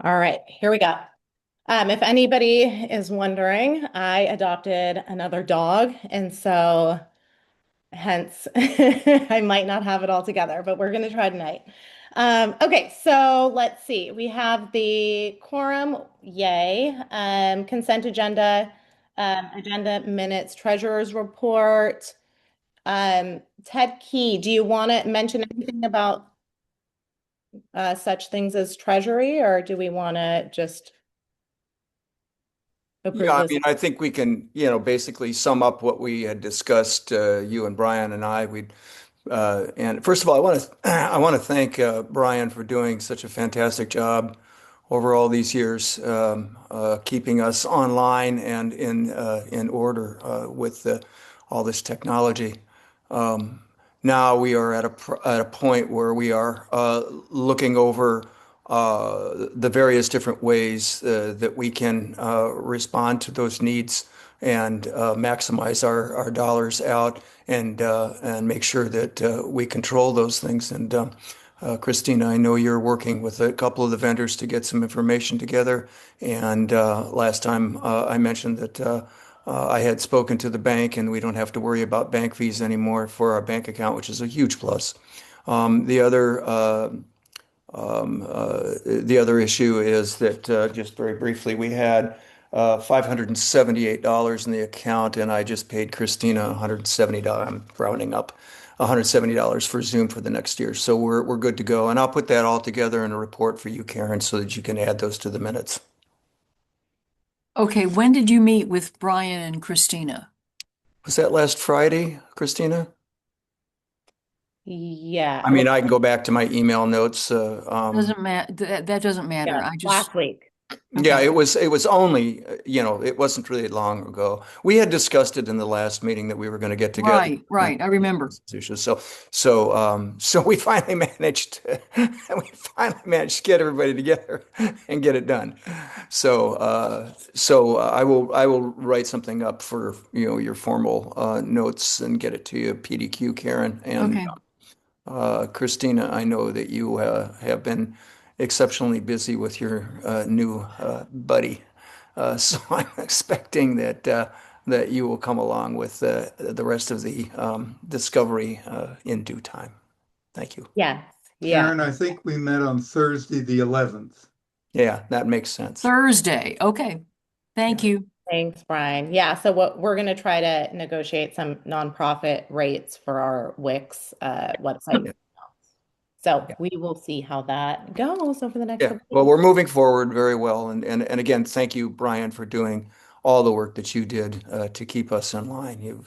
All right, here we go. If anybody is wondering, I adopted another dog, and so hence I might not have it all together, but we're going to try tonight. Okay, so let's see. We have the quorum, yay. Consent agenda, agenda minutes, treasurer's report. Ted Key, do you want to mention anything about such things as treasury, or do we want to just Yeah, approve I this? mean, I think we can, basically sum up what we had discussed, you and Brian and I. And first of all, I want to I want to thank Brian for doing such a fantastic job over all these years, keeping us online and in order with all this technology. Um, Now we are at a point where we are looking over the various different ways that we can respond to those needs and maximize our dollars out and make sure that we control those things. And Christina, I know you're working with a couple of the vendors to get some information together. And last time I mentioned that I had spoken to the bank, and we don't have to worry about bank fees anymore for our bank account, which is a huge plus. The other issue is that just very briefly, we had $578 in the account, and I just paid Christina $170. I'm rounding up $170 for Zoom for the next year. So we're good to go. And I'll put that all together in a report for you, Karen, so that you can add those to the minutes. Okay, when did you meet with Brian and Christina? Was that last Friday, Christina? Yeah, I it mean, looks I can go back to my email notes. Doesn't matter. That doesn't matter. yeah, I just, last week. Yeah, okay. it was only, it wasn't really long ago. We had discussed it in the last meeting that we were going to get together Right, and right. I remember. so we finally managed to get everybody together and get it done. I will write something up for, your formal notes and get it to you, PDQ, Karen, and Okay. Christina, I know that you have been exceptionally busy with your new buddy. So I'm expecting that you will come along with the rest of the discovery in due time. Thank you. Yes, yeah. Karen, I think we met on Thursday, the 11th. Yeah, that makes sense. Thursday. Okay. Thank Yeah. you. Thanks, Brian. Yeah, so what we're going to try to negotiate some nonprofit rates for our Wix website. Yeah. So Yeah. we will see how that goes over the next Yeah. couple of Well, weeks. we're moving forward very well. And again, thank you, Brian, for doing all the work that you did to keep us in line. You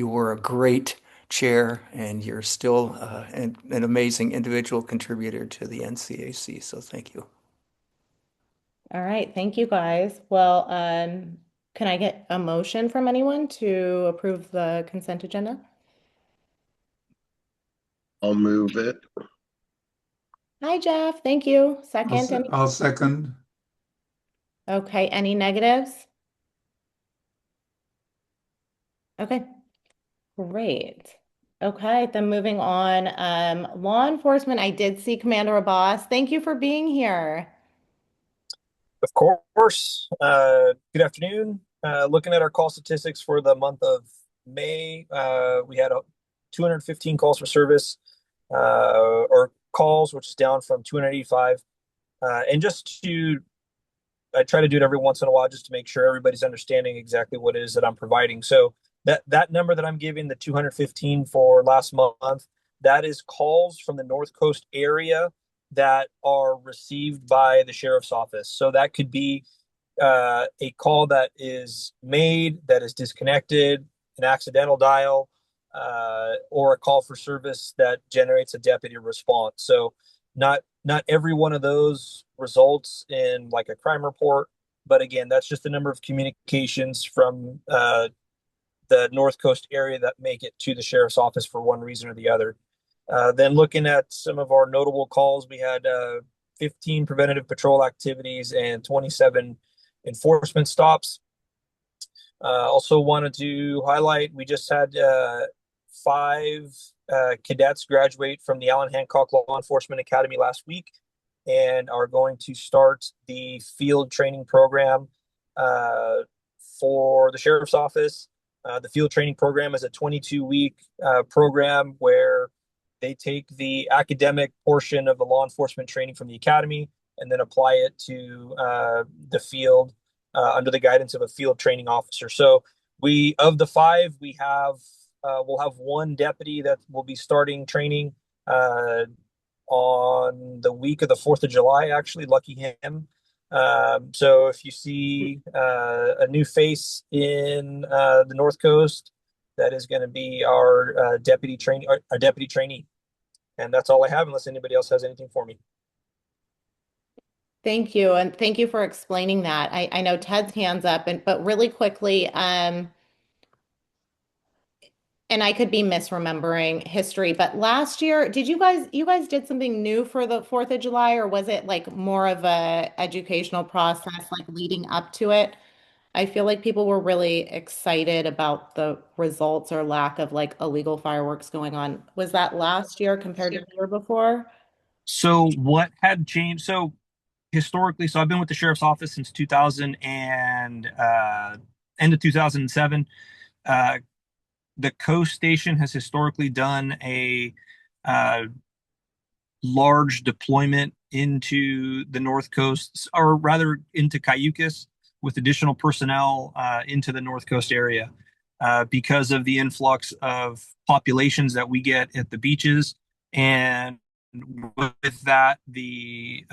were a great chair, and you're still an amazing individual contributor to the NCAC. So thank you. All right, thank you guys. Well, can I get a motion from anyone to approve the consent agenda? I'll move it. Hi, Jeff. Thank you. Second, any? I'll second. Okay, any negatives? Okay, great. Okay, then moving on. Law enforcement, I did see Commander Abbas. Thank you for being here. Of course. Good afternoon. Looking at our call statistics for the month of May, we had 215 calls for service, or calls, which is down from 285. And I try to do it every once in a while just to make sure everybody's understanding exactly what it is that I'm providing. So that number that I'm giving, the 215 for last month, that is calls from the North Coast area that are received by the sheriff's office. So that could be a call that is made that is disconnected, an accidental dial, or a call for service that generates a deputy response. So not every one of those results in like a crime report, but again, that's just the number of communications from the North Coast area that make it to the sheriff's office for one reason or the other. Then looking at some of our notable calls, we had 15 preventative patrol activities and 27 enforcement stops. Also wanted to highlight, we just had 5 cadets graduate from the Allen Hancock Law Enforcement Academy last week. and are going to start the field training program uh, for the sheriff's office. The field training program is a 22-week program where they take the academic portion of the law enforcement training from the academy and then apply it to the field under the guidance of a field training officer. So we, of the five, we'll have one deputy that will be starting training on the week of the 4th of July, actually, lucky him. So if you see a new face in the North Coast, that is going to be our deputy trainee. And that's all I have, unless anybody else has anything for me. Thank you. And thank you for explaining that. I know Ted's hands up, but really quickly, and I could be misremembering history, but last year, did you guys did something new for the 4th of July, or was it like more of a educational process like leading up to it? I feel like people were really excited about the results or lack of like illegal fireworks going on. Was that last year compared to the year before? So what had changed? So historically, so I've been with the sheriff's office since 2000 and end of 2007. Uh, the Coast Station has historically done a uh, large deployment into the North Coast, or rather into Cayucas, with additional personnel into the North Coast area because of the influx of populations that we get at the beaches, and with that, the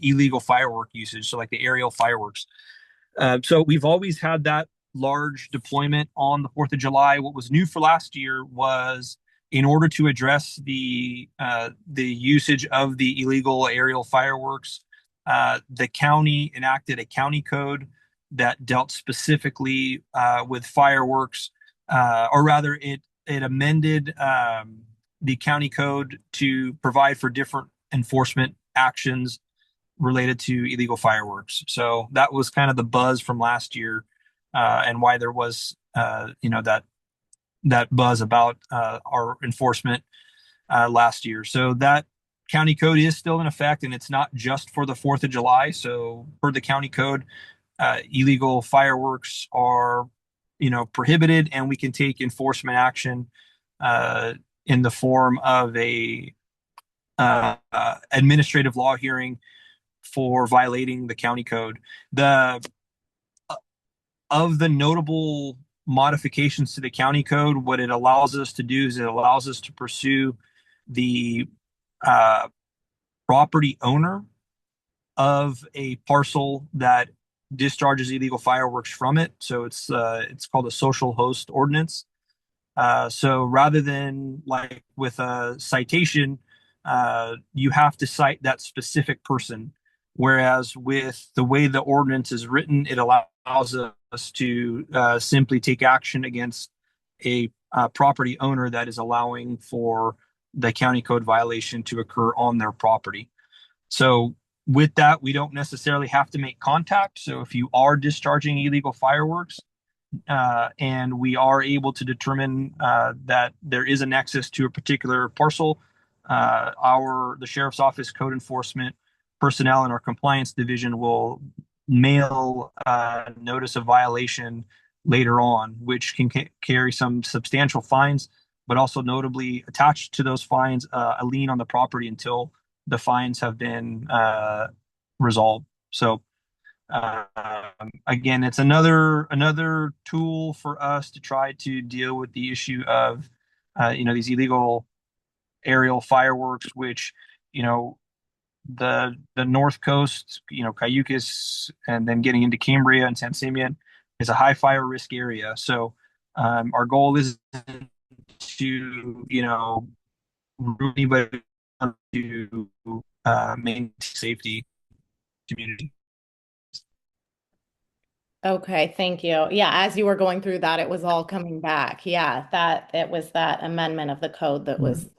illegal firework usage, so like the aerial fireworks. So we've always had that large deployment on the 4th of July. What was new for last year was, in order to address the usage of the illegal aerial fireworks, the county enacted a county code that dealt specifically with fireworks, or rather, it amended the county code to provide for different enforcement actions related to illegal fireworks. So that was kind of the buzz from last year, and why there was, that buzz about our enforcement last year. So that county code is still in effect, and it's not just for the 4th of July. So per the county code, illegal fireworks are, prohibited, and we can take enforcement action in the form of a administrative law hearing for violating the county code. The Of the notable modifications to the county code, what it allows us to do is it allows us to pursue the uh, property owner of a parcel that discharges illegal fireworks from it. So it's called a social host ordinance. So rather than like with a citation, you have to cite that specific person. Whereas with the way the ordinance is written, it allows us to simply take action against a property owner that is allowing for the county code violation to occur on their property. So with that, we don't necessarily have to make contact. So if you are discharging illegal fireworks, and we are able to determine that there is a nexus to a particular parcel, the sheriff's office code enforcement personnel in our compliance division will mail notice of violation later on, which can carry some substantial fines, but also notably attached to those fines a lien on the property until the fines have been resolved. So again, it's another tool for us to try to deal with the issue of these illegal aerial fireworks, which the North Coast, Cayucas, and then getting into Cambria and San Simeon is a high fire risk area. So our goal is to anybody to maintain safety community. Okay, thank you. Yeah, as you were going through that, it was all coming back. Yeah, that it was that amendment of the code that was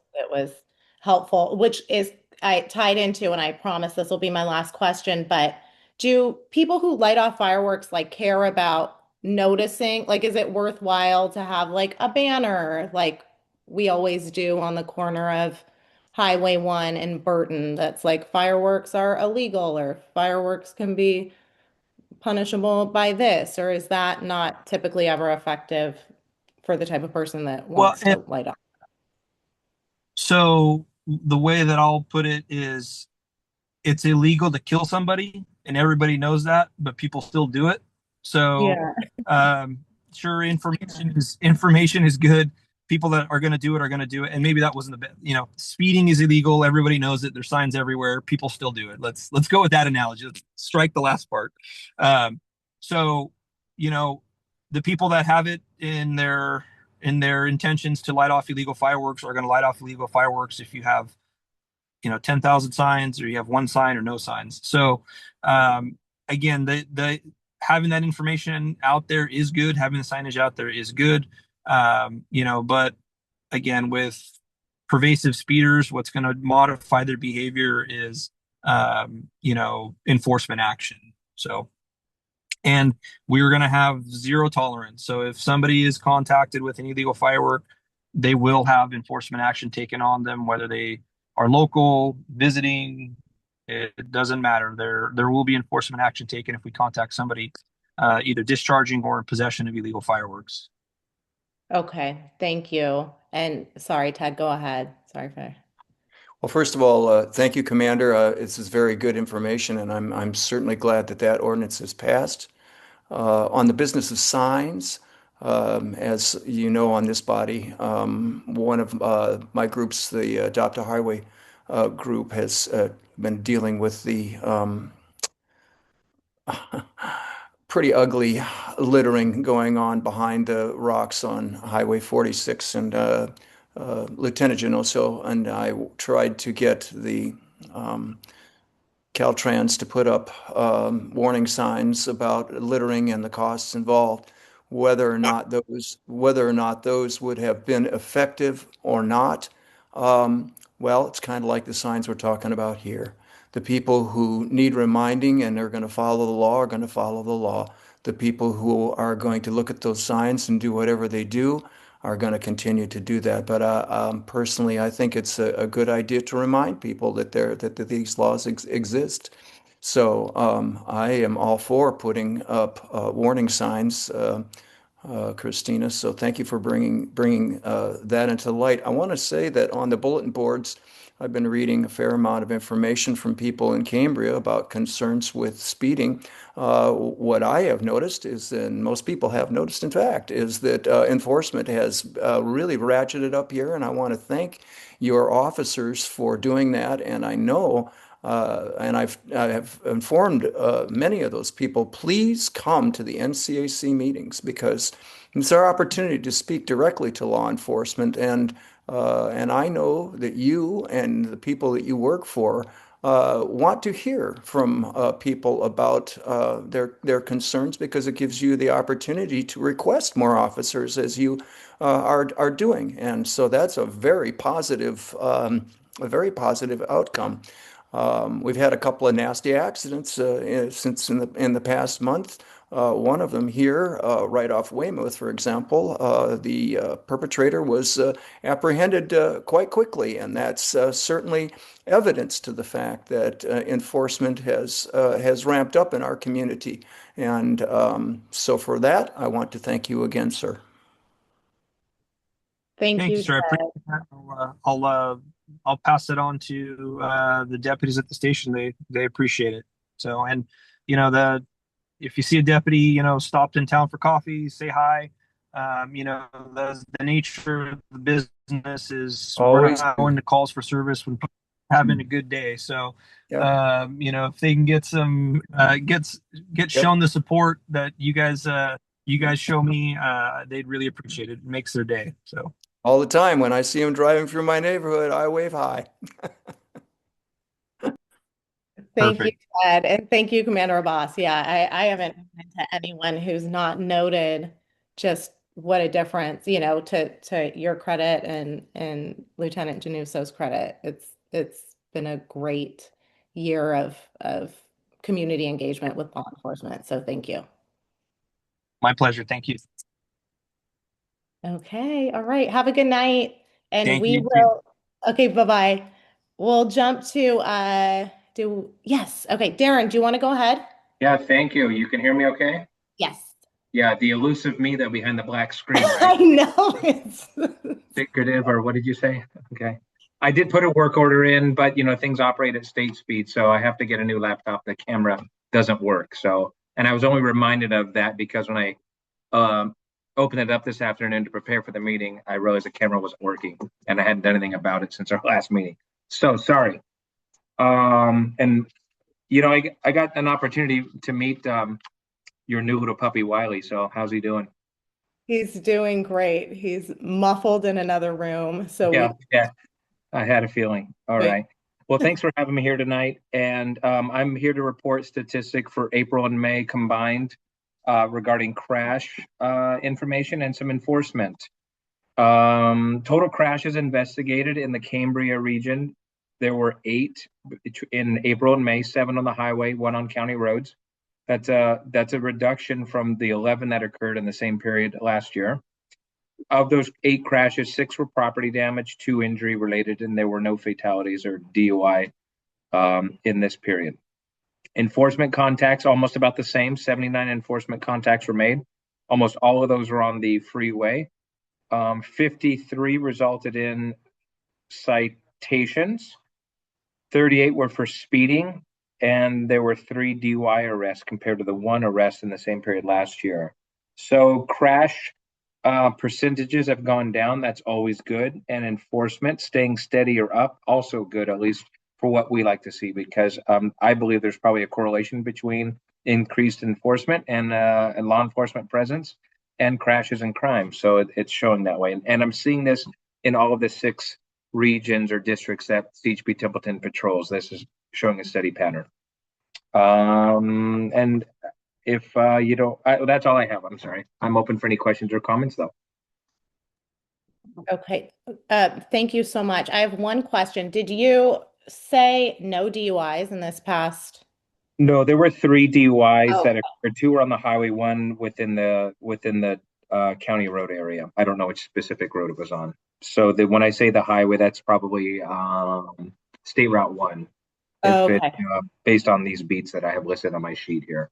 helpful, which is I tied into, and I promise this will be my last question, but do people who light off fireworks like care about noticing? Like, is it worthwhile to have like a banner like we always do on the corner of Highway 1 in Burton that's like fireworks are illegal or fireworks can be punishable by this, or is that not typically ever effective for the type of person that Well, wants to light up? so the way that I'll put it is it's illegal to kill somebody, and everybody knows that, but people still do it. So, Yeah. um, sure, information is good. People that are going to do it are going to do it, and maybe that wasn't the best. Speeding is illegal. Everybody knows it. There's signs everywhere. People still do it. Let's go with that analogy. Let's strike the last part. Um, so, you know, the people that have it in their intentions to light off illegal fireworks are going to light off illegal fireworks if you have 10,000 signs or you have one sign or no signs. So again, the having that information out there is good. Having the signage out there is good. But again, with pervasive speeders, what's going to modify their behavior is enforcement action. So, and we're going to have zero tolerance. So if somebody is contacted with an illegal firework, they will have enforcement action taken on them, whether they are local, visiting, it doesn't matter. There will be enforcement action taken if we contact somebody either discharging or in possession of illegal fireworks. Okay, thank you. And sorry, Ted, go ahead. Sorry for. Well, first of all, thank you, Commander. This is very good information, and I'm certainly glad that that ordinance has passed. On the business of signs, as you know, on this body, one of my groups, the Adopt a Highway group, has been dealing with the pretty ugly littering going on behind the rocks on Highway 46 and Lieutenant Genoso and I tried to get the Caltrans to put up warning signs about littering and the costs involved. Whether or not those would have been effective or not, well, it's kind of like the signs we're talking about here. The people who need reminding and are going to follow the law are going to follow the law. The people who are going to look at those signs and do whatever they do are going to continue to do that. But personally, I think it's a good idea to remind people that these laws exist. So I am all for putting up warning signs, Christina. So thank you for bringing that into light. I want to say that on the bulletin boards, I've been reading a fair amount of information from people in Cambria about concerns with speeding. What I have noticed is, and most people have noticed, in fact, is that enforcement has really ratcheted up here, and I want to thank your officers for doing that. And I know and I have informed many of those people, please come to the NCAC meetings because it's our opportunity to speak directly to law enforcement. And I know that you and the people that you work for want to hear from people about their concerns because it gives you the opportunity to request more officers as you are doing. And so that's a very positive outcome. We've had a couple of nasty accidents since in the past month. One of them here, right off Weymouth, for example, the perpetrator was apprehended quite quickly, and that's certainly evidence to the fact that enforcement has ramped up in our community. And so for that, I want to thank you again, sir. Thank Thank you, you, sir. I appreciate Ted. that. I'll pass it on to the deputies at the station. They appreciate it. So, and the if you see a deputy, stopped in town for coffee, say hi. The nature of the business is we're Always not do. going to calls for service when people are having a good day. So, Yep. if they can get some get Yep. shown the support that you guys show me, they'd really appreciate it. It makes their day. So. All the time when I see him driving through my neighborhood, I wave hi. Thank you, Perfect. Ted. And thank you, Commander Abbas. Yeah, I haven't run into anyone who's not noted just what a difference, to your credit and Lieutenant Januso's credit. It's been a great year of community engagement with law enforcement. So thank you. My pleasure. Thank you. Okay, all right. Have a good night. And Thank we you too. will, okay, bye-bye. we'll jump to yes. Okay, Darren, do you want to go ahead? Yeah, thank you. You can hear me okay? Yes. Yeah, the elusive me that behind the black screen, right? I know it's Secretive, or what did you say? Okay. I did put a work order in, but things operate at state speed, so I have to get a new laptop. The camera doesn't work. So, and I was only reminded of that because when I um, opened it up this afternoon to prepare for the meeting, I realized the camera wasn't working, and I hadn't done anything about it since our last meeting. So sorry. And I got an opportunity to meet your new little puppy Wiley. So how's he doing? he's doing great. He's muffled in another room, so Yeah, we yeah, I had a feeling. All wait. right. Well, thanks for having me here tonight. And I'm here to report statistic for April and May combined regarding crash information and some enforcement. Total crashes investigated in the Cambria region. There were 8 in April and May, 7 on the highway, 1 on county roads. That's a reduction from the 11 that occurred in the same period last year. Of those 8 crashes, 6 were property damage, 2 injury related, and there were no fatalities or DUI in this period. Enforcement contacts, almost about the same. 79 enforcement contacts were made. Almost all of those were on the freeway. 53 resulted in citations. 38 were for speeding, and there were 3 DUI arrests compared to the 1 arrest in the same period last year. So crash percentages have gone down. That's always good. And enforcement staying steady or up, also good, at least for what we like to see, because I believe there's probably a correlation between increased enforcement and law enforcement presence and crashes and crime. So it's showing that way. And I'm seeing this in all of the 6 regions or districts that CHP Templeton patrols. This is showing a steady pattern. And if you don't, that's all I have. I'm sorry. I'm open for any questions or comments, though. Okay. Thank you so much. I have one question. Did you say no DUIs in this past? No, there were 3 DUIs Oh, that occurred. 2 were on the highway, 1 within the county road area. I don't know which specific road it was on. So when I say the highway, that's probably State Route 1. If it okay. based on these beats that I have listed on my sheet here.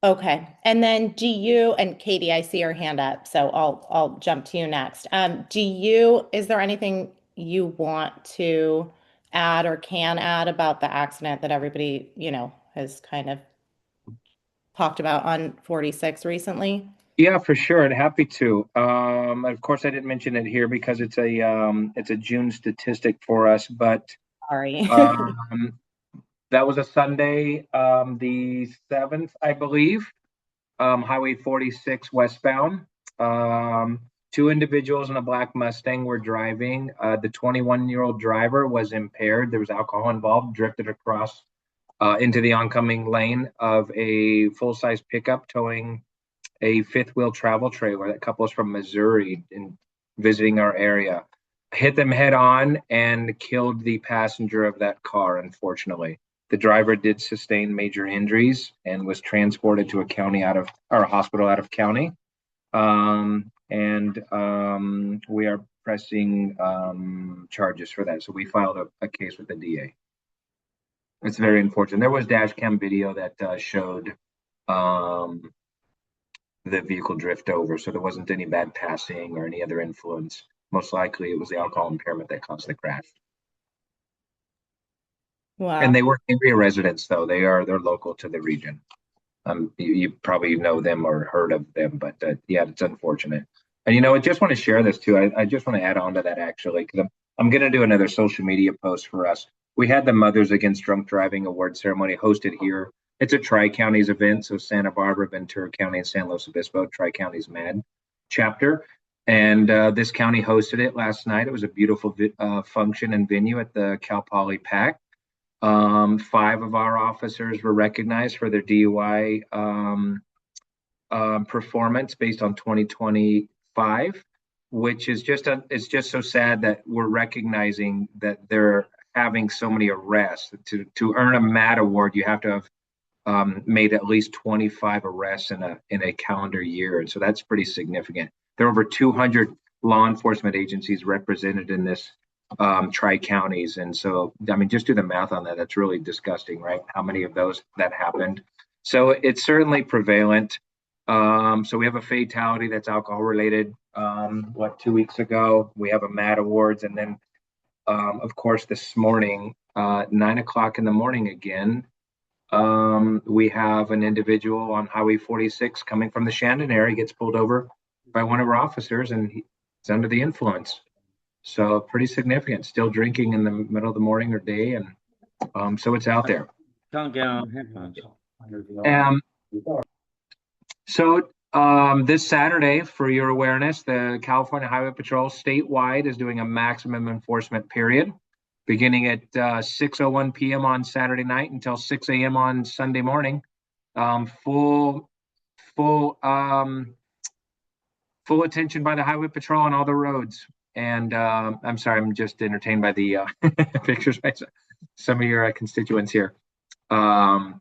Okay. And then and Katie, I see your hand up, so I'll jump to you next. Is there anything you want to add or can add about the accident that everybody, has kind of talked about on 46 recently? Yeah, for sure. And happy to. Of course, I didn't mention it here because it's a June statistic for us, but Sorry. um, that was a Sunday, the 7th, I believe, Highway 46 westbound. 2 individuals in a black Mustang were driving. The 21-year-old driver was impaired. There was alcohol involved, drifted across into the oncoming lane of a full-size pickup towing a fifth wheel travel trailer. That couple is from Missouri and visiting our area. Hit them head on and killed the passenger of that car, unfortunately. The driver did sustain major injuries and was transported to a hospital out of county. And we are pressing charges for that. So we filed a case with the DA. It's very unfortunate. There was dash cam video that showed the vehicle drift over. So there wasn't any bad passing or any other influence. Most likely it was the alcohol impairment that caused the crash. Wow. And they were Cambria residents, though. They're local to the region. You probably know them or heard of them, but yeah, it's unfortunate. And I just want to share this too. I just want to add on to that actually, because I'm going to do another social media post for us. We had the Mothers Against Drunk Driving Award ceremony hosted here. It's a Tri-Counties event, so Santa Barbara, Ventura County, and San Luis Obispo, Tri-Counties MAD chapter. And this county hosted it last night. It was a beautiful function and venue at the Cal Poly PAC. 5 of our officers were recognized for their DUI performance based on 2025, which is it's just so sad that we're recognizing that they're having so many arrests. To earn a MAD award, you have to have made at least 25 arrests in a calendar year, and so that's pretty significant. There are over 200 law enforcement agencies represented in this tri-counties. And so, I mean, just do the math on that. That's really disgusting, right? How many of those that happened? So it's certainly prevalent. So we have a fatality that's alcohol related. 2 weeks ago, we have a MAD awards. And then, of course, this morning, 9 o'clock in the morning again, we have an individual on Highway 46 coming from the Shandon area, gets pulled over by one of our officers, and he's under the influence. So pretty significant. Still drinking in the middle of the morning or day, and so it's out there. Can't get on headphones. So this Saturday, for your awareness, the California Highway Patrol statewide is doing a maximum enforcement period, beginning at 6:01 p.m. on Saturday night until 6 a.m. on Sunday morning. Full attention by the Highway Patrol on all the roads. And I'm sorry, I'm just entertained by the pictures by some of your constituents here. But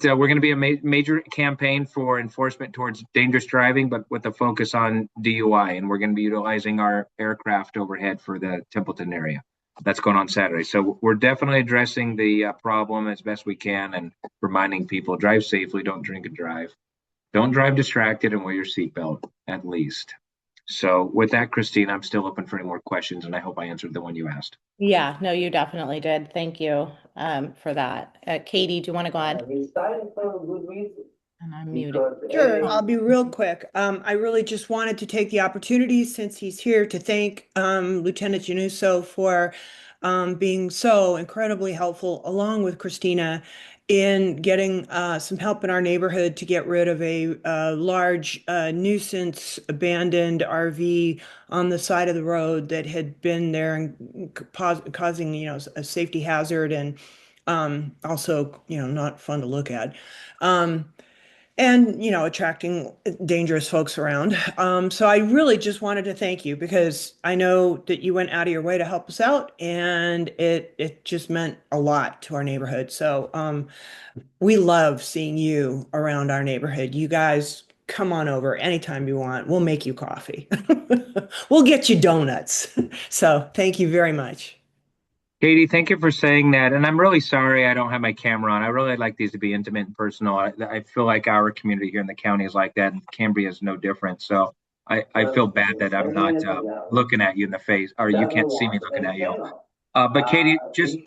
we're going to be a major campaign for enforcement towards dangerous driving, but with a focus on DUI. And we're going to be utilizing our aircraft overhead for the Templeton area. That's going on Saturday. So we're definitely addressing the problem as best we can and reminding people, drive safely, don't drink and drive. Don't drive distracted, and wear your seatbelt at least. So with that, Christine, I'm still open for any more questions, and I hope I answered the one you asked. Yeah, no, you definitely did. Thank you for that. Katie, do you want to go ahead? And I'm muted. Sure, I'll be real quick. I really just wanted to take the opportunity, since he's here, to thank Lieutenant Januso for being so incredibly helpful, along with Christina, in getting some help in our neighborhood to get rid of a large nuisance abandoned RV on the side of the road that had been there and causing, a safety hazard, and also, not fun to look at. And attracting dangerous folks around. So I really just wanted to thank you, because I know that you went out of your way to help us out, and it just meant a lot to our neighborhood. So we love seeing you around our neighborhood. You guys come on over anytime you want. We'll make you coffee. We'll get you donuts. So thank you very much. Katie, thank you for saying that. And I'm really sorry I don't have my camera on. I really like these to be intimate and personal. I feel like our community here in the county is like that, and Cambria is no different. So I feel bad that I'm not looking at you in the face, or you can't see me looking at you. But Katie, just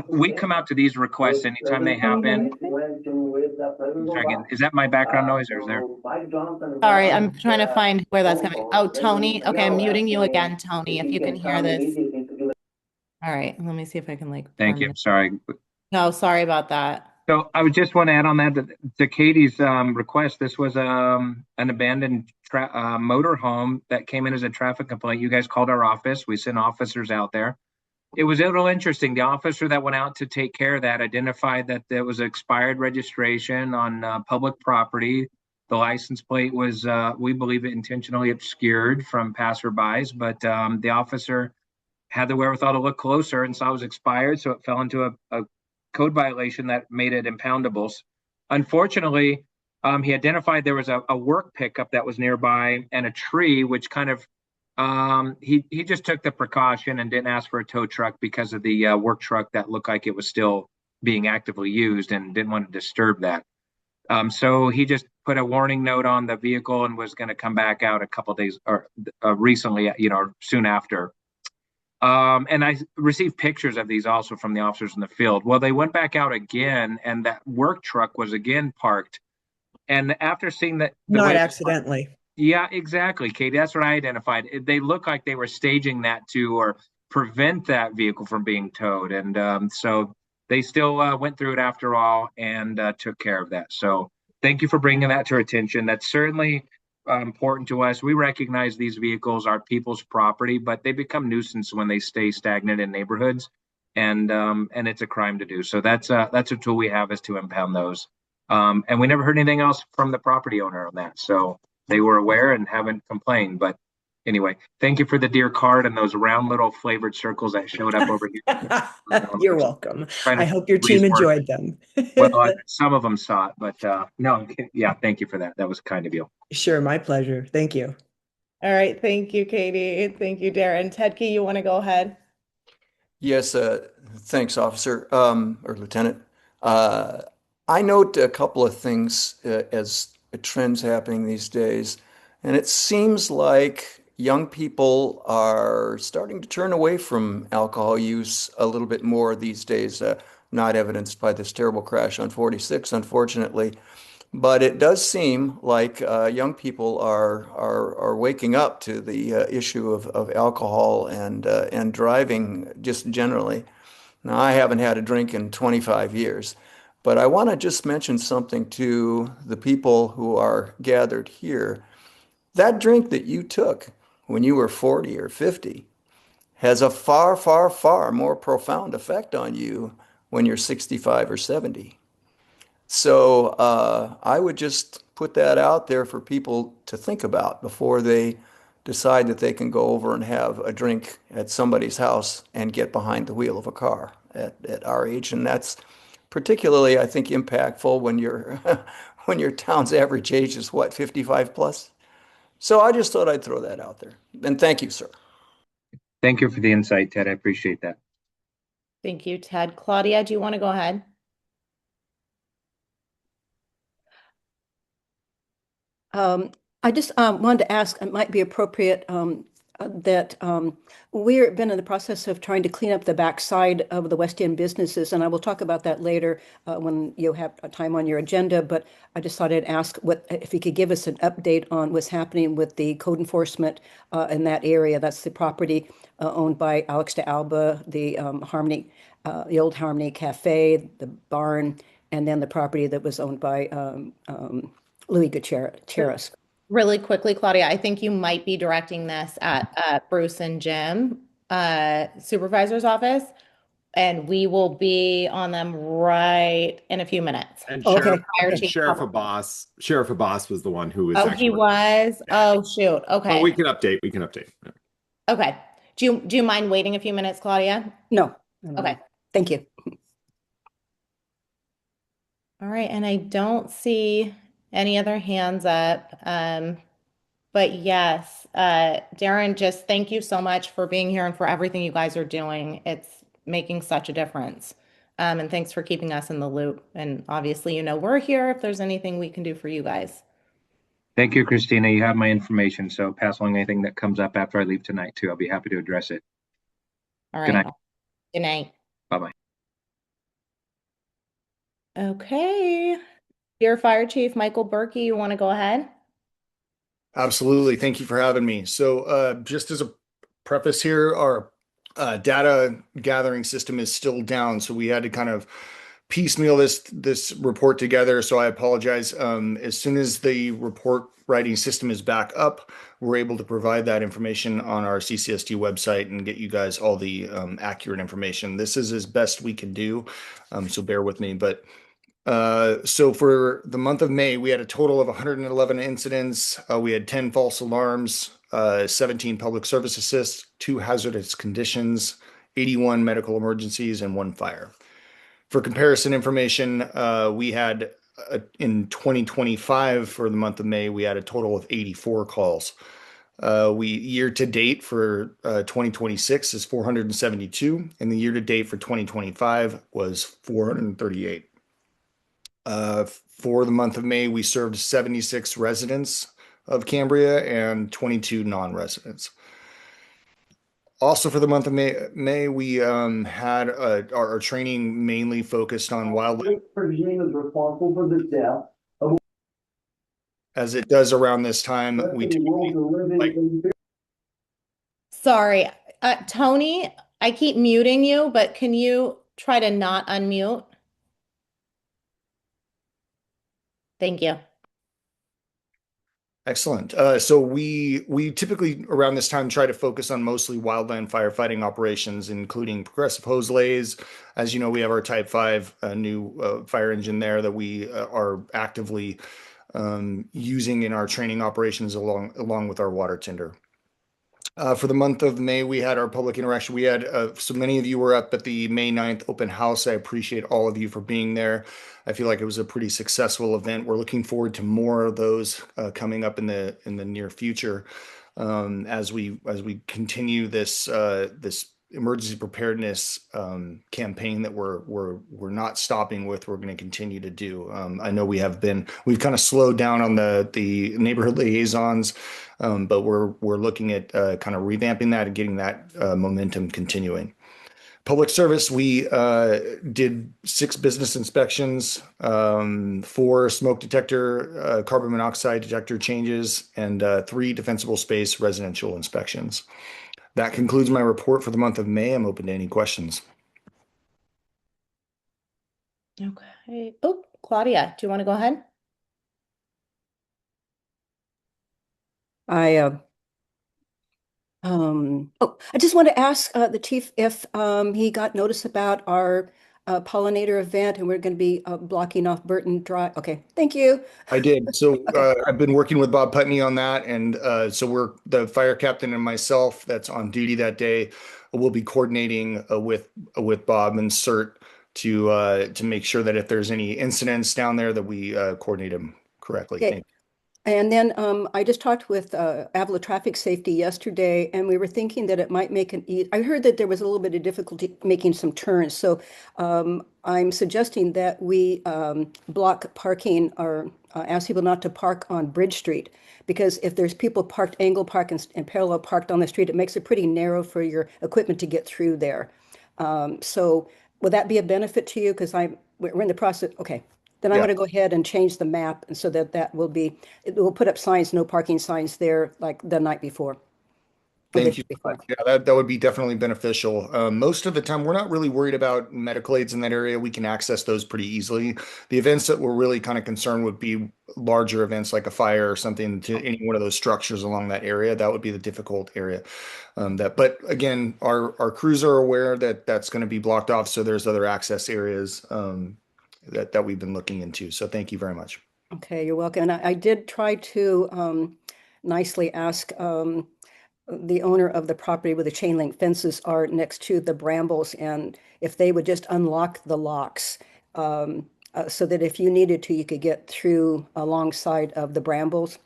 we come out to these requests anytime they happen. Sorry, again, is that my background noise, or is there? Sorry, I'm trying to find where that's coming. Oh, Tony. Okay, I'm muting you again, Tony, if you can hear this. All right, let me see if I can Thank you. Sorry. No, sorry about that. So I would just want to add on that to Katie's request. This was an abandoned motor home that came in as a traffic complaint. You guys called our office. We sent officers out there. It was a little interesting. The officer that went out to take care of that identified that there was expired registration on public property. The license plate was, we believe, intentionally obscured from passerbys, but the officer had the wherewithal to look closer and saw it was expired, so it fell into a code violation that made it impoundable. Unfortunately, he identified there was a work pickup that was nearby and a tree, which kind of he just took the precaution and didn't ask for a tow truck because of the work truck that looked like it was still being actively used and didn't want to disturb that. So he just put a warning note on the vehicle and was going to come back out a couple days or recently, soon after. And I received pictures of these also from the officers in the field. Well, they went back out again, and that work truck was again parked. And after seeing that, Not accidentally. Yeah, exactly, Katie. That's what I identified. They looked like they were staging that to prevent that vehicle from being towed. And so they still went through it after all and took care of that. So thank you for bringing that to our attention. That's certainly important to us. We recognize these vehicles are people's property, but they become nuisance when they stay stagnant in neighborhoods, and it's a crime to do. So that's a tool we have, is to impound those. And we never heard anything else from the property owner on that, so they were aware and haven't complained. But anyway, thank you for the deer card and those round little flavored circles that showed up over here. You're welcome. I hope your team enjoyed them. Well, some of them saw it, but no, yeah, thank you for that. That was kind of you. Sure, my pleasure. Thank you. All right. Thank you, Katie. Thank you, Darren. Tedke, you want to go ahead? Yes, thanks, officer, or lieutenant. Uh, I note a couple of things as trends happening these days, and it seems like young people are starting to turn away from alcohol use a little bit more these days, not evidenced by this terrible crash on 46, unfortunately. But it does seem like young people are waking up to the issue of alcohol and driving just generally. Now, I haven't had a drink in 25 years, but I want to just mention something to the people who are gathered here. That drink that you took when you were 40 or 50 has a far, far, far more profound effect on you when you're 65 or 70. So I would just put that out there for people to think about before they decide that they can go over and have a drink at somebody's house and get behind the wheel of a car at our age. And that's particularly, I think, impactful when you're when your town's average age is what, 55 plus? So I just thought I'd throw that out there. And thank you, sir. Thank you for the insight, Ted. I appreciate that. Thank you, Ted. Claudia, do you want to go ahead? I just wanted to ask, it might be appropriate that we've been in the process of trying to clean up the backside of the West End businesses, and I will talk about that later when you have time on your agenda. But I just thought I'd ask what if you could give us an update on what's happening with the code enforcement in that area. That's the property owned by Alex de Alba, the Harmony, the old Harmony Cafe, the barn, and then the property that was owned by Louis Gutierrez. Really quickly, Claudia, I think you might be directing this at Bruce and Jim, supervisor's office, and we will be on them right in a few minutes. And Okay. Fire and chief. Sheriff Abbas was the one who was Oh, he actually. was? Yeah. Oh, shoot. But Okay. we can update. We can update. Okay. Do you mind waiting a few minutes, Claudia? No. Okay. Thank you. All right, and I don't see any other hands up. But yes, Darren, just thank you so much for being here and for everything you guys are doing. It's making such a difference. And thanks for keeping us in the loop. And obviously, we're here if there's anything we can do for you guys. Thank you, Christina. You have my information, so pass along anything that comes up after I leave tonight, too. I'll be happy to address it. All Good right. night. Good night. Bye-bye. Okay. Dear Fire Chief Michael Berkey, you want to go ahead? Absolutely. Thank you for having me. So, just as a preface here, our data gathering system is still down, so we had to kind of piecemeal this report together. So I apologize. As soon as the report writing system is back up, we're able to provide that information on our CCSD website and get you guys all the accurate information. This is as best we can do, so bear with me. But so for the month of May, we had a total of 111 incidents. We had 10 false alarms, 17 public service assists, 2 hazardous conditions, 81 medical emergencies, and 1 fire. For comparison information, we had in 2025 for the month of May, we had a total of 84 calls. We year to date for 2026 is 472, and the year to date for 2025 was 438. For the month of May, we served 76 residents of Cambria and 22 non-residents. Also, for the month of May, we had our training mainly focused on wildlife. Responsible for the death of, as it does around this time, we typically Sorry, Tony, I keep muting you, but can you try to not unmute? Thank you. Excellent. So we typically around this time try to focus on mostly wildland firefighting operations, including progressive hose lays. As you know, we have our Type 5 new fire engine there that we are actively using in our training operations along with our water tender. For the month of May, we had our public interaction. We had so many of you were up at the May 9th open house. I appreciate all of you for being there. I feel like it was a pretty successful event. We're looking forward to more of those coming up in the near future. as we continue this this emergency preparedness campaign that we're not stopping with. We're going to continue to do. I know we've kind of slowed down on the neighborhood liaisons, but we're looking at kind of revamping that and getting that momentum continuing. Public service, we did 6 business inspections, 4 smoke detector, carbon monoxide detector changes, and 3 defensible space residential inspections. That concludes my report for the month of May. I'm open to any questions. Okay. Oh, Claudia, do you want to go ahead? I just want to ask the chief if he got notice about our pollinator event, and we're going to be blocking off Burton Drive. Okay, thank you. I did. So Okay. I've been working with Bob Putney on that, and so we're the fire captain and myself that's on duty that day. We'll be coordinating with Bob and CERT to make sure that if there's any incidents down there that we coordinate them correctly. Okay. Thank And then I just talked with Avila Traffic Safety yesterday, and we were thinking that it might make an I heard that there was a little bit of difficulty making some turns. So I'm suggesting that we block parking or ask people not to park on Bridge Street. Because if there's people parked angle park and parallel parked on the street, it makes it pretty narrow for your equipment to get through there. So would that be a benefit to you? Because we're in the process. Okay. Then I'm Yeah. going to go ahead and change the map, and so that will be, it will put up signs, no parking signs there like the night before. Or the Thank day you so before. much. Yeah, that would be definitely beneficial. Most of the time, we're not really worried about medical aids in that area. We can access those pretty easily. The events that we're really kind of concerned would be larger events like a fire or something to any one of those structures along that area. That would be the difficult area. But again, our crews are aware that that's going to be blocked off. So there's other access areas that we've been looking into. So thank you very much. Okay, you're welcome. And I did try to nicely ask the owner of the property where the chain link fences are next to the brambles, and if they would just unlock the locks so that if you needed to, you could get through alongside of the brambles.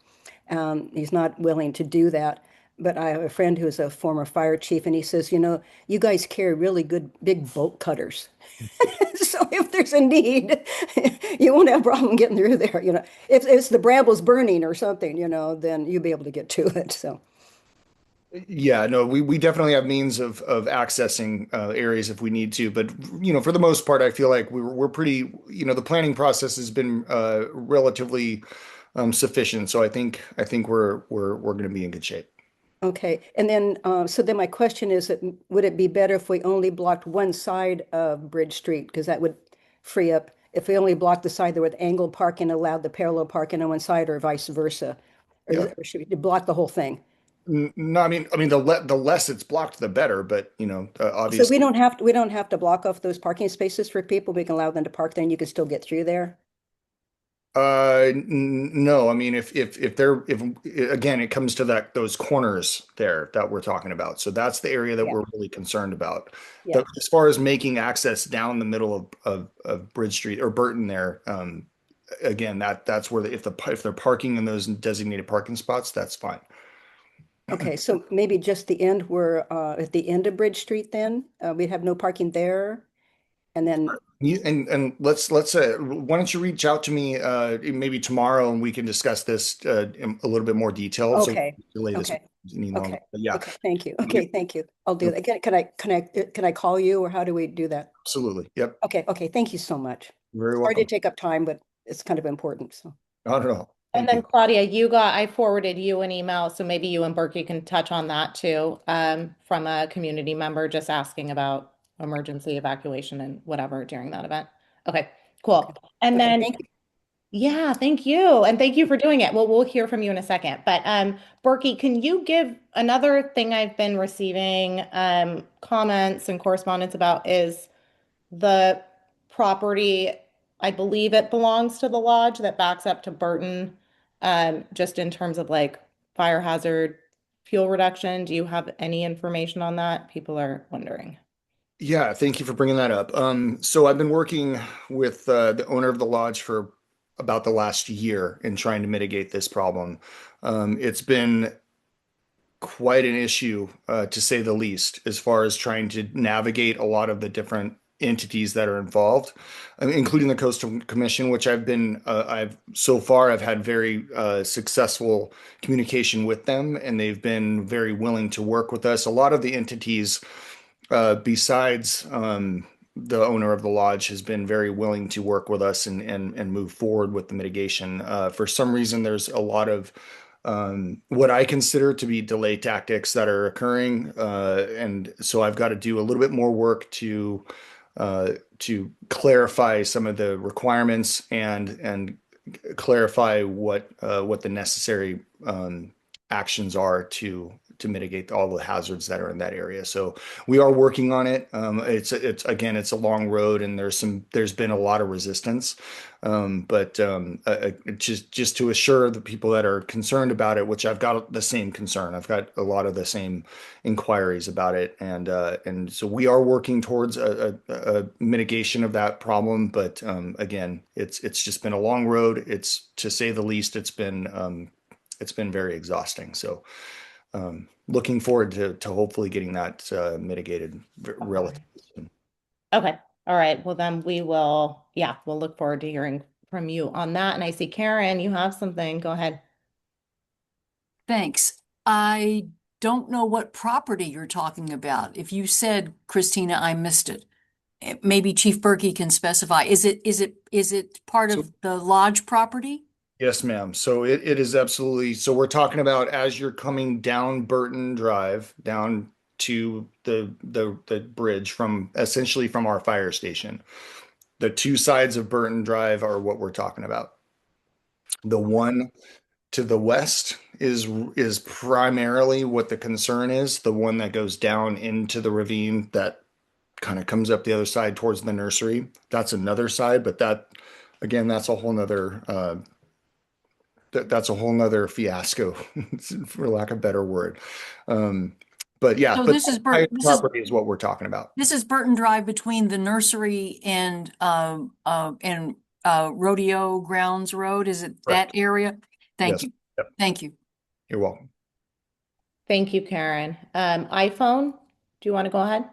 He's not willing to do that. But I have a friend who's a former fire chief, and he says, you guys carry really good big bolt cutters. So if there's a need, you won't have a problem getting through there. If it's the brambles burning or something, then you'll be able to get to it. So. Yeah, no, we definitely have means of accessing areas if we need to, but for the most part, I feel like we're pretty, the planning process has been relatively sufficient. So I think we're going to be in good shape. Okay, and then so then my question is that would it be better if we only blocked one side of Bridge Street? Because that would free up if we only blocked the side there with angled parking, allowed the parallel parking on one side, or vice versa, Yeah. or should we block the whole thing? No, I mean the less it's blocked, the better. But So we obviously, don't have to block off those parking spaces for people. We can allow them to park there, and you can still get through there. no. I mean, if again, it comes to those corners there that we're talking about. So that's the area that Yeah, we're really concerned about. yeah. As far as making access down the middle of Bridge Street or Burton there, again, that's where if they're parking in those designated parking spots, that's fine. Okay, so maybe just the end where at the end of Bridge Street, then we'd have no parking there, and then And let's why don't you reach out to me maybe tomorrow and we can discuss this in a little bit more detail. So okay, delay this okay. any longer. Okay. But yeah, Okay. Thank you. yep, Okay. Thank you. I'll do yep, that. Can I call you, or how do we do that? absolutely. Yep. Okay. Okay. Thank you so much. You're very Sorry to welcome. take up time, but it's kind of important. So, Not at all. And Thank then you. Claudia, I forwarded you an email, so maybe you and Berkey can touch on that too, from a community member just asking about emergency evacuation and whatever during that event. Okay, okay. cool. And Okay. then, Thank you. yeah, thank you. And thank you for doing it. Well, we'll hear from you in a second. But Berkey, can you give another thing I've been receiving comments and correspondence about is the property, I believe it belongs to the lodge that backs up to Burton, just in terms of like fire hazard fuel reduction. Do you have any information on that? People are wondering. Yeah, thank you for bringing that up. So I've been working with the owner of the lodge for about the last year in trying to mitigate this problem. It's been quite an issue, to say the least, as far as trying to navigate a lot of the different entities that are involved, including the Coastal Commission, which I've had very successful communication with them, and they've been very willing to work with us. A lot of the entities, besides the owner of the lodge, has been very willing to work with us and move forward with the mitigation. For some reason, there's a lot of what I consider to be delay tactics that are occurring, and so I've got to do a little bit more work to clarify some of the requirements and clarify what the necessary actions are to mitigate all the hazards that are in that area. So we are working on it. It's again, it's a long road, and there's been a lot of resistance. But just to assure the people that are concerned about it, which I've got the same concern, I've got a lot of the same inquiries about it, and so we are working towards a mitigation of that problem. But again, it's just been a long road. It's, to say the least, it's been very exhausting. So looking forward to hopefully getting that mitigated relatively soon. Okay. All right. Well, then we'll look forward to hearing from you on that. And I see Karen, you have something. Go ahead. Thanks. I don't know what property you're talking about. If you said, Christina, I missed it. Maybe Chief Berkey can specify. Is it part So- of the lodge property? Yes, ma'am. So it is absolutely. So we're talking about, as you're coming down Burton Drive, down to the bridge from, essentially, from our fire station. The two sides of Burton Drive are what we're talking about. The one to the west is primarily what the concern is. The one that goes down into the ravine that kind of comes up the other side towards the nursery. That's another side, but that, again, that's a whole nother that's a whole nother fiasco, for lack of a better word. But yeah, So but this is the property is what we're talking about. This is Burton Drive between the nursery and Rodeo Grounds Road. Is it that Correct. area? Thank Yes. you. Yep. Thank you. You're welcome. Thank you, Karen. iPhone, do you want to go ahead?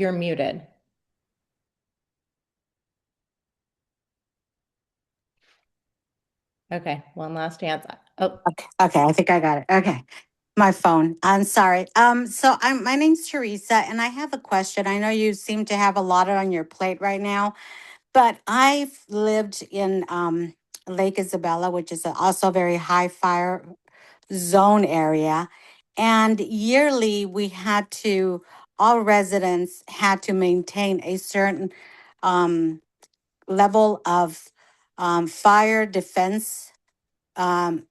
You're muted. Okay, one last chance. Oh, Okay, I think I got it. Okay. My phone. I'm sorry. My name's Teresa and I have a question. I know you seem to have a lot on your plate right now, but I've lived in Lake Isabella, which is also a very high fire zone area. And yearly all residents had to maintain a certain um level of fire defense um,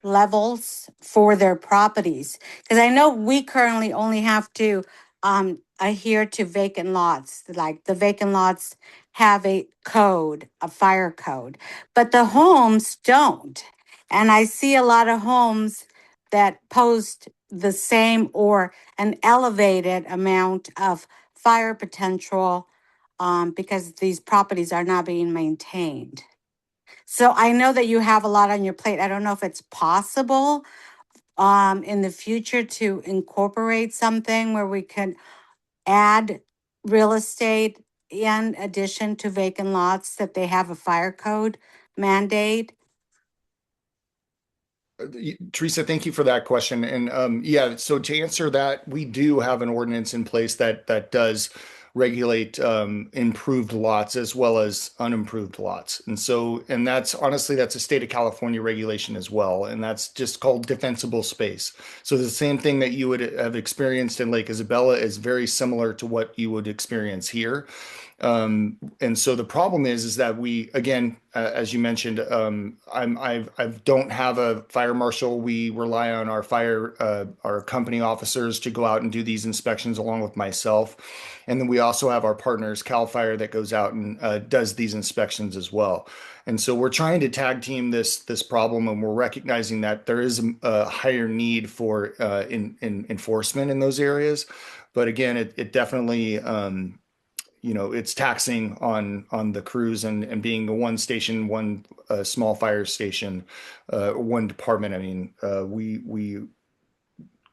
levels for their properties. Because I know we currently only have to adhere to vacant lots. Like the vacant lots have a code, a fire code, but the homes don't. And I see a lot of homes that post the same or an elevated amount of fire potential because these properties are not being maintained. So I know that you have a lot on your plate. I don't know if it's possible in the future to incorporate something where we could add real estate in addition to vacant lots that they have a fire code mandate. Teresa, thank you for that question. And yeah, so to answer that, we do have an ordinance in place that does regulate improved lots as well as unimproved lots. And that's honestly, that's a state of California regulation as well. And that's just called defensible space. So the same thing that you would have experienced in Lake Isabella is very similar to what you would experience here. And so the problem is that we, again, as you mentioned, I don't have a fire marshal. We rely on our company officers to go out and do these inspections along with myself. And then we also have our partners, CAL FIRE, that goes out and does these inspections as well. And so we're trying to tag team this problem, and we're recognizing that there is a higher need for in enforcement in those areas. But again, it definitely it's taxing on the crews and being a one station, one small fire station, one department. I mean,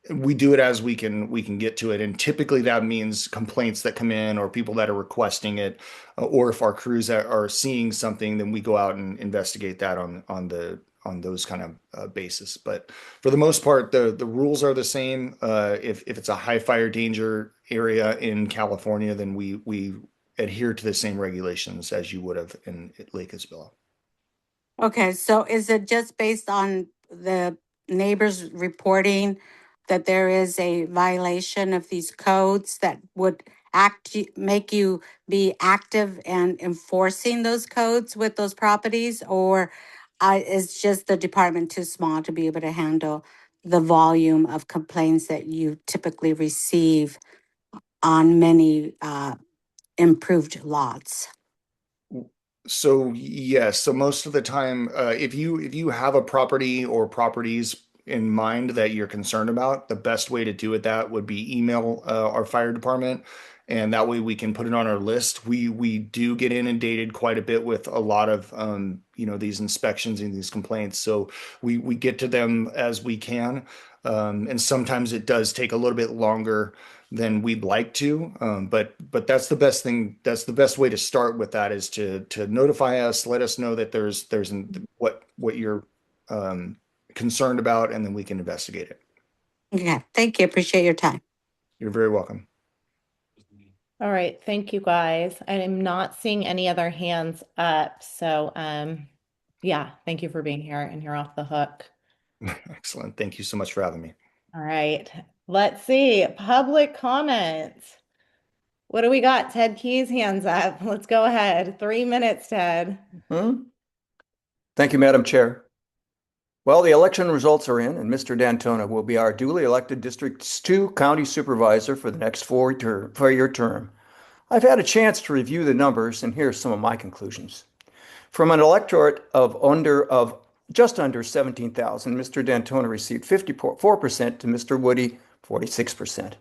we do it as we can get to it, and typically that means complaints that come in or people that are requesting it, or if our crews are seeing something, then we go out and investigate that on those kind of basis. But for the most part, the rules are the same. If it's a high fire danger area in California, then we adhere to the same regulations as you would have in Lake Isabella. Okay, so is it just based on the neighbors reporting that there is a violation of these codes that would make you be active and enforcing those codes with those properties? Or is just the department too small to be able to handle the volume of complaints that you typically receive on many improved lots? So yes, so most of the time, if you have a property or properties in mind that you're concerned about, the best way to do it that would be email our fire department, and that way we can put it on our list. We do get inundated quite a bit with a lot of these inspections and these complaints, so we get to them as we can, and sometimes it does take a little bit longer than we'd like to. But that's the best thing. That's the best way to start with that is to notify us, let us know that there's what you're concerned about, and then we can investigate it. Okay, thank you. Appreciate your time. You're very welcome. All right, thank you guys. I am not seeing any other hands up. So yeah, thank you for being here and you're off the hook. Excellent. Thank you so much for having me. All right, let's see. Public comments. What do we got? Ted Key's hands up. Let's go ahead. 3 minutes, Ted. Thank you, Madam Chair. Well, the election results are in, and Mr. D'Antona will be our duly elected District 2 County Supervisor for the next four-year term. I've had a chance to review the numbers, and here's some of my conclusions. From an electorate of just under 17,000, Mr. D'Antona received 54% to Mr. Woody, 46%.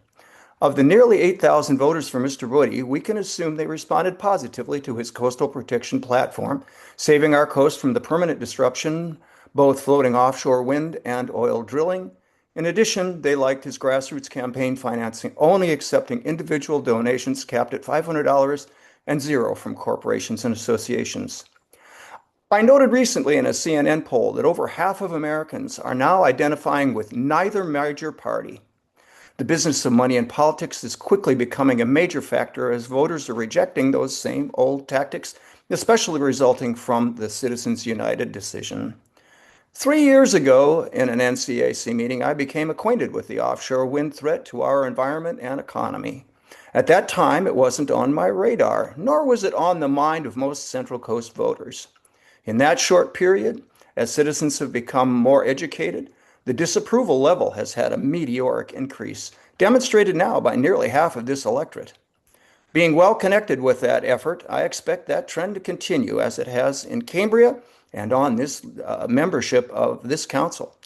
Of the nearly 8,000 voters for Mr. Woody, we can assume they responded positively to his coastal protection platform, saving our coast from the permanent disruption, both floating offshore wind and oil drilling. In addition, they liked his grassroots campaign financing, only accepting individual donations capped at $500 and zero from corporations and associations. I noted recently in a CNN poll that over half of Americans are now identifying with neither major party. The business of money in politics is quickly becoming a major factor as voters are rejecting those same old tactics, especially resulting from the Citizens United decision. 3 years ago, in an NCAC meeting, I became acquainted with the offshore wind threat to our environment and economy. At that time, it wasn't on my radar, nor was it on the mind of most Central Coast voters. In that short period, as citizens have become more educated, the disapproval level has had a meteoric increase, demonstrated now by nearly half of this electorate. Being well connected with that effort, I expect that trend to continue as it has in Cambria and on this membership of this council.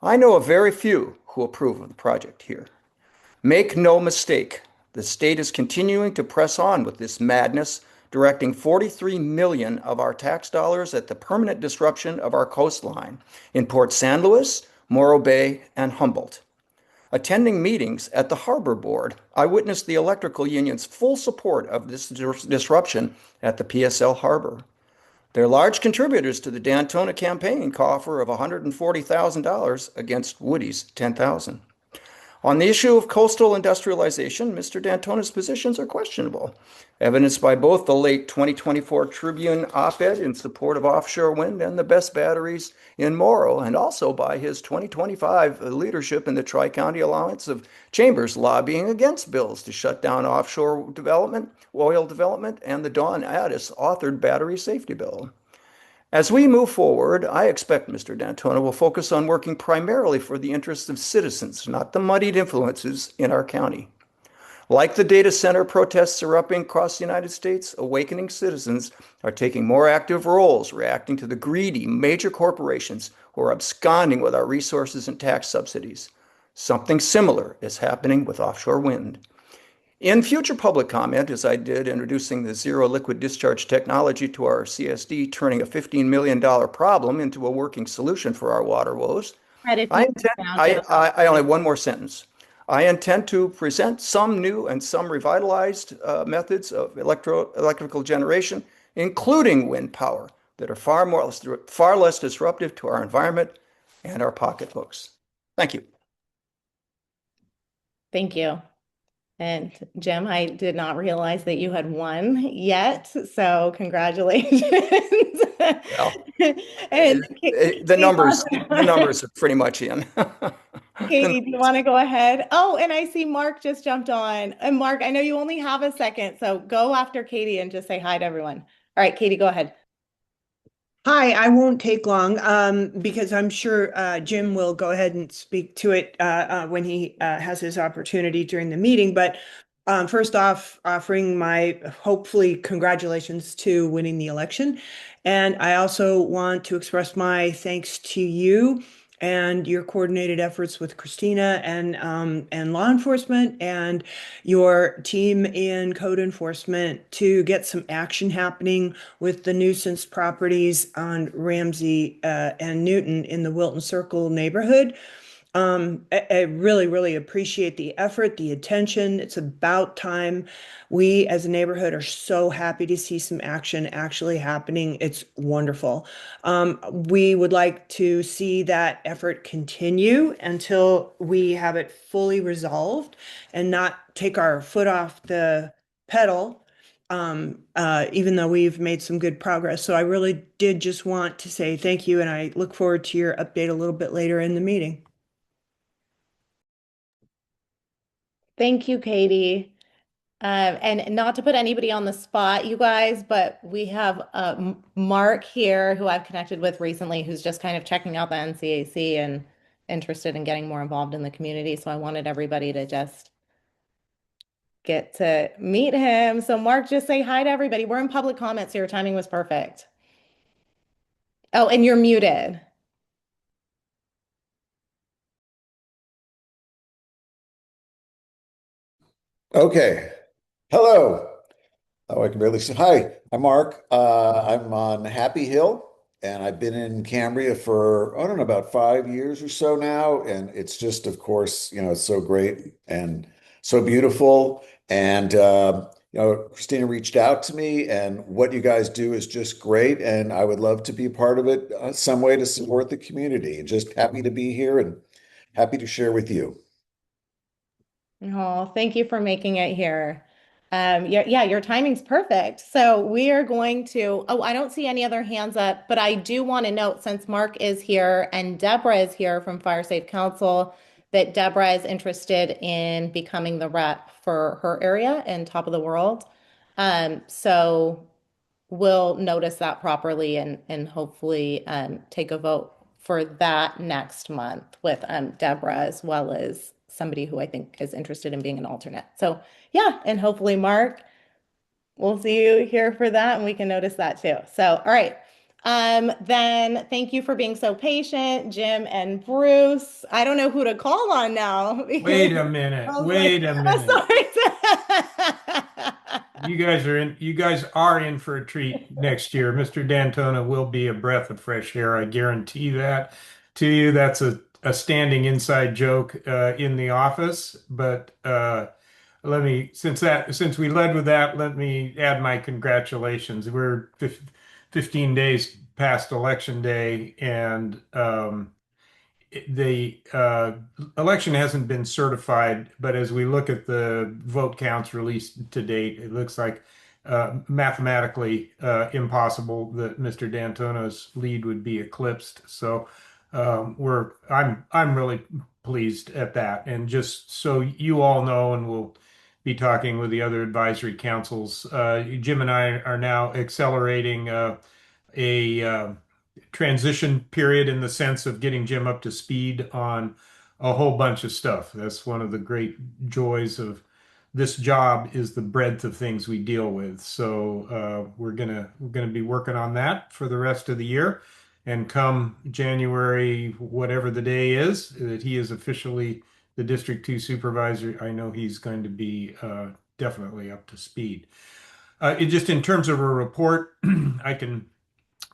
I know of very few who approve of the project here. Make no mistake, the state is continuing to press on with this madness, directing $43 million of our tax dollars at the permanent disruption of our coastline in Port San Luis, Morro Bay, and Humboldt. Attending meetings at the Harbor Board, I witnessed the electrical union's full support of this disruption at the PSL Harbor. They're large contributors to the D'Antona campaign coffer of $140,000 against Woody's $10,000. On the issue of coastal industrialization, Mr. D'Antona's positions are questionable, evidenced by both the late 2024 Tribune op-ed in support of offshore wind and the best batteries in Morro, and also by his 2025 leadership in the Tri-County Alliance of Chambers lobbying against bills to shut down offshore development, oil development, and the Dawn Addis authored battery safety bill. As we move forward, I expect Mr. D'Antona will focus on working primarily for the interests of citizens, not the muddied influences in our county. Like the data center protests erupting across the United States, awakening citizens are taking more active roles, reacting to the greedy major corporations who are absconding with our resources and tax subsidies. Something similar is happening with offshore wind. In future public comment, as I did introducing the zero liquid discharge technology to our CSD, turning a $15 million problem into a working solution for our water woes, Fred, if I you could intend, sound it up. I only have one more sentence. I intend to present some new and some revitalized methods of electrical generation, including wind power, that are far less disruptive to our environment and our pocketbooks. Thank you. Thank you. And Jim, I did not realize that you had won yet, so congratulations. Well, And the numbers are pretty much in. Katie, do you want to go ahead? Oh, and I see Mark just jumped on. And Mark, I know you only have a second, so go after Katie and just say hi to everyone. All right, Katie, go ahead. Hi, I won't take long because I'm sure Jim will go ahead and speak to it when he has his opportunity during the meeting. But first off, offering my hopefully congratulations to winning the election. And I also want to express my thanks to you and your coordinated efforts with Christina and law enforcement and your team in code enforcement to get some action happening with the nuisance properties on Ramsey and Newton in the Wilton Circle neighborhood. I really, really appreciate the effort, the attention. It's about time. We as a neighborhood are so happy to see some action actually happening. It's wonderful. We would like to see that effort continue until we have it fully resolved and not take our foot off the pedal, even though we've made some good progress. So I really did just want to say thank you, and I look forward to your update a little bit later in the meeting. Thank you, Katie. And not to put anybody on the spot, you guys, but we have Mark here who I've connected with recently who's just kind of checking out the NCAC and interested in getting more involved in the community. So I wanted everybody to just get to meet him. So Mark, just say hi to everybody. We're in public comments. So your timing was perfect. Oh, and you're muted. Okay. Hello. Oh, I can barely say hi. I'm Mark. I'm on Happy Hill, and I've been in Cambria for, I don't know, about 5 years or so now. And it's just, of course, it's so great and so beautiful. And, Christina reached out to me, and what you guys do is just great. And I would love to be a part of it some way to support the community. Just happy to be here and happy to share with you. Oh, thank you for making it here. Yeah, your timing's perfect. So we are going to, oh, I don't see any other hands up, but I do want to note since Mark is here and Deborah is here from Fire Safe Council, that Deborah is interested in becoming the rep for her area and top of the world. So we'll notice that properly and hopefully take a vote for that next month with Deborah as well as somebody who I think is interested in being an alternate. So yeah, and hopefully Mark, we'll see you here for that and we can notice that too. So all right. Then thank you for being so patient, Jim and Bruce. I don't know who to call on now. Wait a minute. I was Wait like, a oh, minute. You guys are in for a treat next year. Mr. D'Antona will be a breath of fresh air. I guarantee that to you. That's a standing inside joke in the office. But since we led with that, let me add my congratulations. We're 15 days past election day, and the election hasn't been certified, but as we look at the vote counts released to date, it looks like mathematically impossible that Mr. D'Antona's lead would be eclipsed. So I'm really pleased at that. And just so you all know, and we'll be talking with the other advisory councils, Jim and I are now accelerating a transition period in the sense of getting Jim up to speed on a whole bunch of stuff. That's one of the great joys of this job is the breadth of things we deal with. So we're gonna be working on that for the rest of the year. And come January, whatever the day is, that he is officially the District 2 supervisor, I know he's going to be definitely up to speed. Just in terms of a report, I can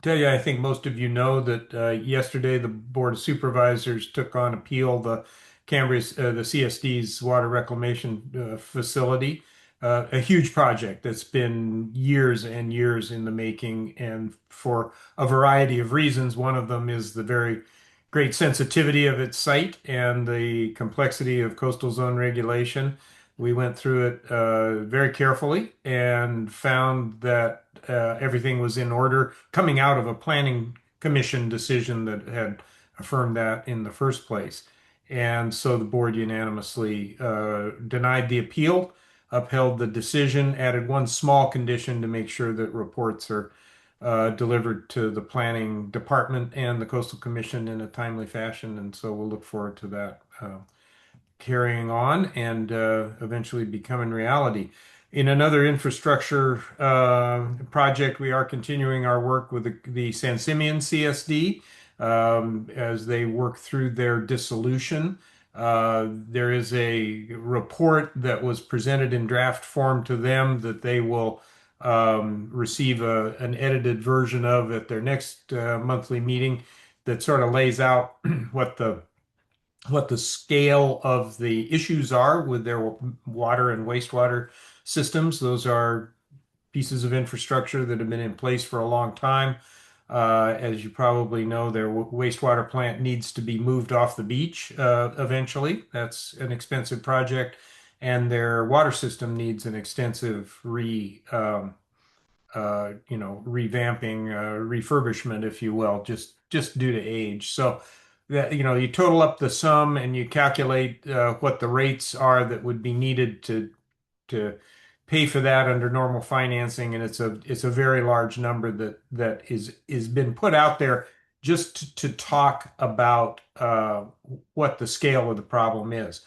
tell you, I think most of you know that yesterday the Board of Supervisors took on appeal the CSD's water reclamation facility, a huge project that's been years and years in the making, and for a variety of reasons. One of them is the very great sensitivity of its site and the complexity of coastal zone regulation. We went through it very carefully and found that everything was in order coming out of a planning commission decision that had affirmed that in the first place. And so the board unanimously denied the appeal, upheld the decision, added one small condition to make sure that reports are delivered to the planning department and the coastal commission in a timely fashion. And so we'll look forward to that carrying on and eventually becoming reality. In another infrastructure project, we are continuing our work with the San Simeon CSD as they work through their dissolution. There is a report that was presented in draft form to them that they will receive an edited version of at their next monthly meeting that sort of lays out what the scale of the issues are with their water and wastewater systems. Those are pieces of infrastructure that have been in place for a long time. As you probably know, their wastewater plant needs to be moved off the beach eventually. That's an expensive project. And their water system needs an extensive revamping, refurbishment, if you will, just due to age. So that, you total up the sum and you calculate what the rates are that would be needed to pay for that under normal financing, and it's a very large number that is been put out there just to talk about what the scale of the problem is.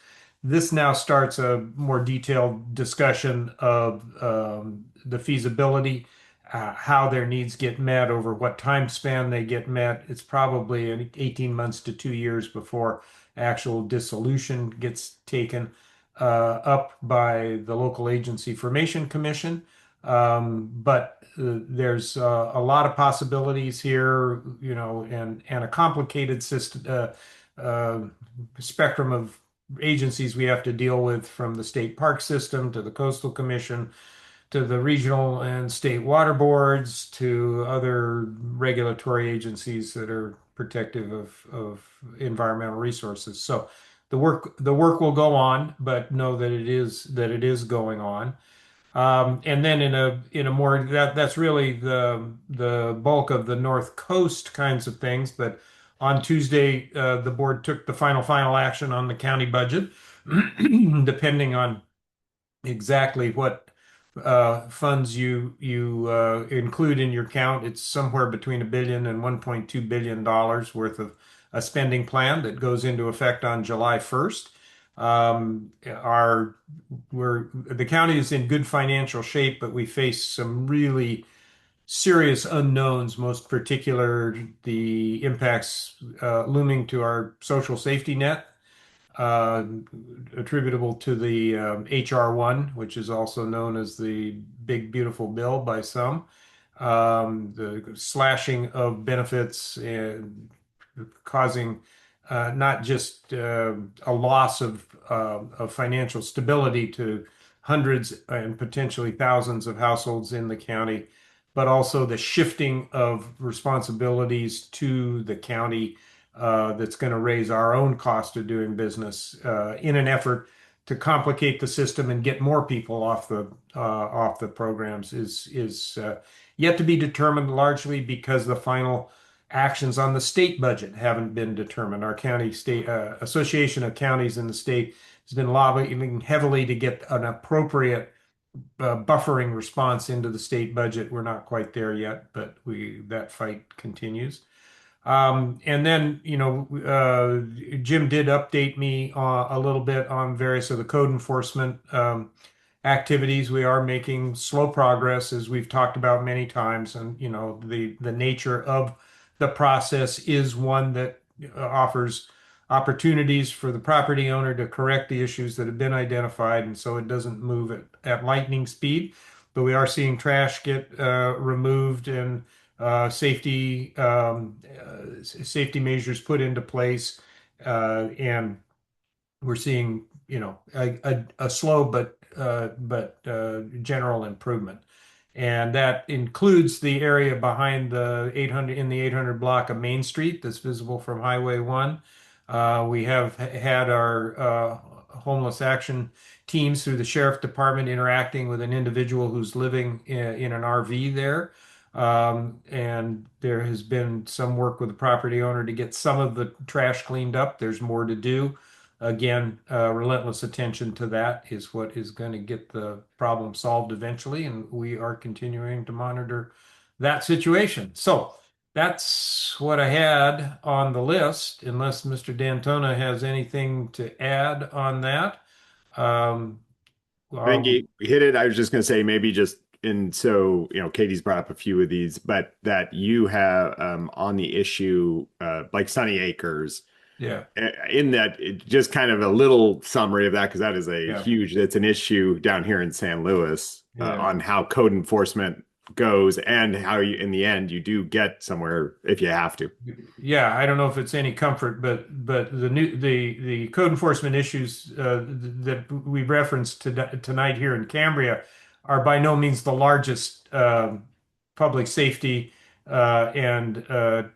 This now starts a more detailed discussion of the feasibility, how their needs get met, over what time span they get met. It's probably 18 months to 2 years before actual dissolution gets taken up by the local agency formation commission. But there's a lot of possibilities here, and a complicated system, spectrum of agencies we have to deal with, from the state park system to the coastal commission to the regional and state water boards to other regulatory agencies that are protective of environmental resources. So the work will go on, but know that it is going on. And then in a more, that's really the bulk of the North Coast kinds of things. But on Tuesday, the board took the final action on the county budget, depending on exactly what funds you include in your count. It's somewhere between $1 billion and $1.2 billion worth of a spending plan that goes into effect on July 1st. The county is in good financial shape, but we face some really serious unknowns, most particular the impacts looming to our social safety net, uh, attributable to the HR1, which is also known as the Big Beautiful Bill by some. The slashing of benefits and causing not just a loss of financial stability to hundreds and potentially thousands of households in the county, but also the shifting of responsibilities to the county that's going to raise our own cost of doing business in an effort to complicate the system and get more people off the programs is yet to be determined, largely because the final actions on the state budget haven't been determined. Our county state association of counties in the state has been lobbying heavily to get an appropriate buffering response into the state budget. We're not quite there yet, but that fight continues. And then, Jim did update me a little bit on various of the code enforcement activities. We are making slow progress, as we've talked about many times, and the nature of the process is one that offers opportunities for the property owner to correct the issues that have been identified, and so it doesn't move at lightning speed. But we are seeing trash get removed and safety measures put into place, and we're seeing, a slow but general improvement. And that includes the area behind the 800 in the 800 block of Main Street that's visible from Highway 1. We have had our homeless action teams through the sheriff department interacting with an individual who's living in an RV there. And there has been some work with the property owner to get some of the trash cleaned up. There's more to do. Again, relentless attention to that is what is going to get the problem solved eventually, and we are continuing to monitor that situation. So that's what I had on the list, unless Mr. D'Antona has anything to add on that. Um, I think I'll- he hit it. I was just going to say maybe just and so Katie's brought up a few of these, but that you have on the issue like Sunny Acres yeah, in that just kind of a little summary of that because that is yeah, it's an issue down here in San Luis yeah. on how code enforcement goes and how you in the end you do get somewhere if you have to. Yeah, I don't know if it's any comfort, but the code enforcement issues that we referenced tonight here in Cambria are by no means the largest public safety and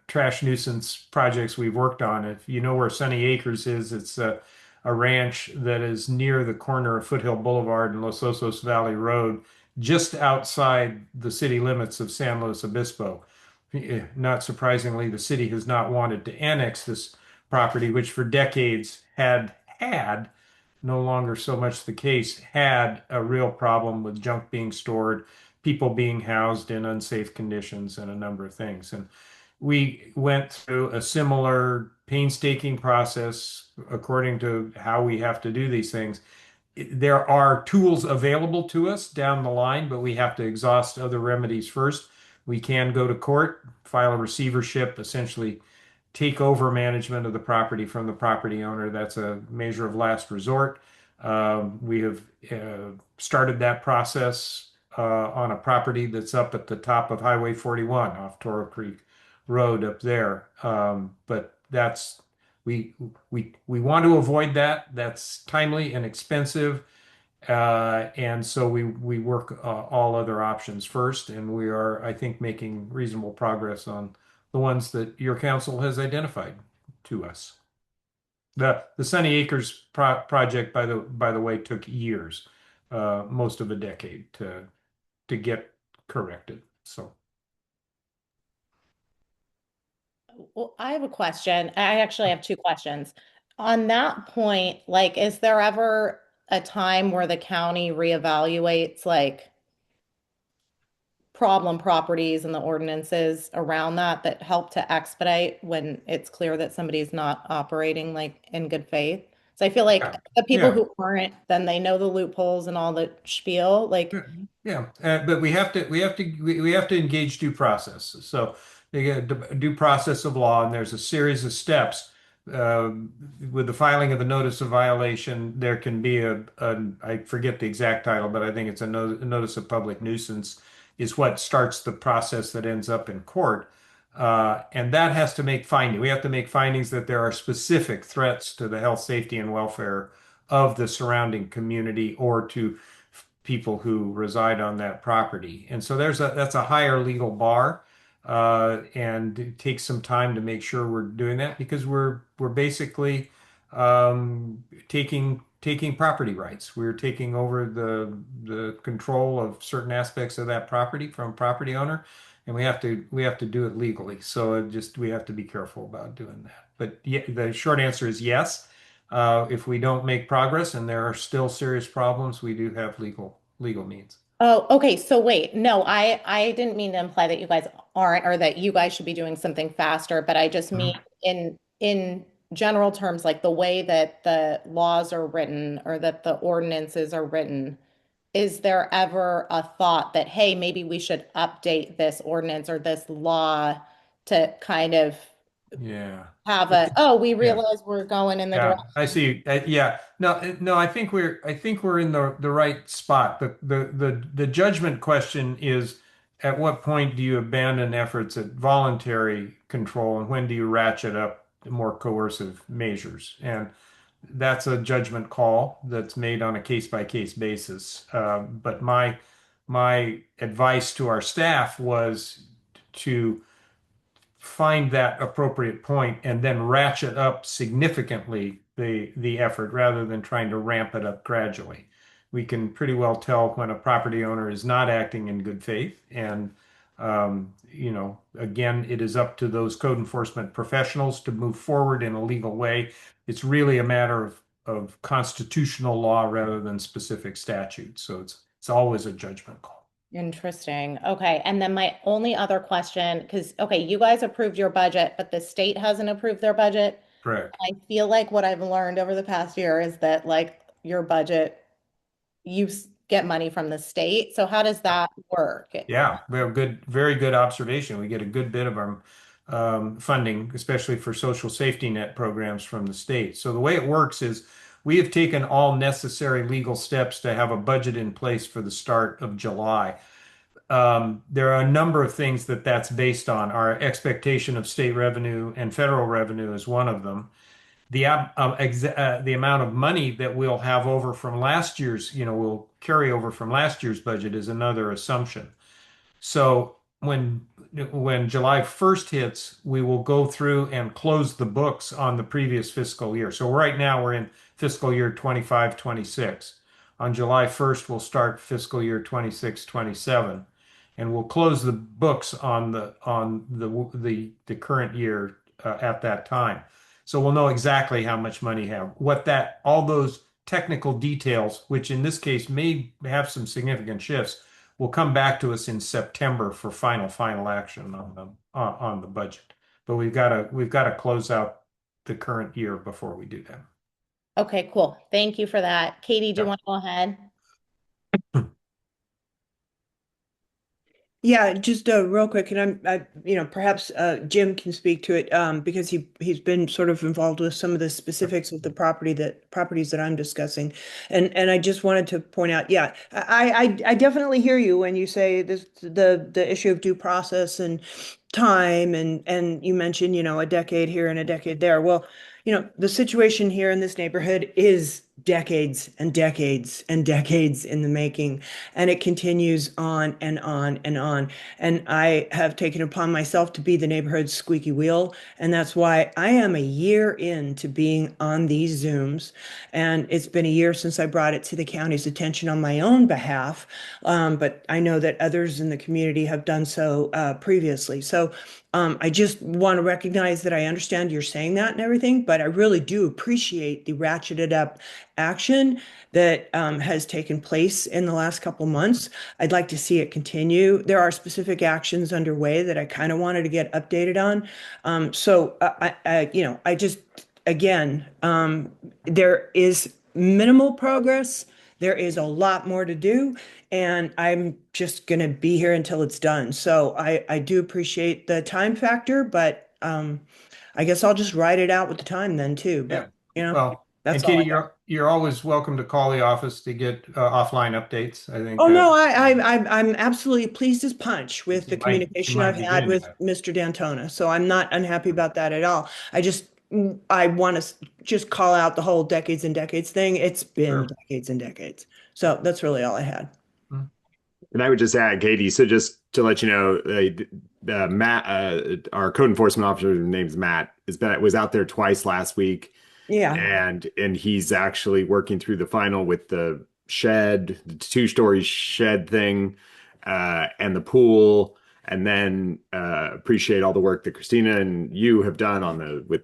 trash nuisance projects we've worked on. If you know where Sunny Acres is, it's a ranch that is near the corner of Foothill Boulevard and Los Osos Valley Road, just outside the city limits of San Luis Obispo. Not surprisingly, the city has not wanted to annex this property, which for decades had, no longer so much the case, had a real problem with junk being stored, people being housed in unsafe conditions, and a number of things. And we went through a similar painstaking process according to how we have to do these things. There are tools available to us down the line, but we have to exhaust other remedies first. We can go to court, file a receivership, essentially take over management of the property from the property owner. That's a measure of last resort. We have started that process on a property that's up at the top of Highway 41 off Toro Creek Road up there. But that's we want to avoid that. That's timely and expensive. And so we work all other options first, and we are, I think, making reasonable progress on the ones that your council has identified to us. The Sunny Acres project, by the way, took years, most of a decade to get corrected. So. Well, I have a question. I actually have two questions. On that point, like, is there ever a time where the county reevaluates like problem properties and the ordinances around that help to expedite when it's clear that somebody's not operating like in good faith? So I feel like Yeah. the people Yeah. who aren't, then they know the loopholes and all the spiel. Like, Yeah, but we have to engage due process. So they get a due process of law, and there's a series of steps. Uh, with the filing of the notice of violation, there can be I forget the exact title, but I think it's a notice of public nuisance is what starts the process that ends up in court. And that has to make finding. We have to make findings that there are specific threats to the health, safety, and welfare of the surrounding community or to people who reside on that property. And so that's a higher legal bar. And it takes some time to make sure we're doing that because we're basically taking property rights. We're taking over the control of certain aspects of that property from property owner, and we have to do it legally. So we have to be careful about doing that. But yeah, the short answer is yes. If we don't make progress and there are still serious problems, we do have legal means. oh, okay. So wait, no, I didn't mean to imply that you guys aren't or that you guys should be doing something faster, but I just mean Mhm. in general terms, like the way that the laws are written or that the ordinances are written, is there ever a thought that, hey, maybe we should update this ordinance or this law to kind of Yeah. have a, oh, we Yeah. realize we're going in the Yeah, direction. I see. Yeah, no, no. I think we're in the right spot. The judgment question is, at what point do you abandon efforts at voluntary control, and when do you ratchet up more coercive measures? And that's a judgment call that's made on a case by case basis. But my advice to our staff was to find that appropriate point and then ratchet up significantly the effort rather than trying to ramp it up gradually. We can pretty well tell when a property owner is not acting in good faith. And, again, it is up to those code enforcement professionals to move forward in a legal way. It's really a matter of constitutional law rather than specific statute. So it's always a judgment call. Interesting. Okay. And then my only other question, because, okay, you guys approved your budget, but the state hasn't approved their budget. Correct. I feel like what I've learned over the past year is that like your budget, get money from the state. So how does that work? Yeah, we have very good observation. We get a good bit of our funding, especially for social safety net programs from the state. So the way it works is we have taken all necessary legal steps to have a budget in place for the start of July. There are a number of things that's based on. Our expectation of state revenue and federal revenue is one of them. The amount of money that we'll have over from last year's, will carry over from last year's budget is another assumption. So when July 1st hits, we will go through and close the books on the previous fiscal year. So right now we're in fiscal year 25-26. On July 1st, we'll start fiscal year 26-27, and we'll close the books on the current year at that time. So we'll know exactly how much money we have. All those technical details, which in this case may have some significant shifts, will come back to us in September for final action on the budget. But we've got to close out the current year before we do that. Okay, cool. Thank you for that. Katie, do you Yeah. want to go ahead? Yeah, just real quick, and perhaps Jim can speak to it because he's been sort of involved with some of the specifics of the properties that I'm discussing, and I just wanted to point out, yeah, I definitely hear you when you say this the issue of due process and time, and you mentioned a decade here and a decade there. Well, the situation here in this neighborhood is decades and decades and decades in the making, and it continues on and on and on. And I have taken upon myself to be the neighborhood squeaky wheel, and that's why I am a year into being on these Zooms, and it's been a year since I brought it to the county's attention on my own behalf, but I know that others in the community have done so previously. So I just want to recognize that I understand you're saying that and everything, but I really do appreciate the ratcheted up action that has taken place in the last couple months. I'd like to see it continue. There are specific actions underway that I kind of wanted to get updated on. I just, again, there is minimal progress. There is a lot more to do, and I'm just going to be here until it's done. So I do appreciate the time factor, but I guess I'll just ride it out with the time then too. But Well, that's and all I Katie, got. you're always welcome to call the office to get offline updates. I think Oh no, I'm absolutely pleased as punch with the you might communication I've be had doing with that. Mr. D'Antona. So I'm not unhappy about that at all. I want to just call out the whole decades and decades thing. It's been Sure. decades and decades. So that's really all I had. And I would just add, Katie, so just to let you know, Matt, our code enforcement officer, his name's Matt, was out there twice last week. Yeah. And he's actually working through the final with the shed, the two-story shed thing, and the pool. And then appreciate all the work that Christina and you have done with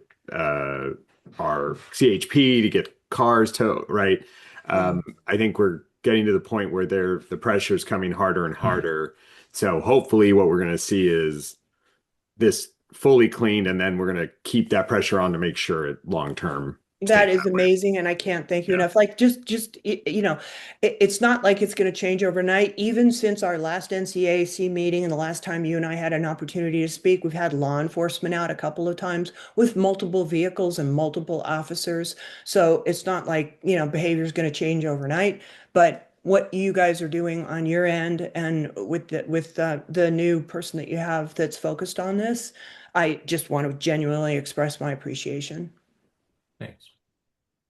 our CHP to get cars towed, right? I think we're getting to the point where the pressure is coming harder and harder. So hopefully what we're going to see is this fully cleaned, and then we're going to keep that pressure on to make sure it long term That is amazing, and I can't thank you Yeah. enough. Like, it's not like it's going to change overnight. Even since our last NCAC meeting and the last time you and I had an opportunity to speak, we've had law enforcement out a couple of times with multiple vehicles and multiple officers. So it's not like, behavior is going to change overnight. But what you guys are doing on your end and with the new person that you have that's focused on this, I just want to genuinely express my appreciation. Thanks.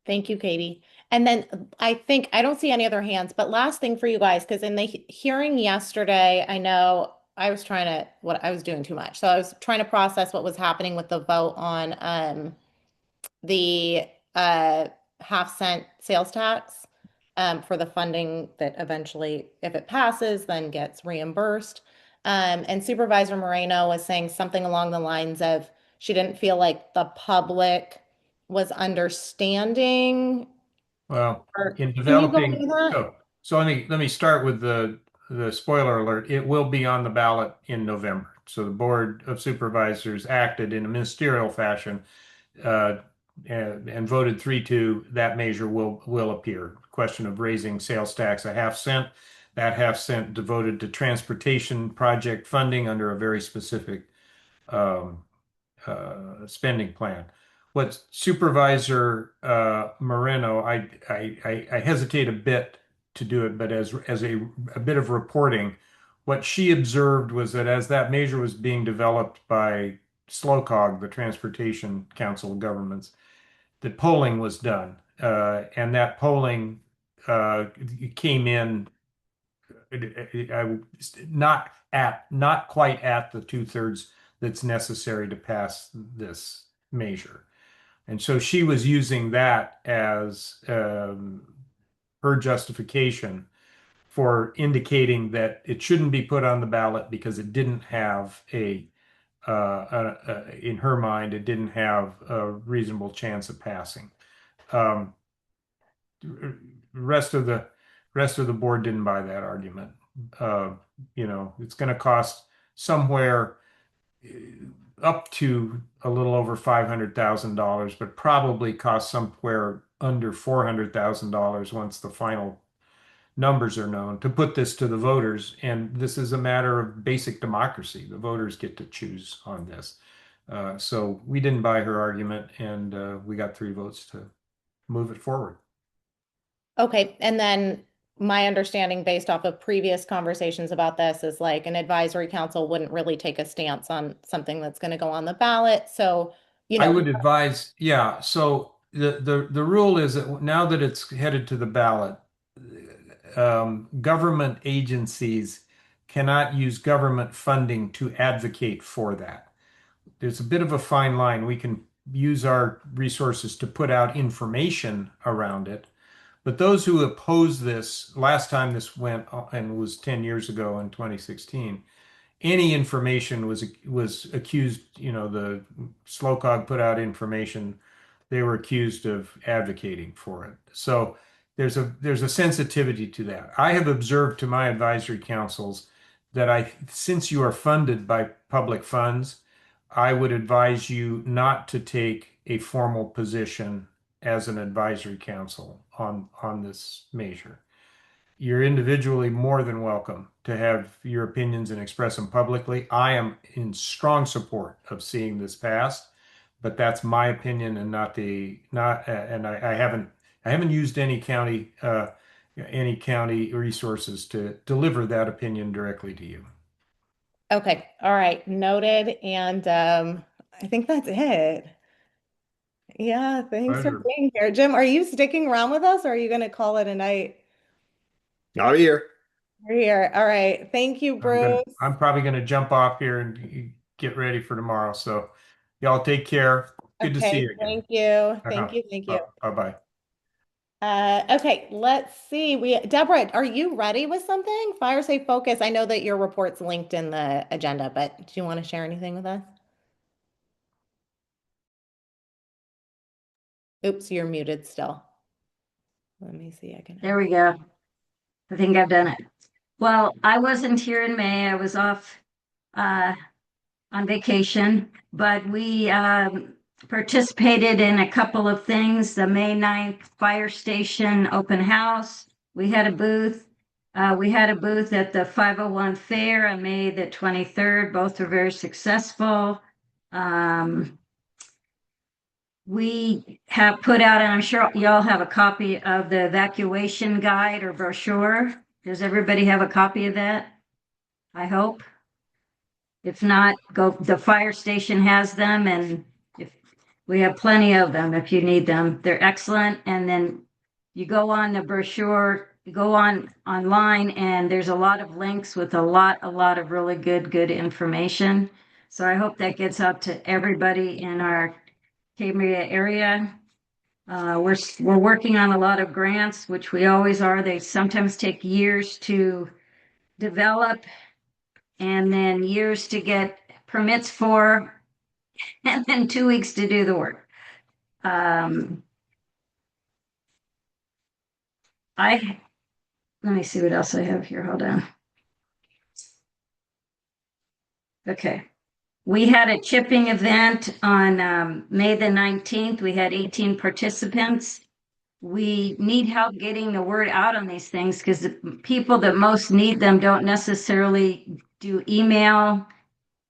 Thank you, Katie. And then I think I don't see any other hands, but last thing for you guys, because in the hearing yesterday, I know I was doing too much. So I was trying to process what was happening with the vote on the half-cent sales tax for the funding that eventually, if it passes, then gets reimbursed. And Supervisor Moreno was saying something along the lines of she didn't feel like the public was understanding. Well, Or in can you go into developing, that? so let me start with the spoiler alert. It will be on the ballot in November. So the Board of Supervisors acted in a ministerial fashion uh, and voted 3-2. That measure will appear. Question of raising sales tax a half cent. That half cent devoted to transportation project funding under a very specific um, spending plan. What Supervisor Moreno, I hesitate a bit to do it, but as a bit of reporting, what she observed was that as that measure was being developed by SLOCOG, the Transportation Council of Governments, the polling was done, and that polling came in not quite at the 2/3 that's necessary to pass this measure. And so she was using that as her justification for indicating that it shouldn't be put on the ballot because it didn't have in her mind, it didn't have a reasonable chance of passing. Um, rest of the rest of the board didn't buy that argument. Uh, it's going to cost somewhere up to a little over $500,000, but probably cost somewhere under $400,000 once the final numbers are known to put this to the voters. And this is a matter of basic democracy. The voters get to choose on this. So we didn't buy her argument, and we got 3 votes to move it forward. Okay, and then my understanding based off of previous conversations about this is like an advisory council wouldn't really take a stance on something that's going to go on the ballot. So, I would advise, yeah. So the rule is that now that it's headed to the ballot, government agencies cannot use government funding to advocate for that. There's a bit of a fine line. We can use our resources to put out information around it, but those who oppose this, last time this went and was 10 years ago in 2016, any information was accused, the SLOCOG put out information, they were accused of advocating for it. So there's a sensitivity to that. I have observed to my advisory councils that since you are funded by public funds, I would advise you not to take a formal position as an advisory council on this measure. You're individually more than welcome to have your opinions and express them publicly. I am in strong support of seeing this passed, but that's my opinion and and I haven't used any county resources to deliver that opinion directly to you. okay, all right, noted. And I think that's it. Yeah, thanks for Pleasure. being here. Jim, are you sticking around with us or are you going to call it a night? Out of here. You're here. All right. Thank you, Bruce. I'm probably gonna jump off here and get ready for tomorrow. So y'all take care. Good to see Okay, you again. thank you. Thank Uh-huh. you. Thank you. Bye-bye. Okay, let's see. Deborah, are you ready with something? Fire Safe Focus. I know that your report's linked in the agenda, but do you want to share anything with us? Oops, you're muted still. Let me see. I can. There we go. I think I've done it. Well, I wasn't here in May. I was off on vacation, but we participated in a couple of things. The May 9th fire station open house. We had a booth. We had a booth at the 501 fair on May the 23rd. Both were very successful. We have put out, and I'm sure y'all have a copy of the evacuation guide or brochure. Does everybody have a copy of that? I hope. If not, go, the fire station has them, and if we have plenty of them if you need them. They're excellent. And then you go on the brochure, you go on online, and there's a lot of links with a lot of really good information. So I hope that gets out to everybody in our Cambria area. We're working on a lot of grants, which we always are. They sometimes take years to develop and then years to get permits for, and then 2 weeks to do the work. Let me see what else I have here. Hold on. Okay. We had a chipping event on May the 19th. We had 18 participants. We need help getting the word out on these things because the people that most need them don't necessarily do email.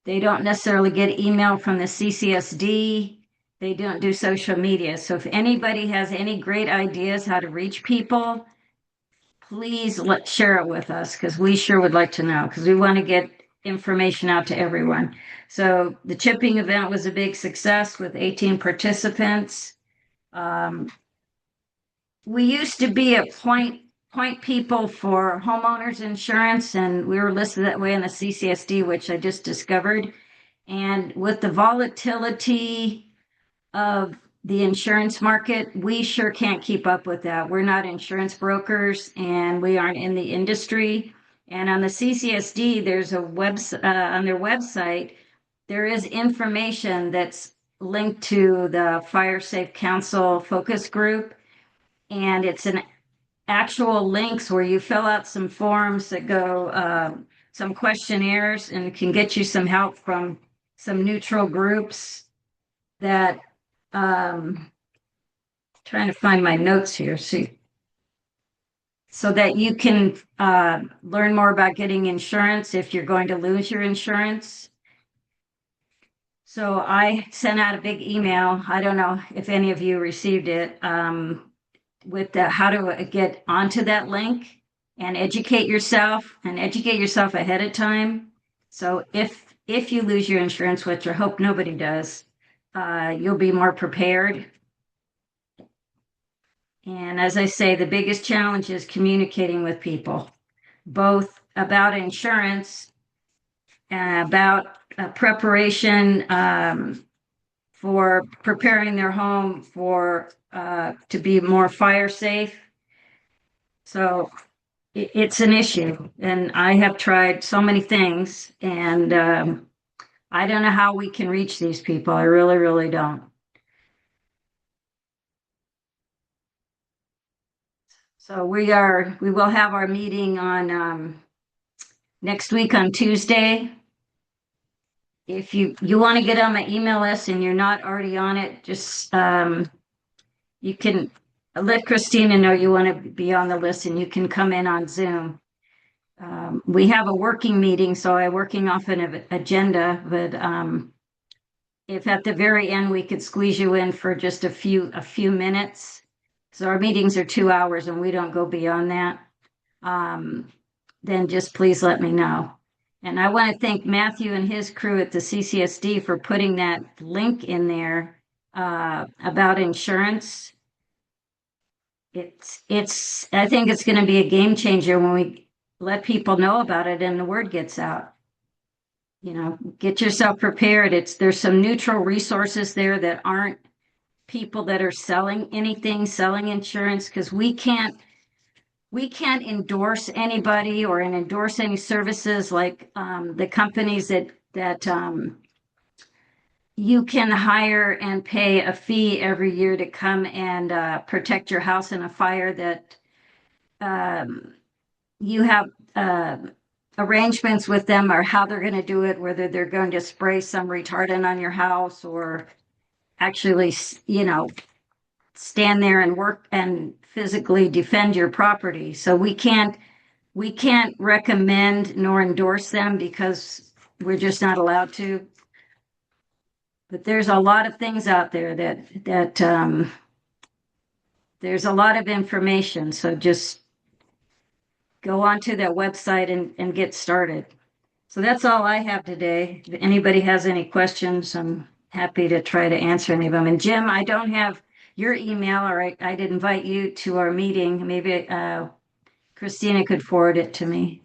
They don't necessarily get email from the CCSD. They don't do social media. So if anybody has any great ideas how to reach people, please share it with us because we sure would like to know because we want to get information out to everyone. So the chipping event was a big success with 18 participants. We used to be a point people for homeowners insurance, and we were listed that way in the CCSD, which I just discovered. And with the volatility of the insurance market, we sure can't keep up with that. We're not insurance brokers and we aren't in the industry. And on the CCSD, there's a on their website, there is information that's linked to the Fire Safe Council focus group. And it's an actual links where you fill out some forms that go, some questionnaires and can get you some help from some neutral groups that trying to find my notes here, see, so that you can learn more about getting insurance if you're going to lose your insurance. So I sent out a big email. I don't know if any of you received it, with how to get onto that link and educate yourself ahead of time. So if you lose your insurance, which I hope nobody does, you'll be more prepared. And as I say, the biggest challenge is communicating with people, both about insurance and about preparation for preparing their home for to be more fire safe. So it's an issue, and I have tried so many things, and I don't know how we can reach these people. I really, really don't. So we will have our meeting on next week on Tuesday. If you want to get on my email list and you're not already on it, just you can let Christina know you want to be on the list and you can come in on Zoom. We have a working meeting, so I'm working off an agenda, but if at the very end we could squeeze you in for just a few minutes. So our meetings are 2 hours and we don't go beyond that. Then just please let me know. And I want to thank Matthew and his crew at the CCSD for putting that link in there about insurance. I think it's going to be a game changer when we let people know about it and the word gets out. You know, get yourself prepared. There's some neutral resources there that aren't people that are selling insurance, because we can't endorse anybody or endorse any services like the companies that you can hire and pay a fee every year to come and protect your house in a fire that you have arrangements with them or how they're going to do it, whether they're going to spray some retardant on your house or actually, stand there and work and physically defend your property. So we can't recommend nor endorse them because we're just not allowed to. But there's a lot of things out there that there's a lot of information. So just go onto their website and get started. So that's all I have today. If anybody has any questions, I'm happy to try to answer any of them. And Jim, I don't have your email, or I did invite you to our meeting. Maybe Christina could forward it to me.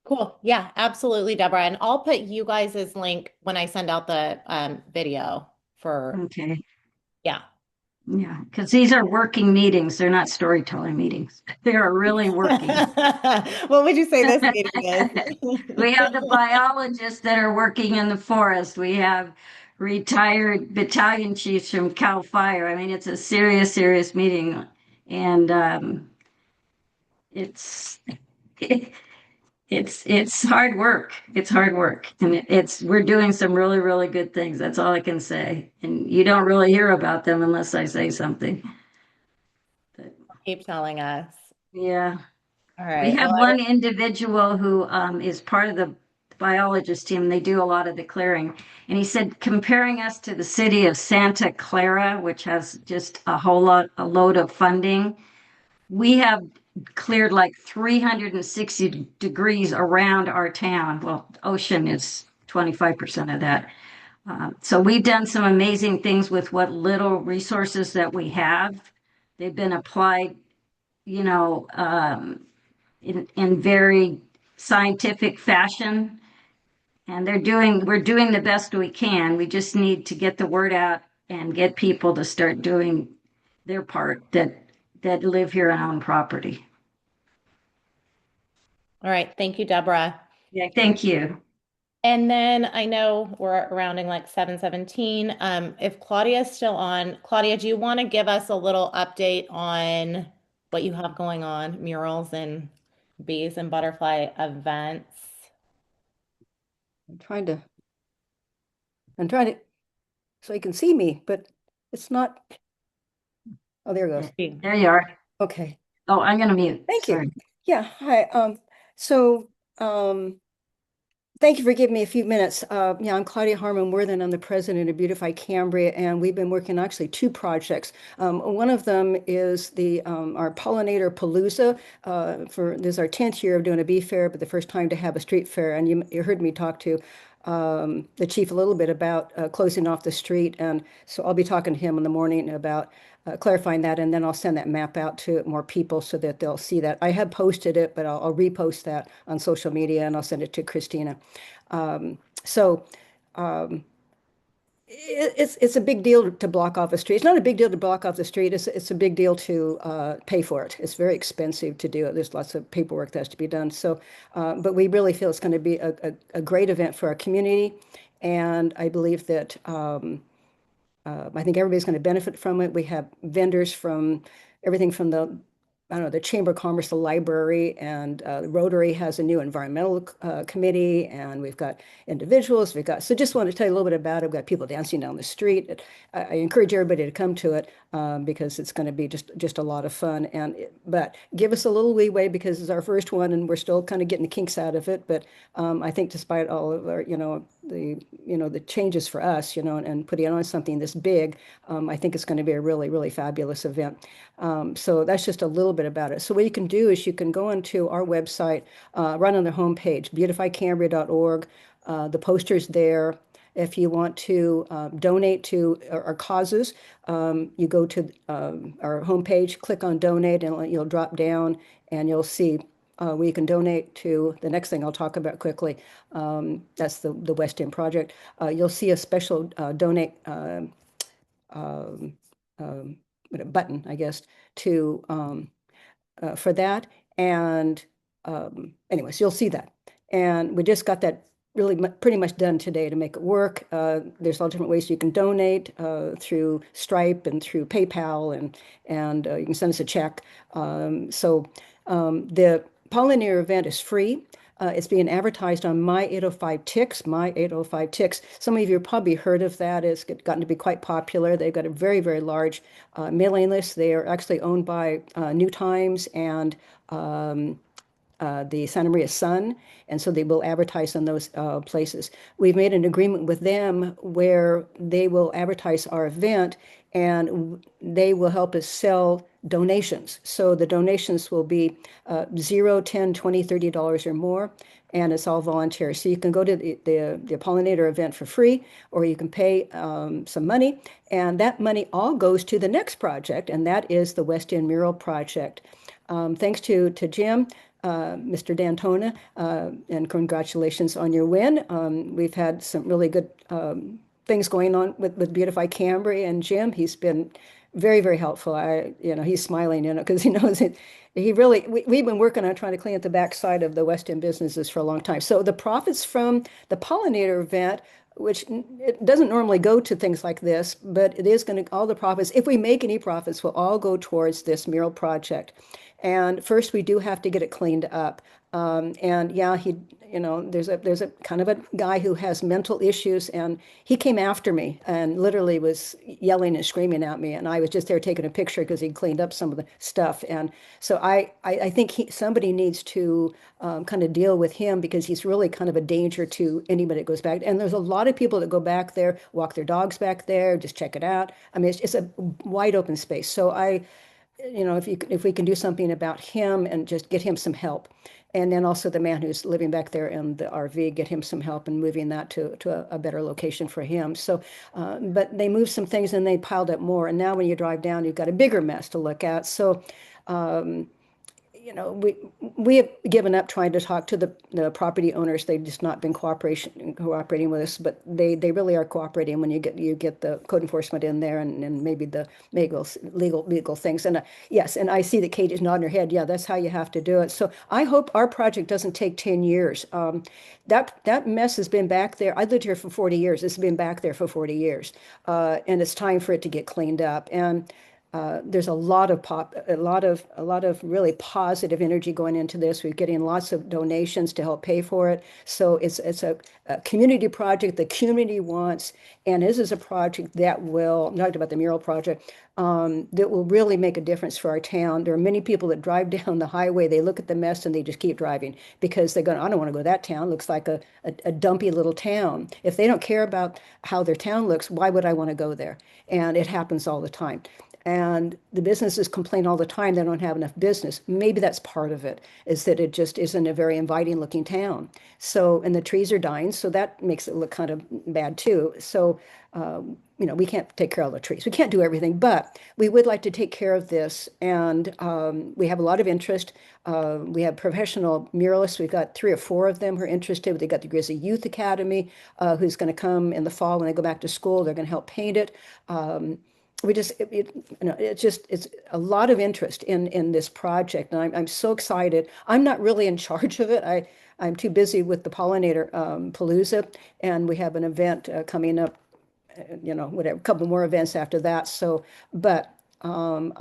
Cool. Yeah, absolutely, Deborah. And I'll put you guys' link when I send out the video for, Okay. yeah. Yeah, because these are working meetings. They're not storytelling meetings. They are really working. What would you say this meeting is? We have the biologists that are working in the forest. We have retired battalion chiefs from Cal Fire. I mean, it's a serious, serious meeting. And it's it's hard work. It's hard work. And we're doing some really, really good things. That's all I can say. And you don't really hear about them unless I say something. But, Keep telling us. yeah. All We right. have Well, one individual who is part of the biologist team. They do a lot of the clearing. And he said, comparing us to the city of Santa Clara, which has just a load of funding, we have cleared like 360 degrees around our town. Well, ocean is 25% of that. So we've done some amazing things with what little resources that we have. They've been applied, you know, in very scientific fashion. And we're doing the best we can. We just need to get the word out and get people to start doing their part that live here and own property. all right. Thank you, Deborah. Yeah, thank you. And then I know we're rounding like 7:17. If Claudia's still on, Claudia, do you want to give us a little update on what you have going on, murals and bees and butterfly events? I'm trying to, so you can see me, but it's not. Oh, there it goes. There you are. Okay. Oh, I'm going to mute. Thank Sorry. you. Yeah. Hi. So, thank you for giving me a few minutes. Yeah, I'm Claudia Harmon Worthen. I'm the president of Beautify Cambria, and we've been working on actually two projects. One of them is our Pollinator Palooza. This is our 10th year of doing a bee fair, but the first time to have a street fair. And you heard me talk to the chief a little bit about closing off the street, and so I'll be talking to him in the morning about clarifying that, and then I'll send that map out to more people so that they'll see that. I have posted it, but I'll repost that on social media and I'll send it to Christina. So it's a big deal to block off a street. It's not a big deal to block off the street. It's a big deal to pay for it. It's very expensive to do it. There's lots of paperwork that has to be done. So, but we really feel it's going to be a great event for our community, and I believe that. I think everybody's going to benefit from it. We have vendors from everything from I don't know, the Chamber of Commerce, the library, and Rotary has a new environmental committee, and we've got individuals. So just want to tell you a little bit about it. We've got people dancing down the street. I encourage everybody to come to it because it's going to be just a lot of fun. But give us a little leeway because it's our first one, and we're still kind of getting the kinks out of it. But I think despite all of our, the changes for us, and putting on something this big, I think it's going to be a really, really fabulous event. So that's just a little bit about it. So what you can do is you can go onto our website, right on the homepage, beautifycambria.org. The poster's there. If you want to donate to our causes, you go to our homepage, click on donate, and you'll drop down and you'll see where you can donate to the next thing I'll talk about quickly. That's the West End project. You'll see a special donate button, I guess, to for that. And anyways, you'll see that. And we just got that really pretty much done today to make it work. There's all different ways you can donate through Stripe and through PayPal, and you can send us a check. The Pollinator event is free. It's being advertised on My 805 Ticks, My 805 Ticks. Some of you have probably heard of that. It's gotten to be quite popular. They've got a very, very large mailing list. They are actually owned by New Times and the Santa Maria Sun, and so they will advertise on those places. We've made an agreement with them where they will advertise our event and they will help us sell donations. So the donations will be 0, 10, 20, $30 or more, and it's all voluntary. So you can go to the pollinator event for free, or you can pay some money, and that money all goes to the next project, and that is the West End Mural Project. Thanks to Jim, Mr. D'Antona, and congratulations on your win. We've had some really good things going on with Beautify Cambria, and Jim, he's been very, very helpful. He's smiling, because he knows it. We've been working on trying to clean up the backside of the West End businesses for a long time. So the profits from the pollinator event, which it doesn't normally go to things like this, but it is going to, all the profits, if we make any profits, will all go towards this mural project. And first, we do have to get it cleaned up. And yeah, there's a kind of a guy who has mental issues, and he came after me and literally was yelling and screaming at me. And I was just there taking a picture because he cleaned up some of the stuff. And so I think somebody needs to kind of deal with him, because he's really kind of a danger to anybody that goes back. And there's a lot of people that go back there, walk their dogs back there, just check it out. I mean, it's a wide open space. So if we can do something about him and just get him some help. And then also the man who's living back there in the RV, get him some help in moving that to a better location for him. So, but they moved some things and they piled up more. And now when you drive down, you've got a bigger mess to look at. So, we have given up trying to talk to the property owners. They've just not been cooperating with us, but they really are cooperating when you get the code enforcement in there, and maybe the legal things. And yes, and I see that Kate is nodding her head. Yeah, that's how you have to do it. So I hope our project doesn't take 10 years. That mess has been back there. I lived here for 40 years. It's been back there for 40 years, and it's time for it to get cleaned up. And there's a lot of really positive energy going into this. We're getting lots of donations to help pay for it. So it's a community project the community wants, and this is a project that will, I'm talking about the mural project, that will really make a difference for our town. There are many people that drive down the highway, they look at the mess and they just keep driving because they're going, I don't want to go to that town. It looks like a dumpy little town. If they don't care about how their town looks, why would I want to go there? And it happens all the time. And the businesses complain all the time they don't have enough business. Maybe that's part of it, is that it just isn't a very inviting looking town. So, and the trees are dying, so that makes it look kind of bad too. So, we can't take care of all the trees. We can't do everything, but we would like to take care of this. And we have a lot of interest. We have professional muralists. We've got 3 or 4 of them who are interested. They've got the Grizzly Youth Academy, who's going to come in the fall when they go back to school. They're going to help paint it. It's a lot of interest in this project, and I'm so excited. I'm not really in charge of it. I'm too busy with the pollinator palooza, and we have an event coming up, whatever, a couple more events after that. So, but I'm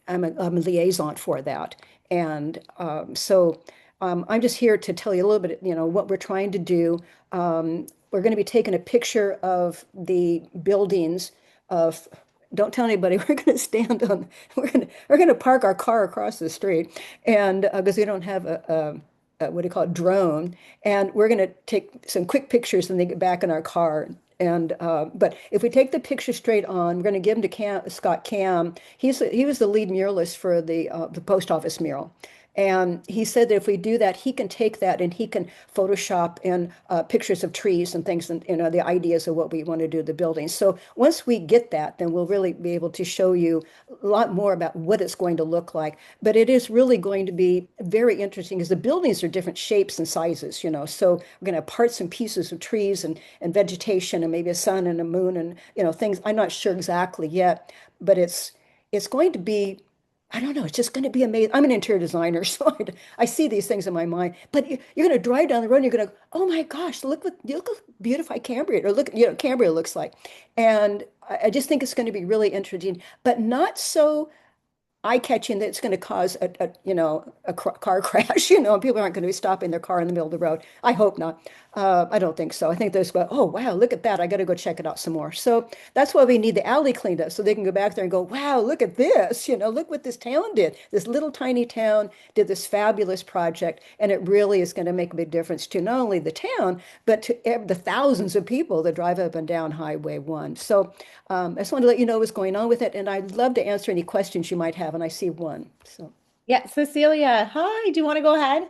a liaison for that, and I'm just here to tell you a little bit, what we're trying to do. We're going to be taking a picture of the buildings of, don't tell anybody, we're going to stand on, we're going to park our car across the street, and because we don't have what do you call it, drone, and we're going to take some quick pictures and then get back in our car. And but if we take the picture straight on, we're going to give them to Scott Cam. He was the lead muralist for the post office mural. And he said that if we do that, he can take that and he can Photoshop in pictures of trees and things, and the ideas of what we want to do to the building. So once we get that, then we'll really be able to show you a lot more about what it's going to look like. But it is really going to be very interesting because the buildings are different shapes and sizes, So we're going to have parts and pieces of trees and vegetation and maybe a sun and a moon and things. I'm not sure exactly yet, but it's going to be, I don't know. It's just going to be amazing. I'm an interior designer, so I see these things in my mind. But you're going to drive down the road and you're going to, oh my gosh, look what Beautify Cambria, or look, Cambria looks like. And I just think it's going to be really interesting, but not so eye-catching that it's going to cause a car crash, and people aren't going to be stopping their car in the middle of the road. I hope not. I don't think so. I think they're just go, oh, wow, look at that. I got to go check it out some more. So that's why we need the alley cleaned up so they can go back there and go, wow, look at this. Look what this town did. This little tiny town did this fabulous project. And it really is going to make a big difference to not only the town, but to the thousands of people that drive up and down Highway 1. So I just wanted to let you know what's going on with it. And I'd love to answer any questions you might have. And I see one. So. Yeah, Cecilia, hi. Do you want to go ahead?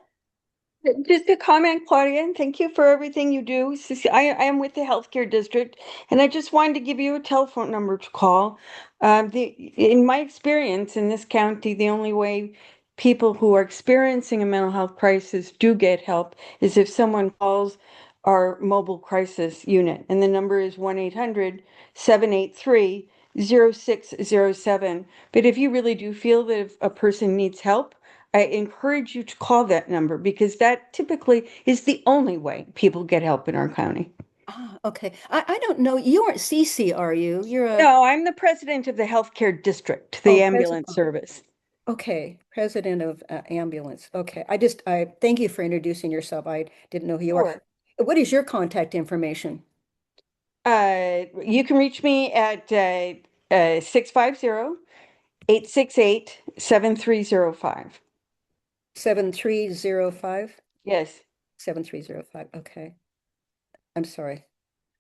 Just a comment, Claudia, and thank you for everything you do. I am with the healthcare district, and I just wanted to give you a telephone number to call. In my experience in this county, the only way people who are experiencing a mental health crisis do get help is if someone calls our mobile crisis unit, and the number is 1-800-783-0607. But if you really do feel that if a person needs help, I encourage you to call that number because that typically is the only way people get help in our county. Ah, okay. I don't know. You aren't Cece, are you? You're a No, I'm the president of the healthcare district, the president. ambulance service. Okay, president of ambulance. Okay. I thank you for introducing yourself. I didn't know who you are. Sure. What is your contact information? You can reach me at 650-868-7305. 7305? Yes. 7305. Okay. I'm sorry.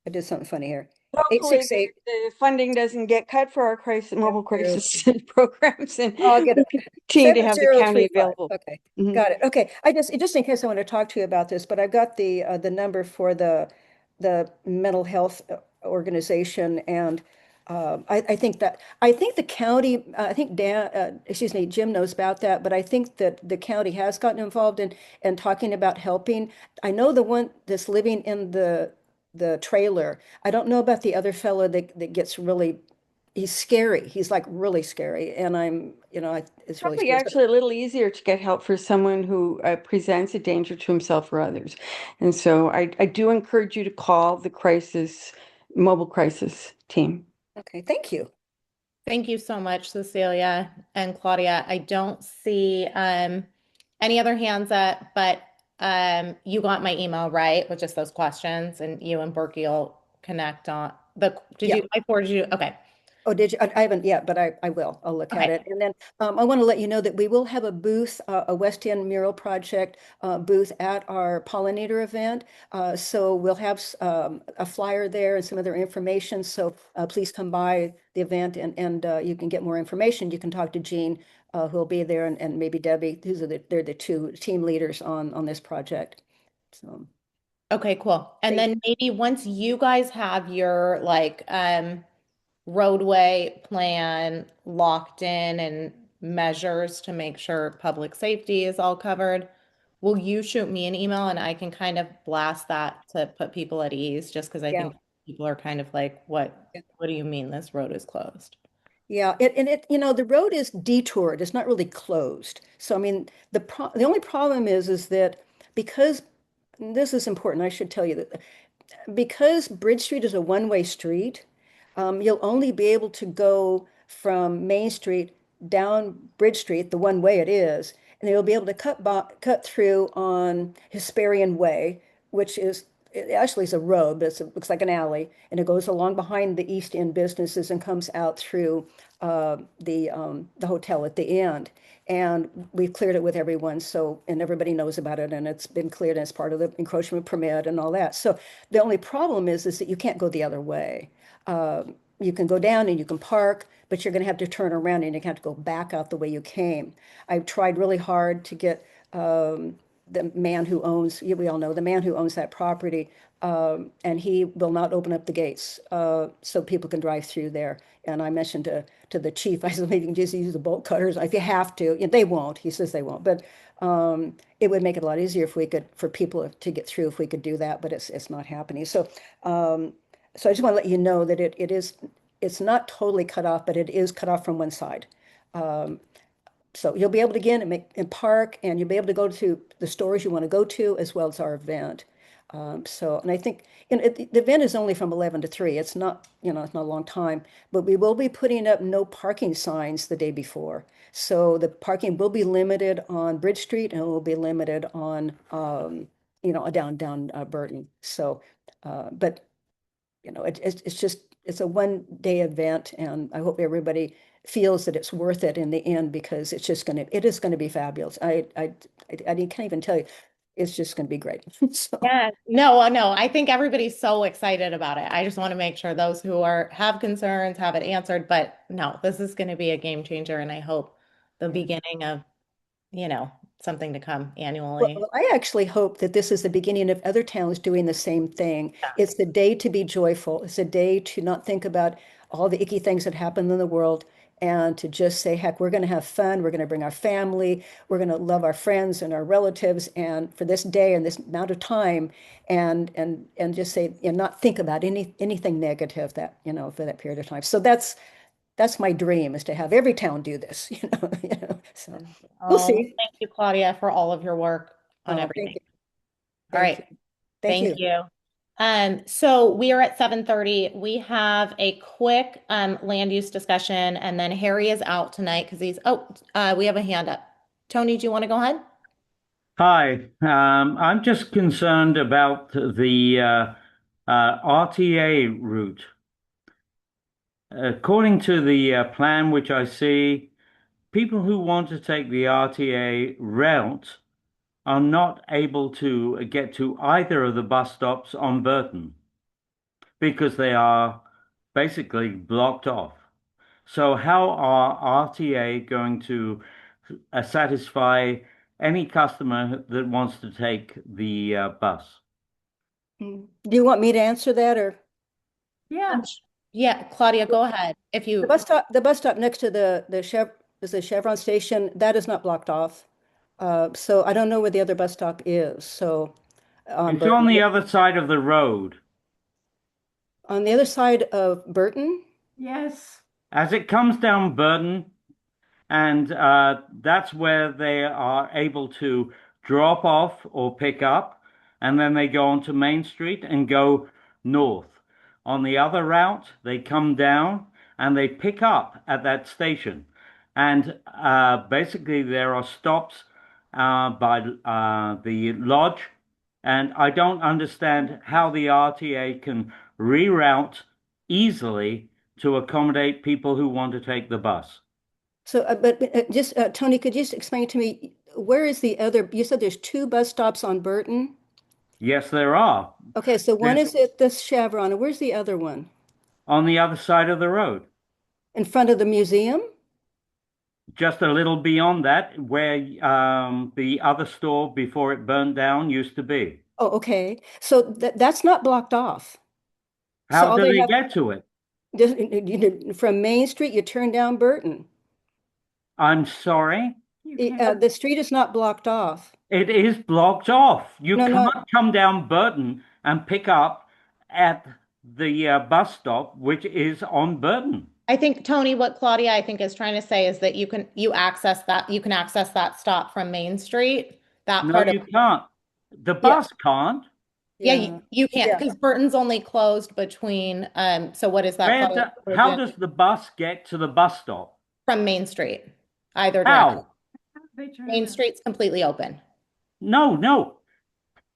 I did something funny here. Hopefully 868. the funding doesn't get cut for our mobile crisis programs and I'll get we it. continue to have the county 7035. available. Okay. Mhm. Got it. Okay. Just in case I want to talk to you about this, but I've got the number for the mental health organization, and I think the county, I think excuse me, Jim knows about that, but I think that the county has gotten involved in talking about helping. I know the one that's living in the trailer. I don't know about the other fellow that gets really, he's scary. He's like really scary, and it's really Probably scary. actually a little easier to get help for someone who presents a danger to himself or others. And so I do encourage you to call the mobile crisis team. Okay, thank you. Thank you so much, Cecilia and Claudia. I don't see any other hands up, but you got my email, right? With just those questions, and you and Berkey will connect on Yeah. I forwarded you? Okay. Oh, did you? I haven't yet, but I will. I'll look at Okay. it. And then I want to let you know that we will have a booth, a West End Mural Project booth at our pollinator event. So we'll have a flyer there and some other information. So please come by the event and you can get more information. You can talk to Jean, who'll be there, and maybe Debbie, they're the two team leaders on this project. So Okay, cool. And thank then maybe once you guys have your roadway plan locked in and measures to make sure public safety is all covered, will you shoot me an email and I can kind of blast that to put people at ease, just because I yeah. think people are kind of like, what do you mean this road is closed? Yeah, the road is detoured. It's not really closed. So I mean, the only problem is that because this is important, I should tell you that because Bridge Street is a one-way street, you'll only be able to go from Main Street down Bridge Street, the one way it is, and you'll be able to cut through on Hesperian Way, which it actually is a road, but it looks like an alley, and it goes along behind the East End businesses and comes out through the hotel at the end. And we've cleared it with everyone, and everybody knows about it, and it's been cleared as part of the encroachment permit and all that. So the only problem is that you can't go the other way. You can go down and you can park, but you're going to have to turn around and you have to go back out the way you came. I've tried really hard to get the man who owns, we all know, the man who owns that property, and he will not open up the gates so people can drive through there. And I mentioned to the chief, I said, maybe you can just use the bolt cutters if you have to. And they won't. He says they won't. But it would make it a lot easier for people to get through if we could do that. But it's not happening. So I just want to let you know that it's not totally cut off, but it is cut off from one side. So you'll be able to get in and park, and you'll be able to go to the stores you want to go to, as well as our event. So, and I think, the event is only from 11 to 3. It's not, it's not a long time, but we will be putting up no parking signs the day before. So the parking will be limited on Bridge Street and it will be limited on, down Burton. So, but it's just, it's a 1 day event, and I hope everybody feels that it's worth it in the end, because it is gonna be fabulous. I can't even tell you, it's just gonna be great. So, Yeah, no, no, I think everybody's so excited about it. I just want to make sure those who have concerns have it answered. But no, this is going to be a game changer, and I hope the yeah. beginning of, you know, something to come Well, annually. I actually hope that this is the beginning of other towns doing the same thing. Yeah. It's the day to be joyful. It's a day to not think about all the icky things that happen in the world, and to just say, heck, we're going to have fun. We're going to bring our family. We're going to love our friends and our relatives, and for this day and this amount of time, and just say, and not think about anything negative that, for that period of time. So that's my dream, is to have every town do this, So we'll Oh, see. thank you, Claudia, for all of your work on Oh, thank everything. you. All Thank right. you. Thank Thank you. you. So we are at 7:30. We have a quick land use discussion, and then Harry is out tonight because we have a hand up. Tony, do you want to go ahead? Hi, I'm just concerned about the RTA route. According to the plan which I see, people who want to take the RTA route are not able to get to either of the bus stops on Burton because they are basically blocked off. So how are RTA going to satisfy any customer that wants to take the bus? Do you want me to answer that, or Yeah. Yeah, Claudia, go ahead. If the you, bus stop next to the Chevron station, that is not blocked off. So I don't know where the other bus stop is. So It's but on the other side of the road. on the other side of Burton. Yes. As it comes down Burton, and that's where they are able to drop off or pick up, and then they go onto Main Street and go north. On the other route, they come down and they pick up at that station. And basically, there are stops by the lodge, and I don't understand how the RTA can reroute easily to accommodate people who want to take the bus. So, just Tony, could you just explain to me, where is the other? You said there's two bus stops on Burton. Yes, there are. Okay, so one There's is at the Chevron, and where's the other one? on the other side of the road, In front of the museum? just a little beyond that, where the other store before it burned down used to be. Oh, okay. So that's not blocked off. So How all do they they have, get to it? from Main Street, you turn down Burton. I'm sorry. The street is not blocked off. It is blocked off. You No, no, can't come down Burton and pick up at the bus stop, which is on Burton. I think Tony, what Claudia I think is trying to say is that you can access that stop from Main Street, that No, part of, you can't. The yeah, bus can't. yeah, yeah, you can't yeah. because Burton's only closed between so what is that, Where Claudia? how does the bus get to the bus stop? From Main Street, either direction. How? Main Street's completely open. No, no.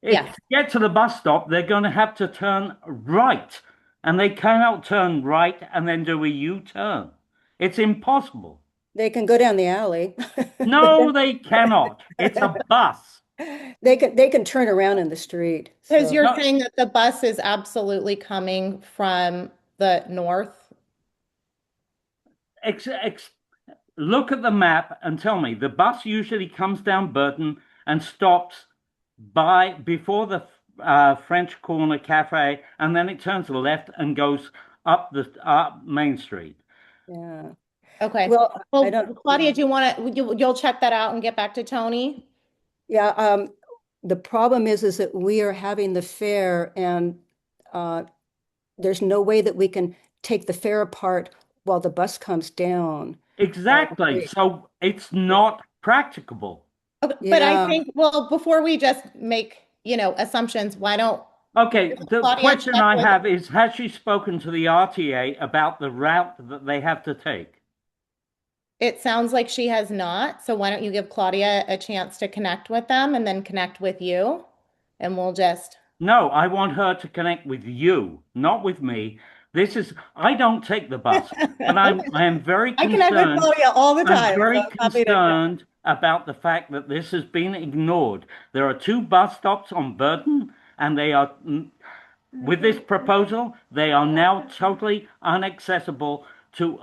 If Yes. to get to the bus stop, they're going to have to turn right, and they cannot turn right and then do a U-turn. It's impossible. They can go down the alley. No, they cannot. It's a bus. They can turn around in the street. Because So you're No, saying that the bus is absolutely coming from the north. ex ex look at the map and tell me the bus usually comes down Burton and stops before the French Corner Cafe, and then it turns left and goes up Main Street. yeah. Okay. Well, I Well, don't. Claudia, Yeah. do you want to, you'll check that out and get back to Tony? Yeah, the problem is that we are having the fair, and uh, there's no way that we can take the fair apart while the bus comes down. Exactly. So it's not practicable. Okay, but I Yeah, think, well, before we just make, assumptions. Why don't Okay, the Claudia question check I with have is, has she spoken to the RTA about the route that they have to take? it sounds like she has not. So why don't you give Claudia a chance to connect with them and then connect with you? And we'll just No, I want her to connect with you, not with me. I don't take the bus, but Okay. I am very I connect with concerned. Claudia all the I'm time, so very I'm happy to connect. concerned about the fact that this has been ignored. There are two bus stops on Burton, and with this proposal, they are now totally inaccessible to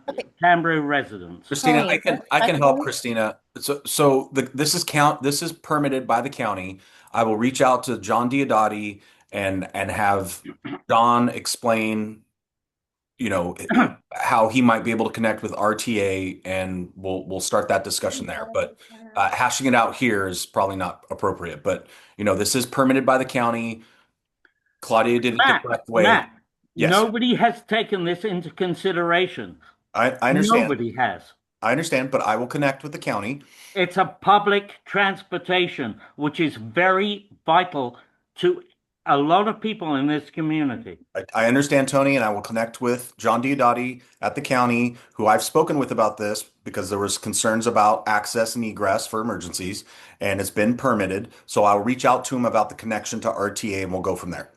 Okay, Cambria residents. Christina, Tony, just I can help respectfully. Christina. This is permitted by the county. I will reach out to John Diodati and have John explain, you know, how he might be able to connect with RTA, and we'll start that discussion there. But hashing it out here is probably not appropriate. But this is permitted by the county. Claudia did it the correct way. Matt, Yes, nobody has taken this into consideration. I understand. Nobody has. I understand, but I will connect with the county. It's a public transportation, which is very vital to a lot of people in this community. I understand, Tony, and I will connect with John Diodati at the county, who I've spoken with about this because there was concerns about access and egress for emergencies, and it's been permitted. So I'll reach out to him about the connection to RTA, and we'll go from there.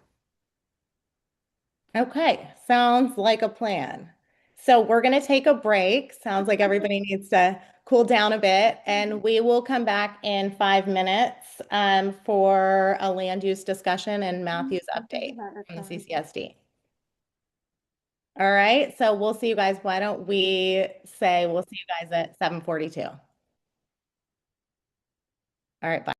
Okay, sounds like a plan. So we're going to take a break. Sounds like everybody needs to cool down a bit, and we will come back in 5 minutes for a land use discussion and Matthew's update from the CCSD. All right, so we'll see you guys. Why don't we say we'll see you guys at 7:42. All right, bye.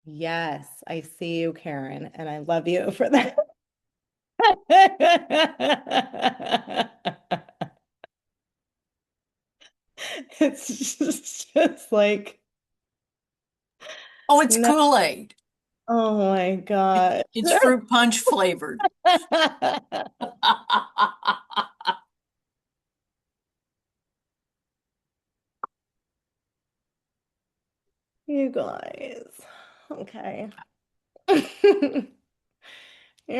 Yes, I see you, Karen, and I love you for that. It's just like, Oh, it's no, Kool-Aid. oh my God. It's fruit punch flavored. You guys. Okay. Here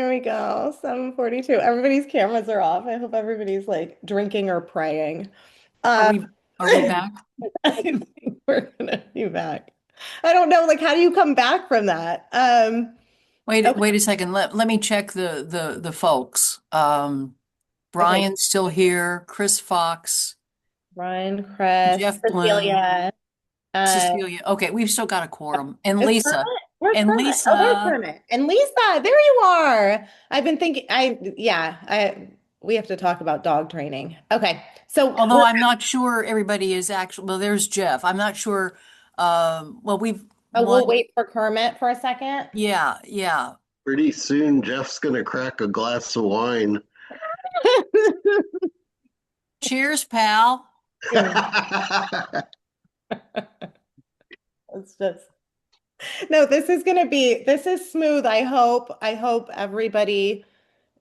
we go. 7:42. Everybody's cameras are off. I hope everybody's like drinking or praying. Are Um, we back? I think we're gonna be back. I don't know, like how do you come back from that? Okay. Wait a second. Let me check the folks. Okay. Brian's still here. Chris Fox, Brian, Chris, Jeff Bloom, Cecilia. Uh, Cecilia. Okay, we've still got a quorum. And is Lisa. Kermit? Where's And Kermit? Oh, there's Lisa. Kermit. And Lisa, there you are. I've been thinking, we have to talk about dog training. Okay. So Although I'm not sure everybody is actually, well, there's Jeff. I'm not sure. Well, we've we'll one. wait for Kermit for a second. Yeah, yeah. Pretty soon, Jeff's gonna crack a glass of wine. Cheers, pal. It's just no, this is smooth. I hope everybody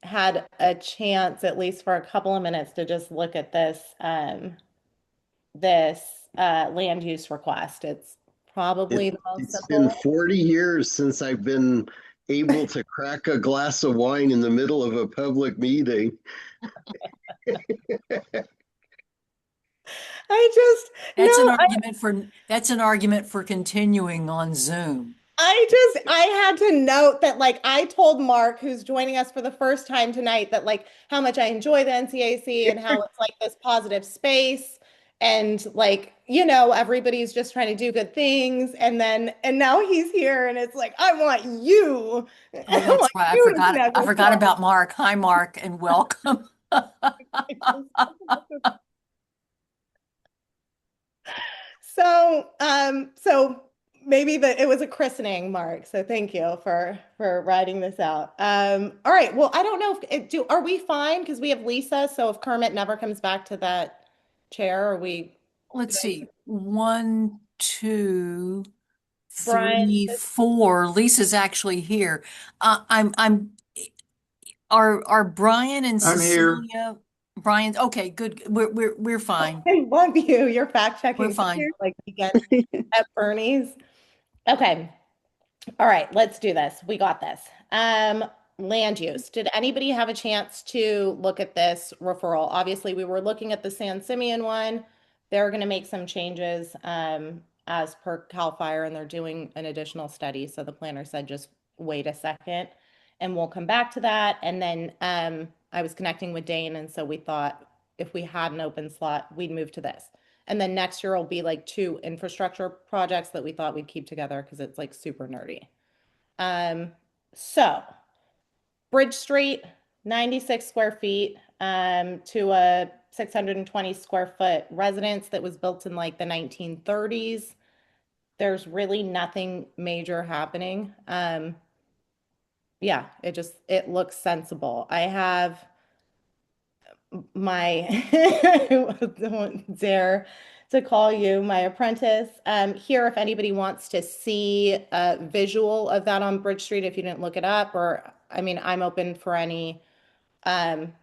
had a chance at least for a couple of minutes to just look at this land use request. It's probably the most It's been simple. 40 years since I've been able to crack a glass of wine in the middle of a public meeting. I just That's an no, argument for continuing on Zoom. I had to note that like I told Mark, who's joining us for the first time tonight, that like how much I enjoy the NCAC and how it's like this positive space and like, everybody's just trying to do good things. And now he's here and it's like, I want you. Oh, I want that's right. you to snag I this forgot dog. about Mark. Hi, Mark, and welcome. So maybe it was a christening, Mark. So thank you for writing this out. All right. Well, I don't know if are we fine because we have Lisa. So if Kermit never comes back to that chair, are we Let's see. One, two, Brian? three, four. Lisa's actually here. I'm. Are Brian and I'm here. Cecilia? Brian's okay. Good. We're fine. I love you. You're fact We're checking fine. like again at Bernie's. Okay. All right, let's do this. We got this. Land use. Did anybody have a chance to look at this referral? Obviously, we were looking at the San Simeon one. They're going to make some changes as per CAL FIRE, and they're doing an additional study. So the planner said just wait a second, and we'll come back to that. And then I was connecting with Dane, and so we thought if we had an open slot, we'd move to this. And then next year will be like two infrastructure projects that we thought we'd keep together because it's like super nerdy. So Bridge Street, 96 square feet to a 620 square foot residence that was built in like the 1930s. There's really nothing major happening. Yeah, it looks sensible. I have my don't dare to call you my apprentice here if anybody wants to see a visual of that on Bridge Street if you didn't look it up, or I mean I'm open for any um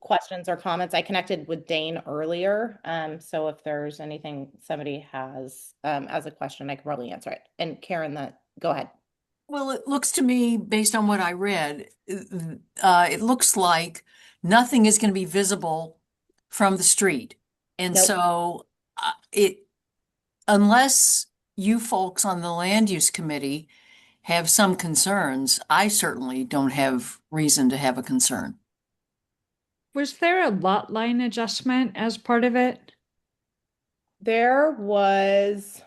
questions or comments. I connected with Dane earlier, so if there's anything somebody has as a question I can probably answer it. And Karen, go ahead. Well, it looks to me, based on what I read, it looks like nothing is going to be visible from the street. And Nope. so unless you folks on the land use committee have some concerns, I certainly don't have reason to have a concern. Was there a lot line adjustment as part of it? There was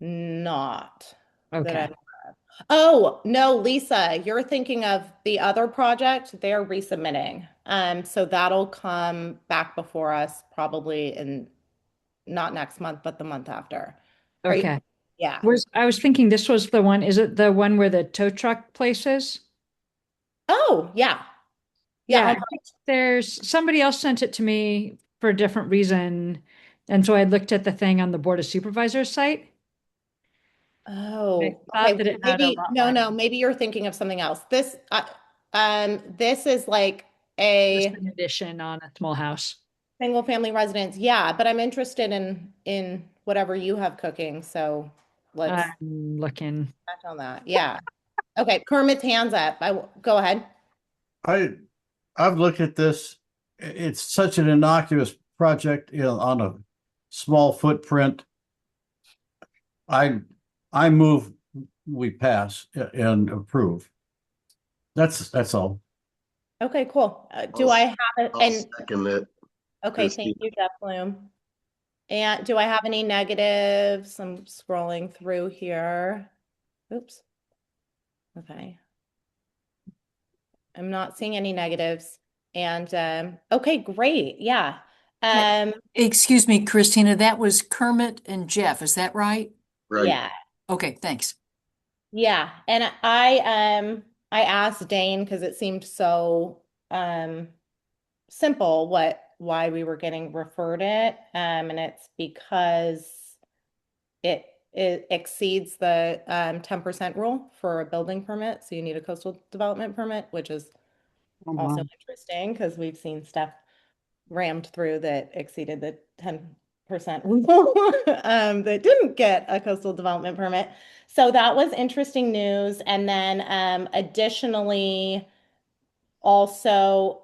not that Okay. I'm aware of. Oh, no, Lisa, you're thinking of the other project. They're resubmitting. So that'll come back before us probably in not next month, but the month after. Are you, Okay. Yeah. I was thinking this was the one, is it the one where the tow truck place is? Oh, yeah. Yeah. Yeah, there's somebody else sent it to me for a different reason. And so I looked at the thing on the Board of Supervisors site. I Oh, thought okay. that Well, it had a maybe lot no, line. no. Maybe you're thinking of something else. This is like Just a an addition on a small house. single family residence. Yeah, but I'm interested in whatever you have cooking. So let's I'm looking. back on that. Yeah. Okay. Kermit's hands up. Go ahead. I I've looked at this. It's such an innocuous project, on a small footprint. I I move we pass and approve. That's all. Okay, cool. Do I'll, I have it? I'll And second it, okay, thank Christine. you, Jeff Bloom. And do I have any negatives? I'm scrolling through here. Oops. Okay. I'm not seeing any negatives. And okay, great. Yeah. Excuse me, Christina, that was Kermit and Jeff, is that right? Right. Yeah. Okay, thanks. Yeah. And I asked Dane because it seemed so simple why we were getting referred it. And it's because it exceeds the 10% rule for a building permit. So you need a coastal development permit, which is also interesting because we've seen stuff rammed through that exceeded the 10% rule that didn't get a coastal development permit. So that was interesting news. And then additionally, also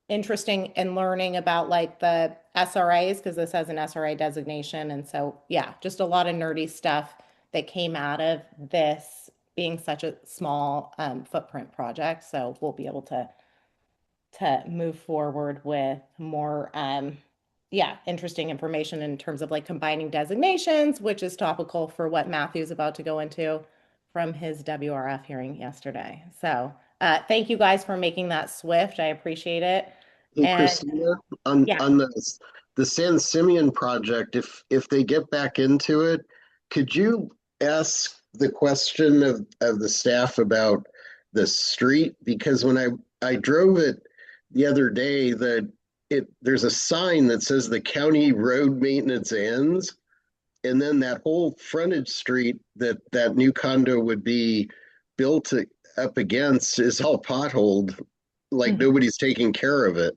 interesting in learning about like the SRAs because this has an SRA designation. And so, yeah, just a lot of nerdy stuff that came out of this being such a small footprint project. So we'll be able to move forward with more yeah, interesting information in terms of like combining designations, which is topical for what Matthew's about to go into from his WRF hearing yesterday. So thank you guys for making that swift. I appreciate it. Hey, And Christina, on yeah, the San Simeon project, if they get back into it, could you ask the question of the staff about the street? Because when I drove it the other day, there's a sign that says the county road maintenance ends, and then that whole frontage street that new condo would be built up against is all potholed, like nobody's taking care of it.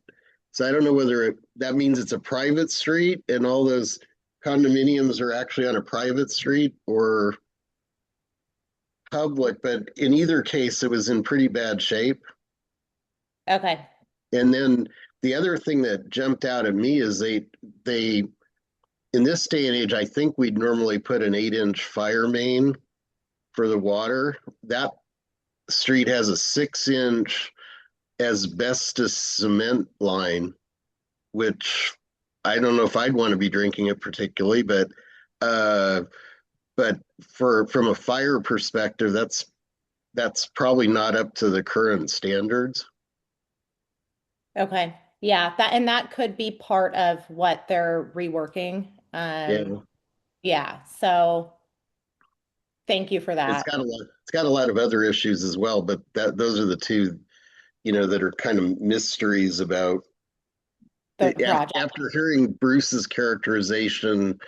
So I don't know whether that means it's a private street and all those condominiums are actually on a private street or public, but in either case, it was in pretty bad shape. okay. And then the other thing that jumped out at me is they in this day and age, I think we'd normally put an 8-inch fire main for the water. That street has a 6-inch asbestos cement line, which I don't know if I'd want to be drinking it particularly, uh, but from a fire perspective, that's probably not up to the current standards. Okay. Yeah, that could be part of what they're reworking. Yeah, Yeah, so thank you for it's that. got a lot. It's got a lot of other issues as well, but those are the two, that are kind of mysteries about. The project. After hearing Bruce's characterization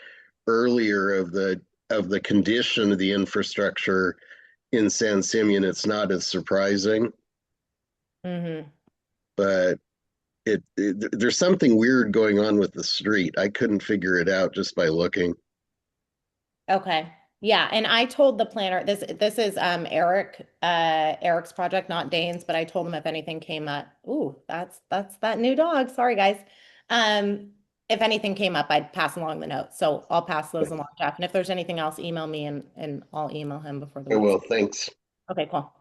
earlier of the condition of the infrastructure in San Simeon, it's not as surprising. Mm-hmm. But there's something weird going on with the street. I couldn't figure it out just by looking. Okay. Yeah, and I told the planner this is Eric's project, not Dane's, but I told him if anything came up. Ooh, that's that new dog. Sorry, guys. If anything came up, I'd pass along the notes. So I'll pass those along, Jeff. And if there's anything else, email me and I'll email him before the Oh, week's. well, thanks. Okay, cool.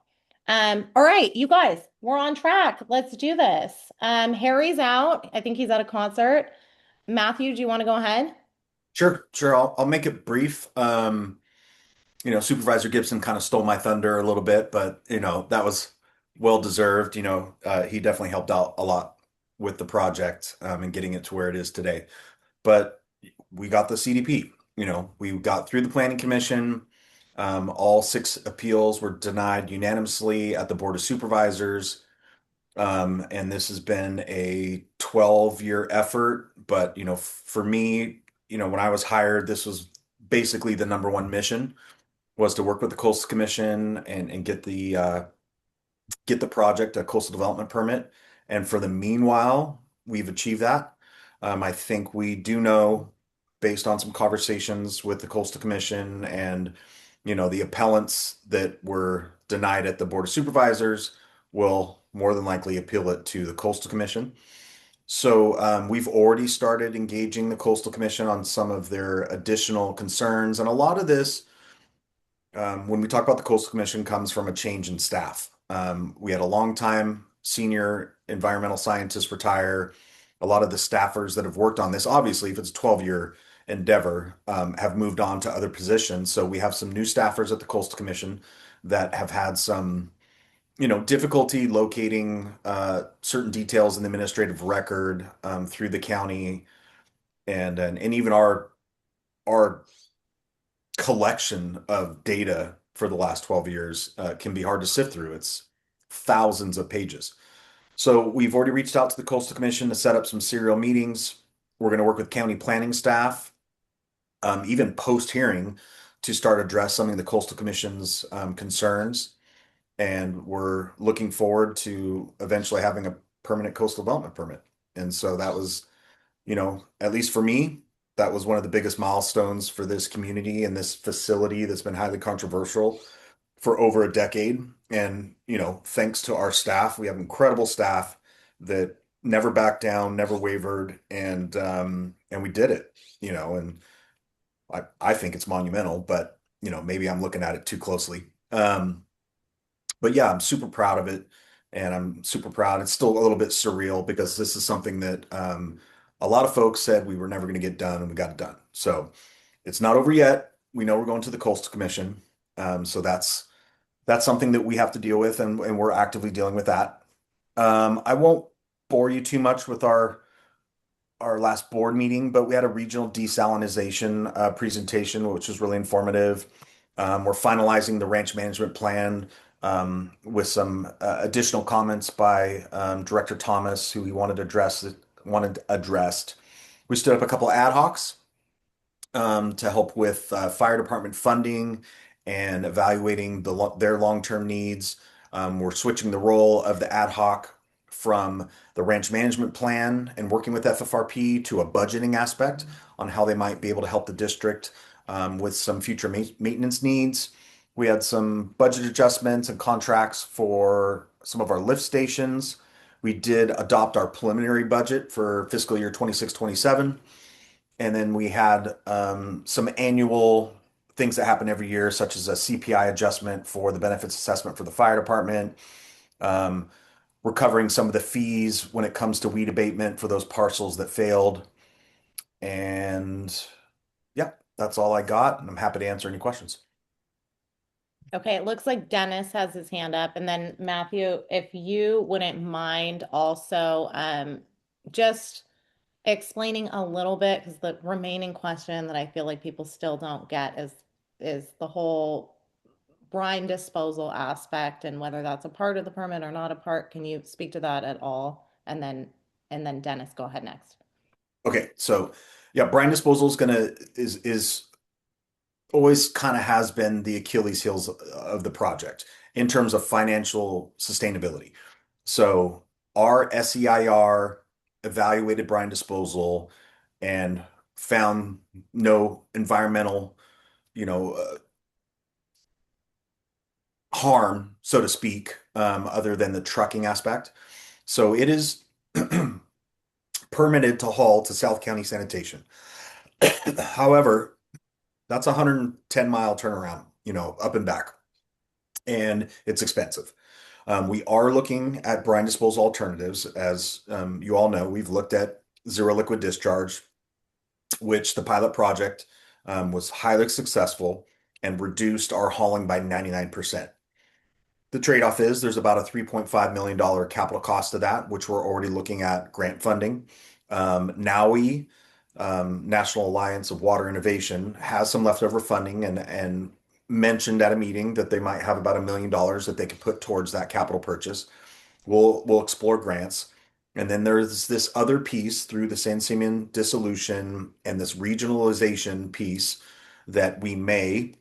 All right, you guys, we're on track. Let's do this. Harry's out. I think he's at a concert. Matthew, do you want to go ahead? Sure. I'll make it brief. Supervisor Gibson kind of stole my thunder a little bit, but that was well deserved. He definitely helped out a lot with the project and getting it to where it is today. But we got the CDP. We got through the planning commission. All 6 appeals were denied unanimously at the Board of Supervisors. And this has been a 12-year effort. But, for me, when I was hired, this was basically the number one mission was to work with the Coastal Commission and get the project a coastal development permit. And for the meanwhile, we've achieved that. I think we do know, based on some conversations with the Coastal Commission and, the appellants that were denied at the Board of Supervisors will more than likely appeal it to the Coastal Commission. So we've already started engaging the Coastal Commission on some of their additional concerns. And a lot of this, when we talk about the Coastal Commission, comes from a change in staff. We had a longtime senior environmental scientist retire. A lot of the staffers that have worked on this, obviously, if it's a 12-year endeavor, have moved on to other positions. So we have some new staffers at the Coastal Commission that have had some, difficulty locating certain details in the administrative record through the county, and even our collection of data for the last 12 years can be hard to sift through. It's thousands of pages. So we've already reached out to the Coastal Commission to set up some serial meetings. We're going to work with county planning staff, even post-hearing, to start addressing the Coastal Commission's concerns. And we're looking forward to eventually having a permanent coastal development permit. And so that was, at least for me, that was one of the biggest milestones for this community and this facility that's been highly controversial for over a decade. And, thanks to our staff, we have incredible staff that never backed down, never wavered, and we did it, and I think it's monumental, but maybe I'm looking at it too closely. But yeah, I'm super proud of it, and I'm super proud. It's still a little bit surreal because this is something that a lot of folks said we were never going to get done, and we got it done. So it's not over yet. We know we're going to the Coastal Commission, so that's something that we have to deal with, and we're actively dealing with that. I won't bore you too much with our last board meeting, but we had a regional desalination presentation, which was really informative. We're finalizing the ranch management plan with some additional comments by Director Thomas, who he wanted addressed. We stood up a couple ad hocs to help with fire department funding and evaluating their long-term needs. We're switching the role of the ad hoc from the ranch management plan and working with FFRP to a budgeting aspect on how they might be able to help the district with some future maintenance needs. We had some budget adjustments and contracts for some of our lift stations. We did adopt our preliminary budget for fiscal year 26-27. And then we had some annual things that happen every year, such as a CPI adjustment for the benefits assessment for the fire department. We're covering some of the fees when it comes to weed abatement for those parcels that failed. And yeah, that's all I got. And I'm happy to answer any questions. Okay, it looks like Dennis has his hand up. And then Matthew, if you wouldn't mind also just explaining a little bit, because the remaining question that I feel like people still don't get is the whole brine disposal aspect and whether that's a part of the permit or not a part. Can you speak to that at all? And then Dennis, go ahead next. Okay, so yeah, brine disposal is always kind of has been the Achilles heels of the project in terms of financial sustainability. So our SEIR evaluated brine disposal and found no environmental, harm, so to speak, other than the trucking aspect. So it is permitted to haul to South County Sanitation. However, that's a 110-mile turnaround, up and back, and it's expensive. We are looking at brine disposal alternatives. As you all know, we've looked at zero liquid discharge, which the pilot project was highly successful and reduced our hauling by 99%. The trade-off is there's about a $3.5 million capital cost to that, which we're already looking at grant funding. NAUI National Alliance of Water Innovation has some leftover funding and mentioned at a meeting that they might have about $1 million that they could put towards that capital purchase. We'll explore grants. And then there's this other piece through the San Simeon dissolution and this regionalization piece that we may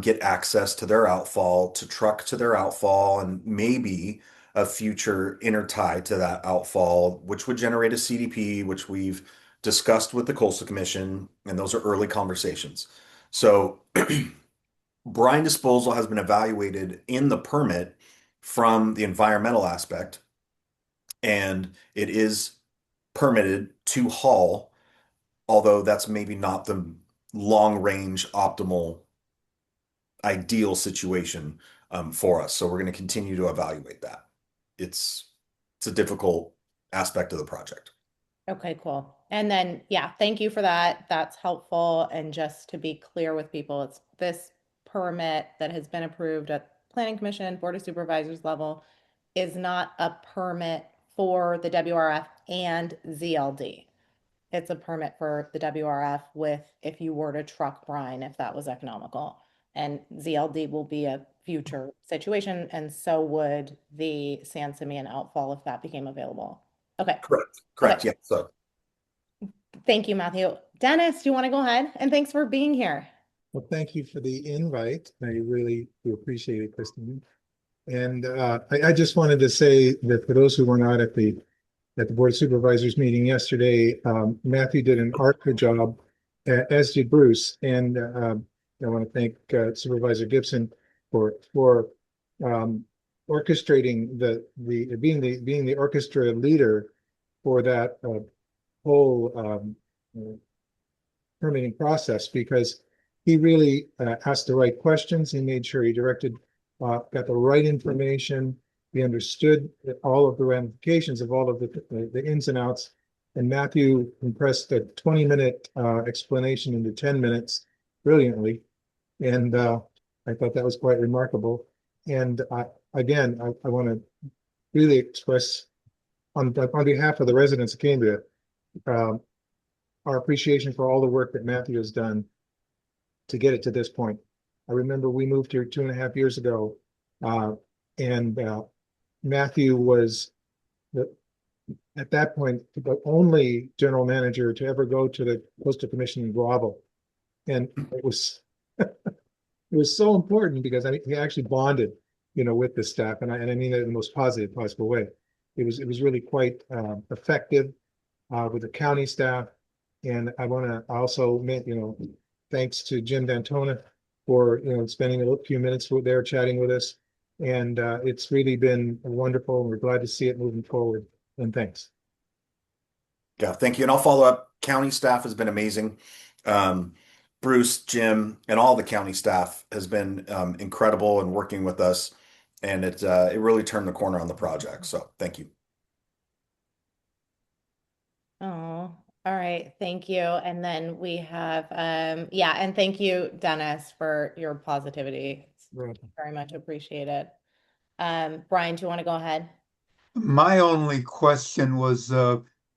get access to their outfall, to truck to their outfall, and maybe a future intertie to that outfall, which would generate a CDP, which we've discussed with the Coastal Commission, and those are early conversations. So brine disposal has been evaluated in the permit from the environmental aspect, and it is permitted to haul, although that's maybe not the long range optimal ideal situation for us. So we're going to continue to evaluate that. It's a difficult aspect of the project. Okay, cool. And then, yeah, thank you for that. That's helpful. And just to be clear with people, it's this permit that has been approved at Planning Commission, Board of Supervisors level is not a permit for the WRF and ZLD. It's a permit for the WRF with if you were to truck brine, if that was economical. And ZLD will be a future situation, and so would the San Simeon outfall if that became available. Okay. Correct. Okay. Yeah. So thank you, Matthew. Dennis, do you want to go ahead? And thanks for being here. Well, thank you for the invite. I really do appreciate it, Christine. And I just wanted to say that for those who were not at the Board of Supervisors meeting yesterday, Matthew did an art job, as did Bruce. And I want to thank Supervisor Gibson for orchestrating being the orchestra leader for that whole permitting process, because he really asked the right questions. He made sure he got the right information. He understood all of the ramifications of all of the ins and outs. And Matthew compressed a 20-minute explanation into 10 minutes brilliantly. And I thought that was quite remarkable. And again, I want to really express on behalf of the residents of Cambria, our appreciation for all the work that Matthew has done to get it to this point. I remember we moved here 2.5 years ago, and Matthew was at that point the only general manager to ever go to the Coastal Commission and grovel, and it was it was so important because he actually bonded, with the staff, and I mean it in the most positive possible way. It was really quite effective with the county staff, and I want to also thanks to Jim D'Antona for spending a few minutes there chatting with us. And it's really been wonderful. We're glad to see it moving forward. And thanks. Yeah, thank you. And I'll follow up. County staff has been amazing. Bruce, Jim, and all the county staff has been incredible in working with us. And it really turned the corner on the project. So thank you. Oh, all right. Thank you. And then we have, yeah, and thank you, Dennis, for your positivity. It's very much appreciated. Brian, do you want to go ahead? My only question was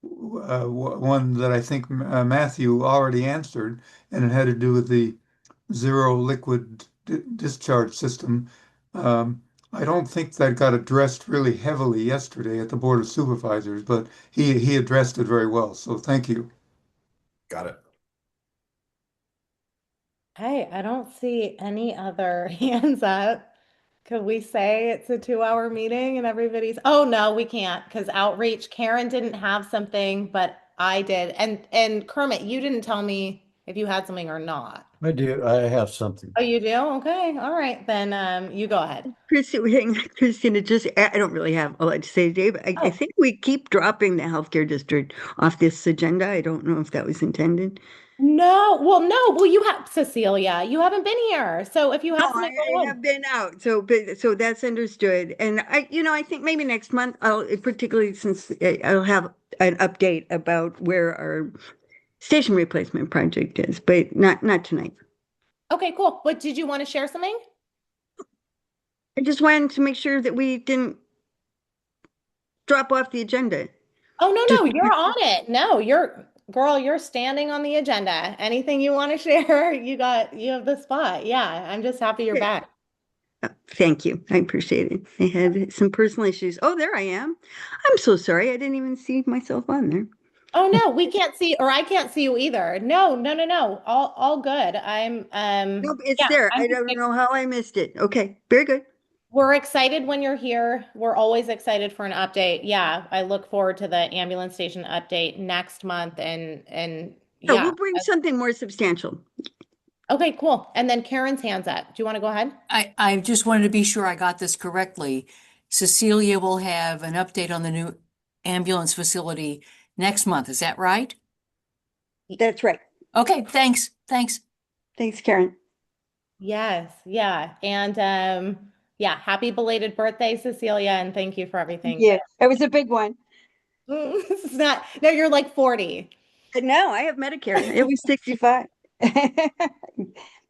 one that I think Matthew already answered, and it had to do with the zero liquid discharge system. I don't think that got addressed really heavily yesterday at the Board of Supervisors, but he addressed it very well. So thank you. Got it. Hey, I don't see any other hands up. Could we say it's a 2-hour meeting and everybody's, oh no, we can't because outreach. Karen didn't have something, but I did. And Kermit, you didn't tell me if you had something or not. I do. I have something. Oh, you do? Okay. All right. Then you go ahead. Christina, I don't really have a lot to say today, but I think we keep dropping the healthcare district off this agenda. I don't know if that was intended. No, well, you have Cecilia, you haven't been here. So if you have something, go I ahead. have been out, so that's understood. And I think maybe next month particularly since I'll have an update about where our station replacement project is, but not tonight. Okay, cool. But did you want to share something? I just wanted to make sure that we didn't drop off the agenda. Oh, no, you're on it. No, girl, you're standing on the agenda. Anything you want to share, you have the spot. Yeah, I'm just happy you're Okay. back. Thank you. I appreciate it. I had some personal issues. Oh, there I am. I'm so sorry. I didn't even see myself on there. Oh no, we can't see, or I can't see you either. No, no, no, no. All good. Nope, it's Yeah, there. I'm I don't know how I missed it. Okay, very good. we're excited when you're here. We're always excited for an update. Yeah, I look forward to the ambulance station update next month and Yeah, yeah. we'll bring something more substantial. Okay, cool. And then Karen's hands up. Do you want to go ahead? I just wanted to be sure I got this correctly. Cecilia will have an update on the new ambulance facility next month. Is that right? That's right. Okay, thanks. Thanks. Thanks, Karen. Yes, yeah. And yeah, happy belated birthday, Cecilia, and thank you for everything. Yeah, it was a big one. It's not, no, you're like 40. No, I have Medicare. It was 65.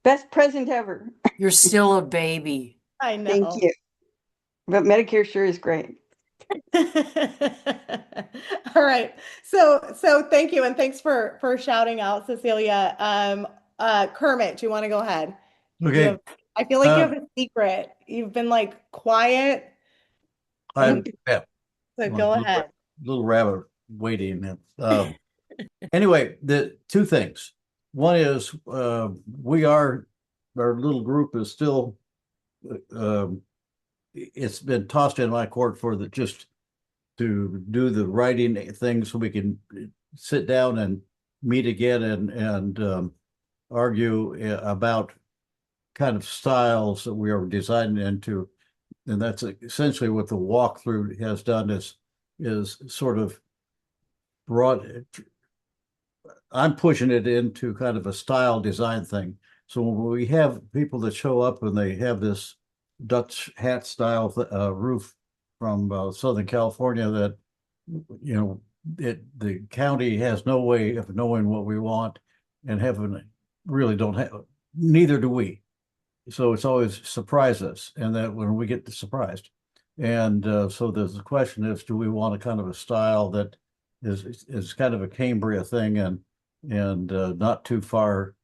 Best present ever. You're still a baby. I Thank know. you. But Medicare sure is great. All right. So thank you and thanks for shouting out, Cecilia. Kermit, do you want to go ahead? Okay. I feel like you have a secret. You've been like quiet. I yeah, So like go ahead. little rabbit waiting. Anyway, the two things. One is our little group is still it's been tossed in my court for the just to do the writing thing so we can sit down and meet again and argue about kind of styles that we are designing into. And that's essentially what the walkthrough has done is sort of brought I'm pushing it into kind of a style design thing. So when we have people that show up and they have this Dutch hat style roof from Southern California that, you know, the county has no way of knowing what we want and really don't have, neither do we. So it's always surprise us, and that when we get surprised. And so there's the question is, do we want a kind of a style that is kind of a Cambria thing and not too far,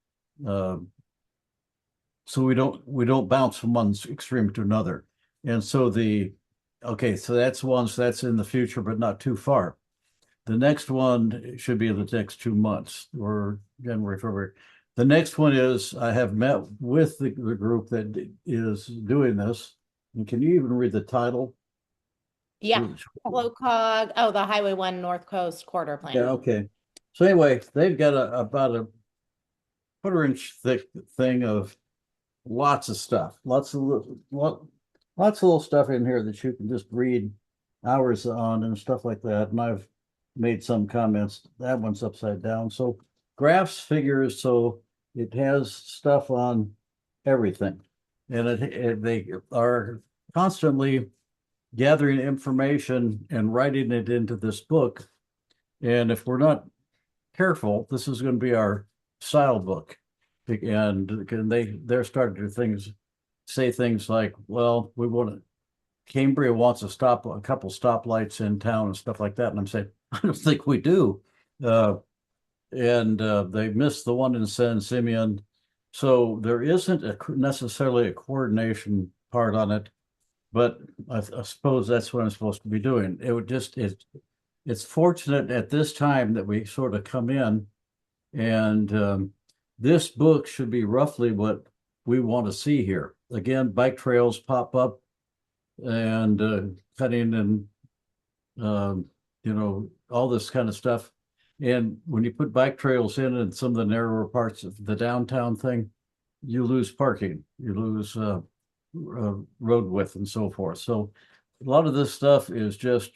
so we don't bounce from one extreme to another. And so so that's one, so that's in the future, but not too far. The next one should be in the next 2 months or January, February. The next one is I have met with the group that is doing this. And can you even read the title? Yeah. LOCOG. Oh, the Highway 1 North Coast Corridor Plan. Yeah, okay. So anyway, they've got about a quarter-inch thick thing of lots of stuff, lots of little stuff in here that you can just read hours on and stuff like that. And I've made some comments. That one's upside down. So graphs, figures, so it has stuff on everything. And they are constantly gathering information and writing it into this book. And if we're not careful, this is going to be our style book. And they're starting to say things like, well, Cambria wants a couple stoplights in town and stuff like that. And I'm saying, I don't think we do. They missed the one in San Simeon. So there isn't necessarily a coordination part on it, but I suppose that's what I'm supposed to be doing. It's fortunate at this time that we sort of come in and this book should be roughly what we want to see here. Again, bike trails pop up and cutting and all this kind of stuff. And when you put bike trails in some of the narrower parts of the downtown thing, you lose parking, you lose road width and so forth. So a lot of this stuff is just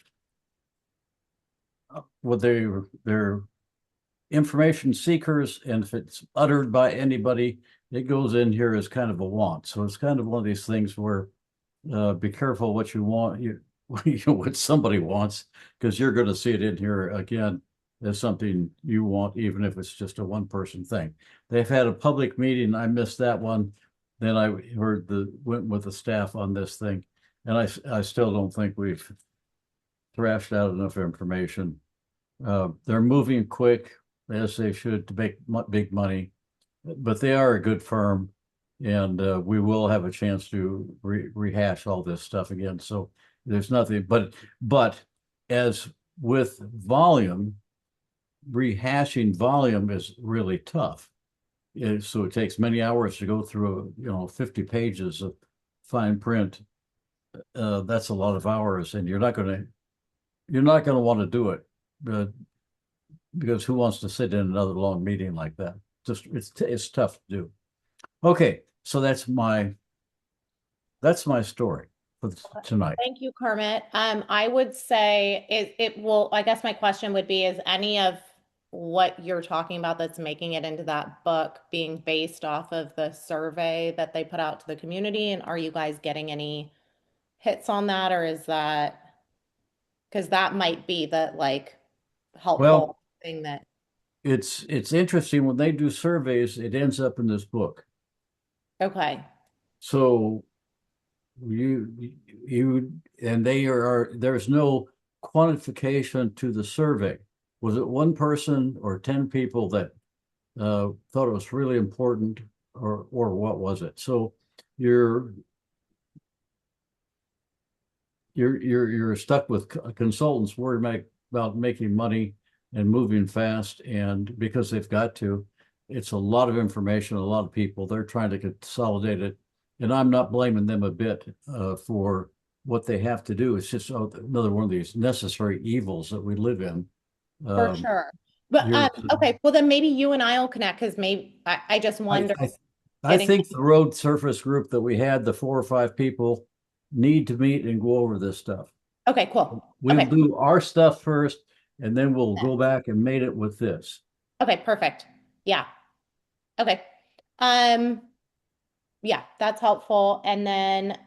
what they're information seekers, and if it's uttered by anybody, it goes in here as kind of a want. So it's kind of one of these things where be careful what you want, what somebody wants, because you're going to see it in here again as something you want, even if it's just a one-person thing. They've had a public meeting. I missed that one. Then I went with the staff on this thing, and I still don't think we've thrashed out enough information. They're moving quick. as they should to make big money. But they are a good firm, and we will have a chance to rehash all this stuff again. So there's nothing, but as with volume, rehashing volume is really tough. So it takes many hours to go through, 50 pages of fine print. That's a lot of hours, and you're not going to want to do it, because who wants to sit in another long meeting like that? Just it's tough to do. Okay, so that's my story for tonight. Thank you, Kermit. I would say it will, I guess my question would be, is any of what you're talking about that's making it into that book being based off of the survey that they put out to the community? And are you guys getting any hits on that, or is that, because that might be the like helpful Well, thing that, it's interesting when they do surveys, it ends up in this book. okay. So you and there's no quantification to the survey. Was it one person or 10 people that thought it was really important, or what was it? So you're you're stuck with consultants worried about making money and moving fast, and because they've got to, it's a lot of information, a lot of people. They're trying to consolidate it, and I'm not blaming them a bit for what they have to do. It's just another one of these necessary evils that we live in. For sure. But okay, well then maybe you and I will connect, because maybe I just I, wonder I I getting, think the road surface group that we had, the 4 or 5 people, need to meet and go over this stuff. okay, cool. We'll Okay. do our stuff first, and then we'll go back and mate it with this. Okay, perfect. Yeah. Okay. Um, yeah, that's helpful. And then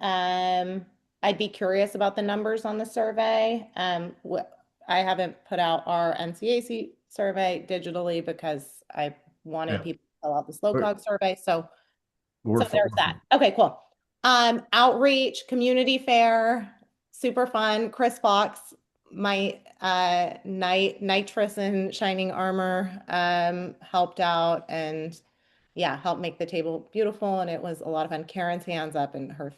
I'd be curious about the numbers on the survey. I haven't put out our NCAC survey digitally because I wanted Yeah. people to fill out the slow We're, cog survey. So we're there's that. Okay, cool. Outreach, community fair, super fun. Chris Fox, my nitrous and shining armor, helped out and yeah, helped make the table beautiful, and it was a lot of fun. Karen's hands up, and her,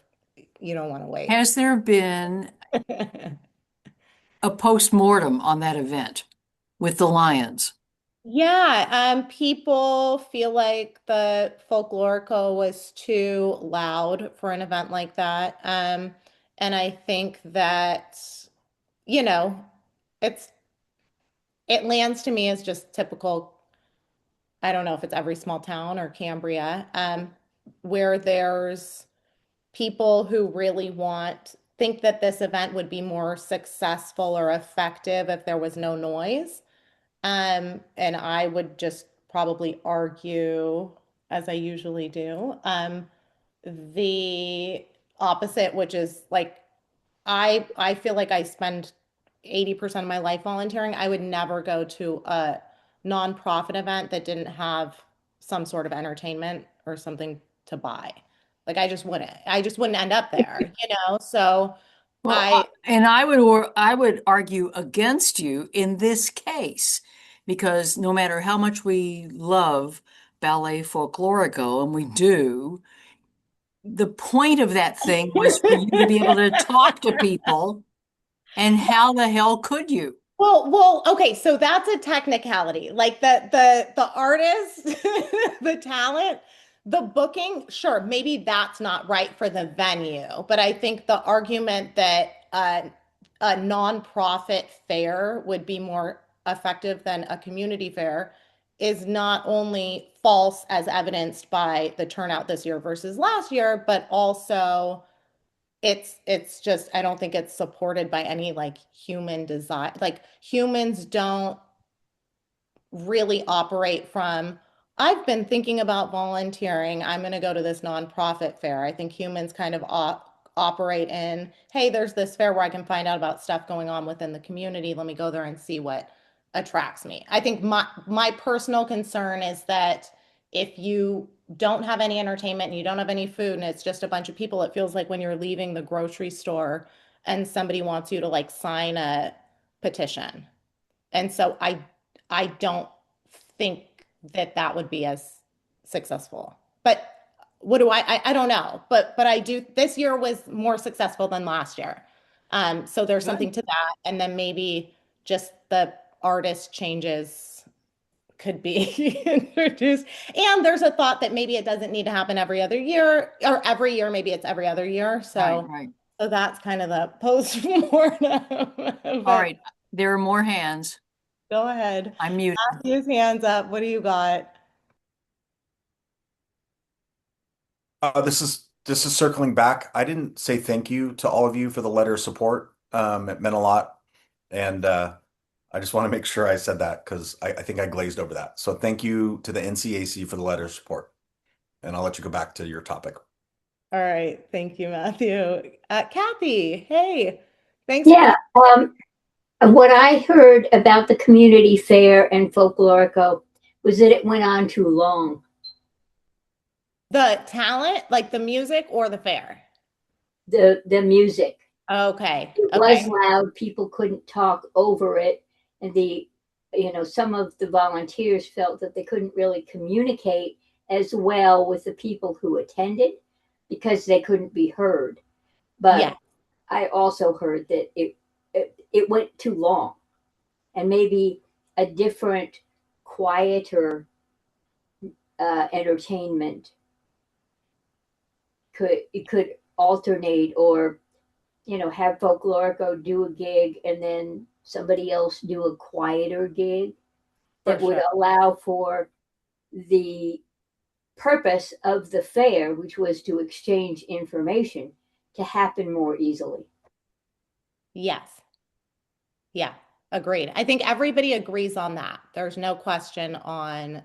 you don't want to wait. Has there been a post-mortem on that event with the Lions? Yeah, people feel like the folklorico was too loud for an event like that. And I think that, you know, it's it lands to me as just typical, I don't know if it's every small town or Cambria, where there's people who really think that this event would be more successful or effective if there was no noise. And I would just probably argue, as I usually do, the opposite, which is like I feel like I spend 80% of my life volunteering. I would never go to a nonprofit event that didn't have some sort of entertainment or something to buy. Like I just wouldn't. I just wouldn't end up there, you know? So Well, and I would argue against you in this case, because no matter how much we love ballet folklorico, and we do, the point of that thing was for you to be able to talk to people, and how the hell could you? Well, okay, so that's a technicality. Like the artist, the talent, the booking, sure, maybe that's not right for the venue, but I think the argument that a nonprofit fair would be more effective than a community fair is not only false as evidenced by the turnout this year versus last year, but also it's just I don't think it's supported by any like human design. Like humans don't really operate from I've been thinking about volunteering. I'm going to go to this nonprofit fair. I think humans kind of operate in, hey, there's this fair where I can find out about stuff going on within the community. Let me go there and see what attracts me. I think my personal concern is that if you don't have any entertainment and you don't have any food and it's just a bunch of people, it feels like when you're leaving the grocery store and somebody wants you to like sign a petition. And so I don't think that that would be as successful. But what do I don't know. But I do, this year was more successful than last year. So there's something to that. And then maybe just the artist changes could be introduced. And there's a thought that maybe it doesn't need to happen every other year, or every year, maybe it's every other year. Right. So that's kind of the post-mortem. All right. There are more hands. Go ahead. I'm muted. Matthew's hands up. What do you got? This is circling back. I didn't say thank you to all of you for the letter of support. It meant a lot, and I just want to make sure I said that because I think I glazed over that. So thank you to the NCAC for the letter of support, and I'll let you go back to your topic. All right. Thank you, Matthew. Kathy, hey, thanks. Yeah, what I heard about the community fair and folklorico was that it went on too long. The talent, like the music or the fair? The music. Okay. It was loud. People couldn't talk over it. And some of the volunteers felt that they couldn't really communicate as well with the people who attended because they couldn't be heard. But yeah. I also heard that it went too long, and maybe a different, quieter entertainment could alternate, or have folklorico do a gig and then somebody else do a quieter gig that would allow for the purpose of the fair, which was to exchange information, to happen more easily. Yes. Yeah, agreed. I think everybody agrees on that. There's no question on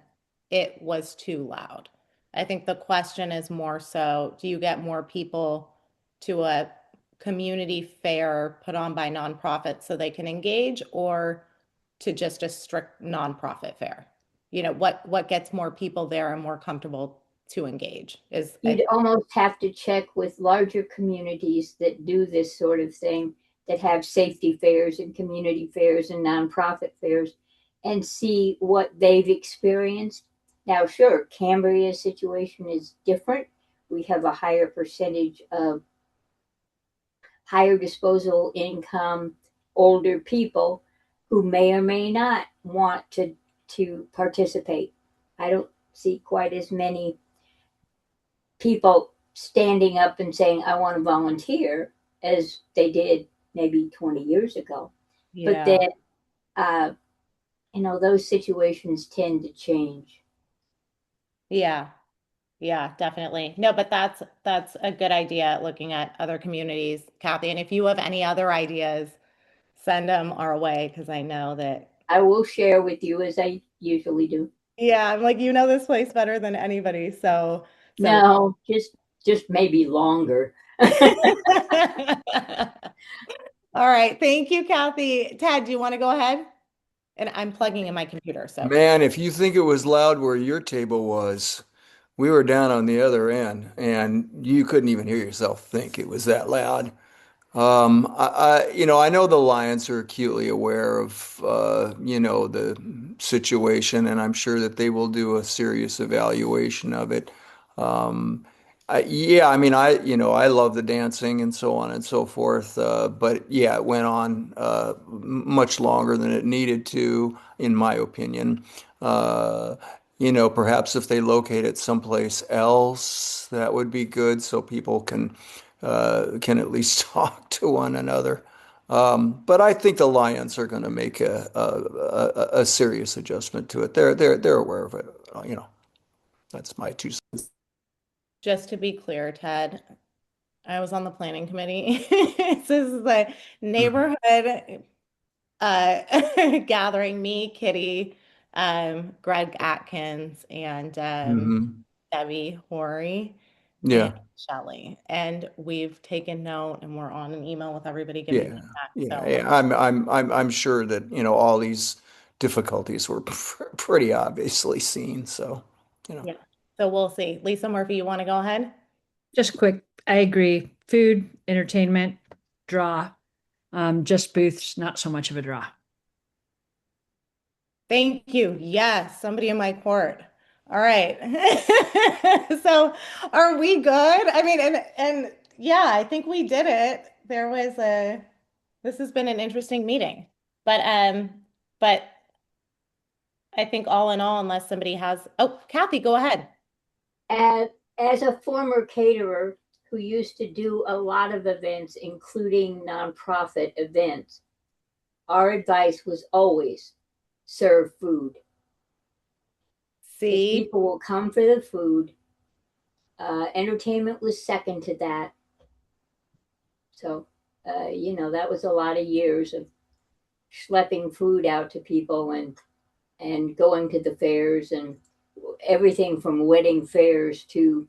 it was too loud. I think the question is more so, do you get more people to a community fair put on by nonprofits so they can engage, or to just a strict nonprofit fair? What gets more people there and more comfortable to engage is You'd almost have to check with larger communities that do this sort of thing, that have safety fairs and community fairs and nonprofit fairs, and see what they've experienced. Now, sure, Cambria's situation is different. We have a higher percentage of higher disposable income, older people who may or may not want to participate. I don't see quite as many people standing up and saying, I want to volunteer, as they did maybe 20 years ago. Yeah. But that, those situations tend to change. Yeah. Yeah, definitely. No, but that's a good idea, looking at other communities, Kathy. And if you have any other ideas, send them our way, because I know that. I will share with you, as I usually do. Yeah, I'm like, this place better than anybody. So no, just maybe longer. All right. Thank you, Kathy. Ted, do you want to go ahead? And I'm plugging in my computer. So Man, if you think it was loud where your table was, we were down on the other end, and you couldn't even hear yourself think it was that loud. I know the Lions are acutely aware of, the situation, and I'm sure that they will do a serious evaluation of it. Um, yeah, I mean, I love the dancing and so on and so forth. But yeah, it went on much longer than it needed to, in my opinion. Perhaps if they locate it someplace else, that would be good, so people can at least talk to one another. But I think the Lions are going to make a serious adjustment to it. They're aware of it. That's my 2 cents. just to be clear, Ted, I was on the planning committee. This is the neighborhood gathering, me, Kitty, Greg Atkins, and Debbie Horry and Yeah. Shelley. And we've taken note, and we're on an email with everybody giving feedback. Yeah. I'm sure that, all these difficulties were pretty obviously seen. So, Yeah. So we'll see. Lisa Murphy, you want to go ahead? Just quick, I agree. Food, entertainment, draw. Just booths, not so much of a draw. Thank you. Yes, somebody in my court. All right. So are we good? I mean, and yeah, I think we did it. This has been an interesting meeting. But I think all in all, unless somebody has, oh, Kathy, go ahead. As a former caterer who used to do a lot of events, including nonprofit events, our advice was always serve food. See, people will come for the food. Entertainment was second to that. So, that was a lot of years of schlepping food out to people and going to the fairs and everything from wedding fairs to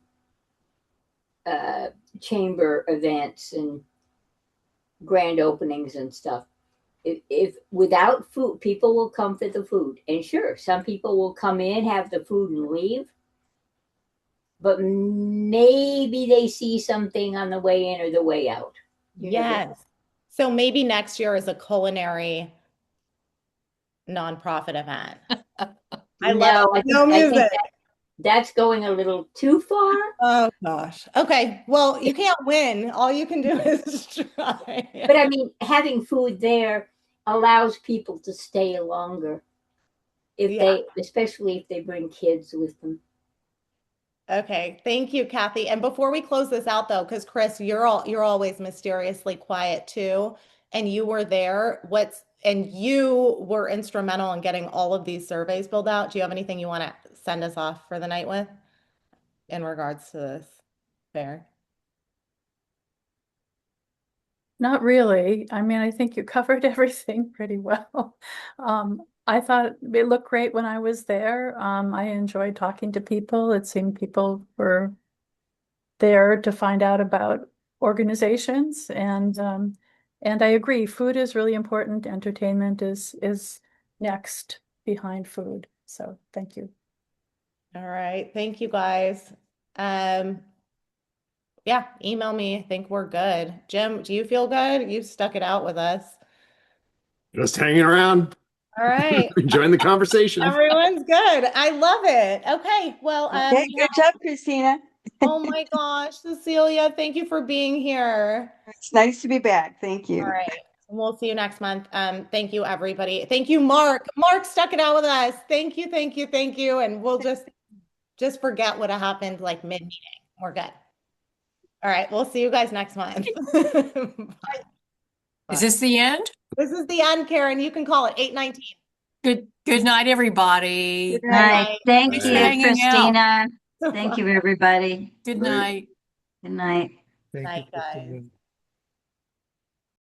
chamber events and grand openings and stuff. If without food, people will come for the food. And sure, some people will come in, have the food, and leave. But maybe they see something on the way in or the way out. Yes. So maybe next year is a culinary nonprofit event. I love it. No music. That's going a little too far. Oh gosh. Okay. Well, you can't win. All you can do is try. But I mean, having food there allows people to stay longer especially if they bring kids with them. Okay, thank you, Kathy. And before we close this out though, because Chris, you're always mysteriously quiet too, and you were there. And you were instrumental in getting all of these surveys filled out. Do you have anything you want to send us off for the night with in regards to this fair? Not really. I mean, I think you covered everything pretty well. I thought it looked great when I was there. I enjoyed talking to people. It seemed people were there to find out about organizations, and I agree, food is really important. Entertainment is next behind food. So thank you. All right, thank you guys. Yeah, email me. I think we're good. Jim, do you feel good? You stuck it out with us. Just hanging around. All right. Enjoying the conversation. Everyone's good. I love it. Okay. Well, okay, good job, Christina. Oh my gosh, Cecilia, thank you for being here. It's nice to be back. Thank you. All right. We'll see you next month. Thank you, everybody. Thank you, Mark. Mark stuck it out with us. Thank you, thank you, thank you. And we'll just forget what happened like mid-meeting. We're good. All right. We'll see you guys next month. Bye. Is this the end? This is the end, Karen. You can call it 8:19. Good night, everybody. Good night. Thank Thanks you, for hanging out. Christina. Thank you, everybody. Good night. Good night. Thank you, Night, guys. Christina.